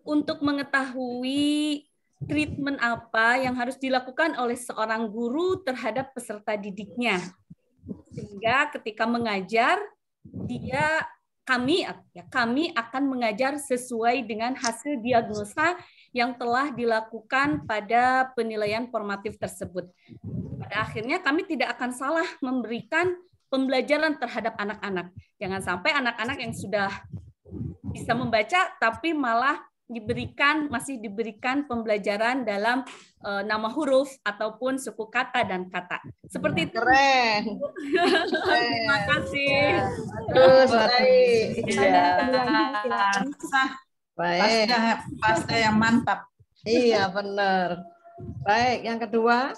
Speaker 9: untuk mengetahui treatment apa yang harus dilakukan oleh seorang guru terhadap peserta didiknya. Sehingga ketika mengajar, kami akan mengajar sesuai dengan hasil diagnosa yang telah dilakukan pada penilaian formatif tersebut. Pada akhirnya kami tidak akan salah memberikan pembelajaran terhadap anak-anak. Jangan sampai anak-anak yang sudah bisa membaca tapi malah masih diberikan pembelajaran dalam nama huruf ataupun suku kata dan kata. Seperti itu.
Speaker 7: Keren.
Speaker 9: Terima kasih.
Speaker 7: Terus baik.
Speaker 12: Baik. Pasta yang mantap.
Speaker 7: Iya, benar. Baik, yang kedua,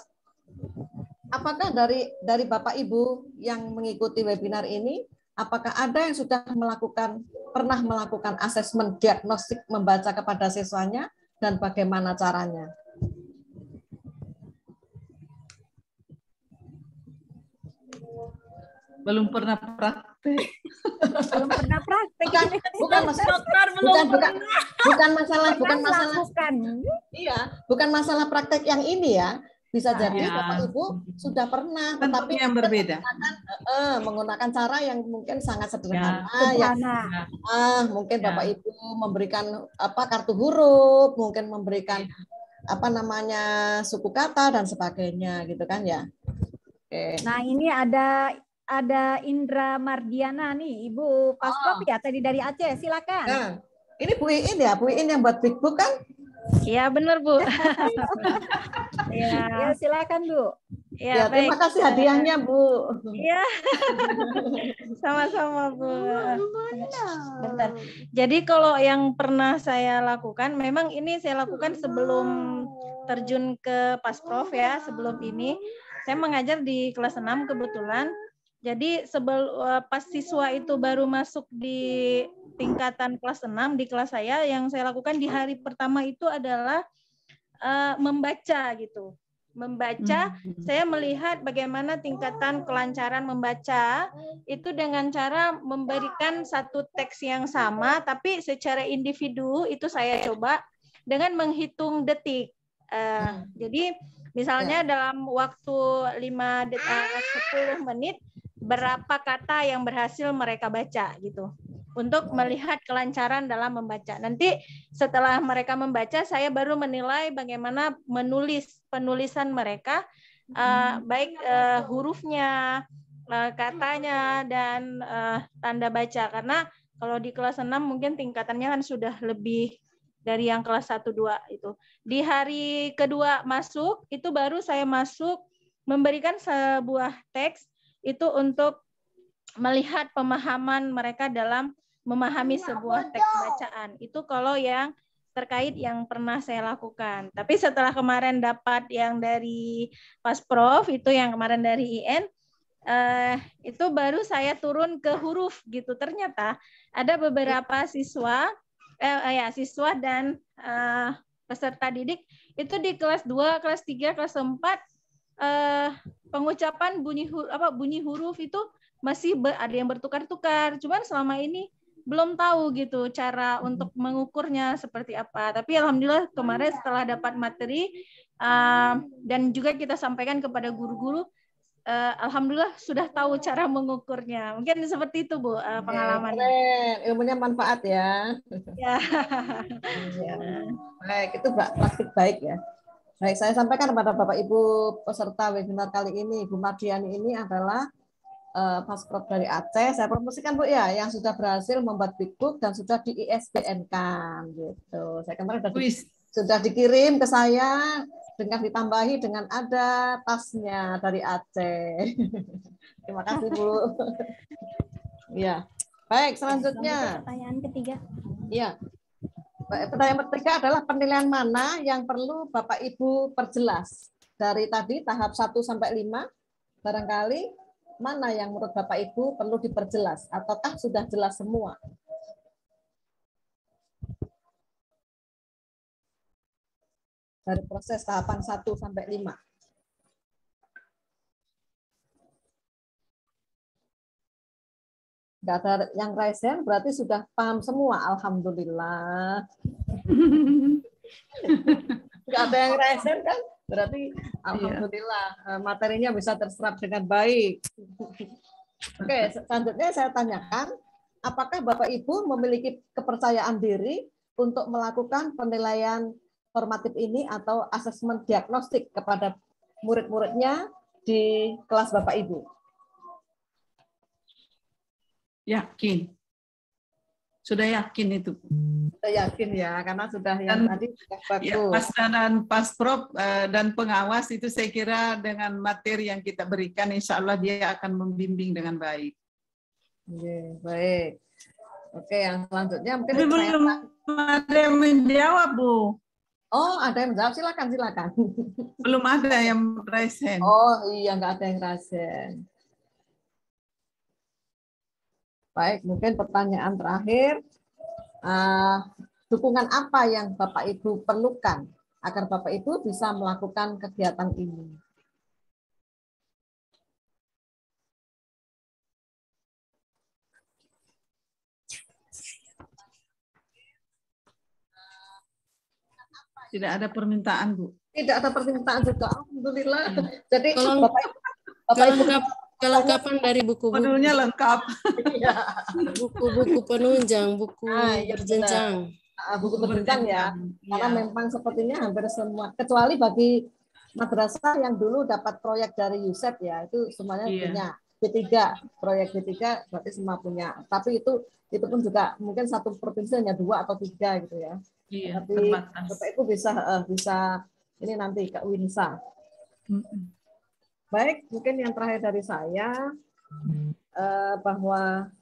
Speaker 7: apakah dari Bapak Ibu yang mengikuti webinar ini, apakah ada yang sudah pernah melakukan asesmen diagnostik membaca kepada siswanya dan bagaimana caranya?
Speaker 12: Belum pernah praktek.
Speaker 4: Belum pernah praktek.
Speaker 7: Bukan masalah praktek yang ini ya. Bisa jadi Bapak Ibu sudah pernah, tetapi
Speaker 12: yang berbeda.
Speaker 7: Menggunakan cara yang mungkin sangat sederhana. Mungkin Bapak Ibu memberikan kartu huruf, mungkin memberikan suku kata dan sebagainya, gitu kan ya. Oke.
Speaker 4: Nah ini ada Indra Mardiana nih, Ibu Paspop ya tadi dari Aceh, silakan.
Speaker 7: Nah, ini Bu Iin ya, Bu Iin yang buat Big Book kan?
Speaker 11: Iya benar Bu.
Speaker 4: Ya silakan Bu.
Speaker 7: Ya, terima kasih hadiahnya Bu.
Speaker 11: Iya. Sama-sama Bu. Bentar. Jadi kalau yang pernah saya lakukan, memang ini saya lakukan sebelum terjun ke Pasprof ya, sebelum ini saya mengajar di kelas 6 kebetulan. Jadi pas siswa itu baru masuk di tingkatan kelas 6 di kelas saya, yang saya lakukan di hari pertama itu adalah membaca gitu. Membaca, saya melihat bagaimana tingkatan kelancaran membaca itu dengan cara memberikan satu teks yang sama, tapi secara individu itu saya coba dengan menghitung detik. Jadi misalnya dalam waktu 10 menit, berapa kata yang berhasil mereka baca gitu. Untuk melihat kelancaran dalam membaca. Nanti setelah mereka membaca, saya baru menilai bagaimana penulisan mereka, baik hurufnya, katanya, dan tanda baca. Karena kalau di kelas 6 mungkin tingkatannya kan sudah lebih dari yang kelas 1, 2 itu. Di hari kedua masuk, itu baru saya masuk memberikan sebuah teks itu untuk melihat pemahaman mereka dalam memahami sebuah teks bacaan. Itu kalau yang terkait yang pernah saya lakukan. Tapi setelah kemarin dapat yang dari Pasprof, itu yang kemarin dari IN, itu baru saya turun ke huruf gitu. Ternyata ada beberapa siswa dan peserta didik itu di kelas 2, kelas 3, kelas 4 pengucapan bunyi huruf itu masih ada yang bertukar-tukar. Cuman selama ini belum tahu gitu cara untuk mengukurnya seperti apa. Tapi alhamdulillah kemarin setelah dapat materi dan juga kita sampaikan kepada guru-guru, alhamdulillah sudah tahu cara mengukurnya. Mungkin seperti itu Bu pengalamannya.
Speaker 7: Ilmunya manfaat ya.
Speaker 11: Ya.
Speaker 7: Baik, itu praktik baik ya. Baik, saya sampaikan kepada Bapak Ibu peserta webinar kali ini, Bu Mardiani ini adalah Pasprov dari Aceh. Saya promosikan Bu ya, yang sudah berhasil membuat Big Book dan sudah di ISBN-kan gitu. Saya kemarin sudah dikirim ke saya dengan ditambahi dengan ada tasnya dari Aceh. Terima kasih Bu. Ya, baik selanjutnya.
Speaker 4: Pertanyaan ketiga.
Speaker 7: Ya. Pertanyaan ketiga adalah penilaian mana yang perlu Bapak Ibu perjelas dari tadi tahap 1 sampai 5, barangkali mana yang menurut Bapak Ibu perlu diperjelas ataukah sudah jelas semua? Dari proses tahapan 1 sampai 5. Nggak ada yang raise hand, berarti sudah paham semua. Alhamdulillah. Nggak ada yang raise hand kan? Berarti alhamdulillah materinya bisa terserap dengan baik. Oke, selanjutnya saya tanyakan, apakah Bapak Ibu memiliki kepercayaan diri untuk melakukan penilaian formatif ini atau asesmen diagnostik kepada murid-muridnya di kelas Bapak Ibu?
Speaker 12: Yakin. Sudah yakin itu.
Speaker 7: Sudah yakin ya, karena sudah yang tadi sudah bagus.
Speaker 12: Ya, Pasdan Pasprov dan pengawas itu saya kira dengan materi yang kita berikan, insya Allah dia akan membimbing dengan baik.
Speaker 7: Oke, baik. Oke, yang selanjutnya mungkin
Speaker 12: belum ada yang menjawab, Bu.
Speaker 7: Oh, ada yang menjawab, silakan.
Speaker 12: Belum ada yang raise hand.
Speaker 7: Oh iya, nggak ada yang raise hand. Baik, mungkin pertanyaan terakhir, dukungan apa yang Bapak Ibu perlukan agar Bapak Ibu bisa melakukan kegiatan ini?
Speaker 12: Tidak ada permintaan, Bu.
Speaker 7: Tidak ada permintaan juga, alhamdulillah. Jadi
Speaker 2: Bapak Ibu kelengkapan dari buku-buku.
Speaker 12: Penuhnya lengkap.
Speaker 2: Buku-buku penunjang, buku berjenjang.
Speaker 7: Buku berjenjang ya. Karena memang sepertinya hampir semua, kecuali bagi madrasah yang dulu dapat proyek dari USEP ya, itu semuanya punya. B3, proyek B3 berarti semua punya. Tapi itu pun juga mungkin satu provinsi hanya 2 atau 3 gitu ya.
Speaker 12: Iya,
Speaker 7: tapi Bapak Ibu bisa ini nanti ke Winsa. Baik, mungkin yang terakhir dari saya bahwa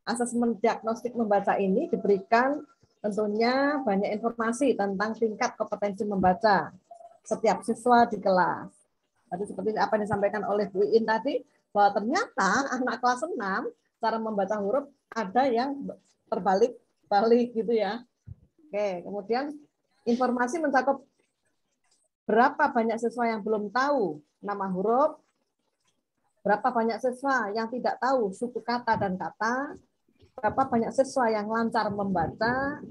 Speaker 7: asesmen diagnostik membaca ini diberikan tentunya banyak informasi tentang tingkat kompetensi membaca setiap siswa di kelas. Tadi seperti apa yang disampaikan oleh Bu In tadi, bahwa ternyata anak kelas 6 cara membaca huruf ada yang terbalik-balik gitu ya. Oke, kemudian informasi mencakup berapa banyak siswa yang belum tahu nama huruf, berapa banyak siswa yang tidak tahu suku kata dan kata, berapa banyak siswa yang lancar membaca,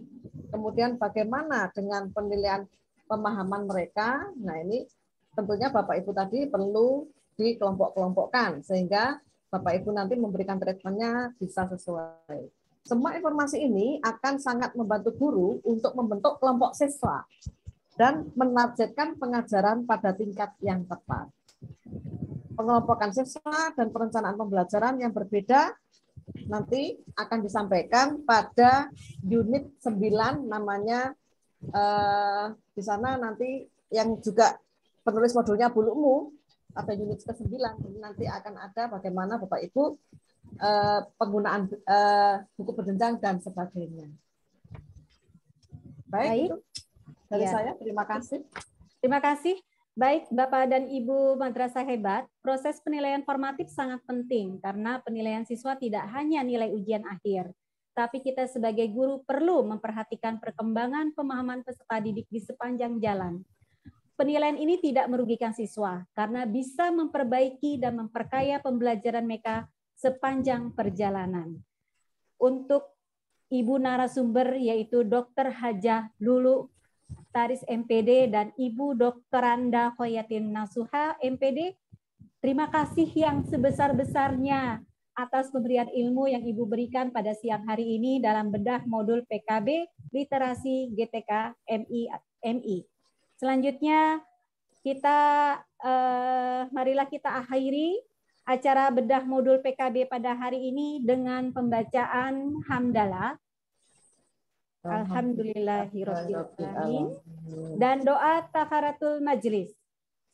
Speaker 7: kemudian bagaimana dengan penilaian pemahaman mereka. Nah ini tentunya Bapak Ibu tadi perlu dikelompok-kelompokkan sehingga Bapak Ibu nanti memberikan treatmentnya bisa sesuai. Semua informasi ini akan sangat membantu guru untuk membentuk kelompok siswa dan menargetkan pengajaran pada tingkat yang tepat. Pengelompokan siswa dan perencanaan pembelajaran yang berbeda nanti akan disampaikan pada unit 9 namanya di sana nanti yang juga penulis modulnya Bu Lukmu pada unit ke-9 nanti akan ada bagaimana Bapak Ibu penggunaan buku berjenjang dan sebagainya. Baik. Itu dari saya, terima kasih.
Speaker 4: Terima kasih. Baik, Bapak dan Ibu Madrasah Hebat, proses penilaian formatif sangat penting karena penilaian siswa tidak hanya nilai ujian akhir, tapi kita sebagai guru perlu memperhatikan perkembangan pemahaman peserta didik di sepanjang jalan. Penilaian ini tidak merugikan siswa karena bisa memperbaiki dan memperkaya pembelajaran mereka sepanjang perjalanan. Untuk Ibu narasumber yaitu Dr. Hajah Lulu Taris MPD dan Ibu Dr. Randa Khoyatin Nasuha MPD, terima kasih yang sebesar-besarnya atas pemberian ilmu yang Ibu berikan pada siang hari ini dalam bedah modul PKB Literasi GTK MI. Selanjutnya marilah kita akhiri acara bedah modul PKB pada hari ini dengan pembacaan hamdalah. Alhamdulillahirrahmanirrahim. Dan doa tafaratul majlis.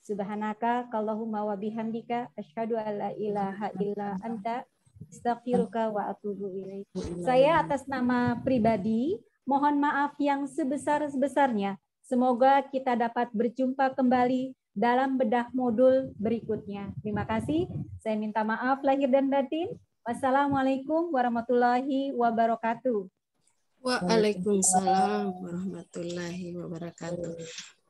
Speaker 4: Subhanaka Allahumma wa bihamdika asyhadu an la ilaha illa anta astaghfiruka wa atubu ilaik. Saya atas nama pribadi mohon maaf yang sebesar-besarnya. Semoga kita dapat berjumpa kembali dalam bedah modul berikutnya. Terima kasih. Saya minta maaf lahir dan batin. Wassalamualaikum warahmatullahi wabarakatuh.
Speaker 2: Waalaikumsalam warahmatullahi wabarakatuh.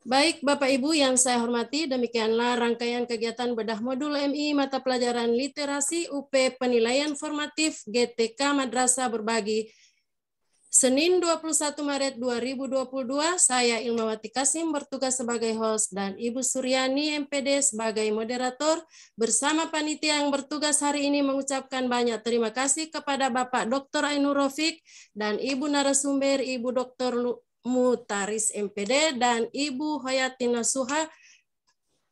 Speaker 2: Baik Bapak Ibu yang saya hormati, demikianlah rangkaian kegiatan bedah modul MI mata pelajaran literasi UP penilaian formatif GTK Madrasah Berbagi Senin 21 Maret 2022, saya Ilmawati Kasim bertugas sebagai host dan Ibu Suryani MPD sebagai moderator bersama panitia yang bertugas hari ini mengucapkan banyak terima kasih kepada Bapak Dr. Ainur Rafiq dan Ibu narasumber Ibu Dr. Mutaris MPD dan Ibu Khoyatin Nasuha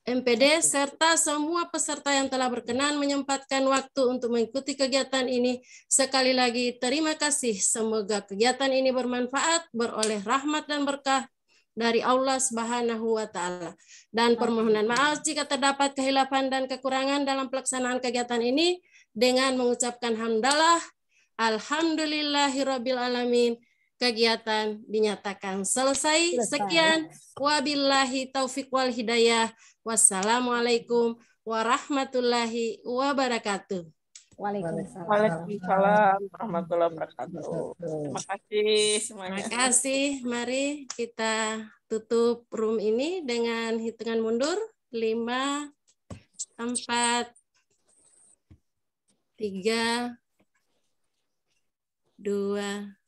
Speaker 2: MPD serta semua peserta yang telah berkenan menyempatkan waktu untuk mengikuti kegiatan ini. Sekali lagi terima kasih. Semoga kegiatan ini bermanfaat, beroleh rahmat dan berkah dari Allah Subhanahu wa taala. Dan permohonan maaf jika terdapat kehilafan dan kekurangan dalam pelaksanaan kegiatan ini dengan mengucapkan hamdalah. Alhamdulillahirabbil alamin. Kegiatan dinyatakan selesai. Sekian. Wabillahi taufiq wal hidayah. Wassalamualaikum warahmatullahi wabarakatuh.
Speaker 13: Waalaikumsalam warahmatullahi wabarakatuh. Terima kasih semuanya.
Speaker 2: Terima kasih. Mari kita tutup room ini dengan hitungan mundur. 5, 4, 3, 2,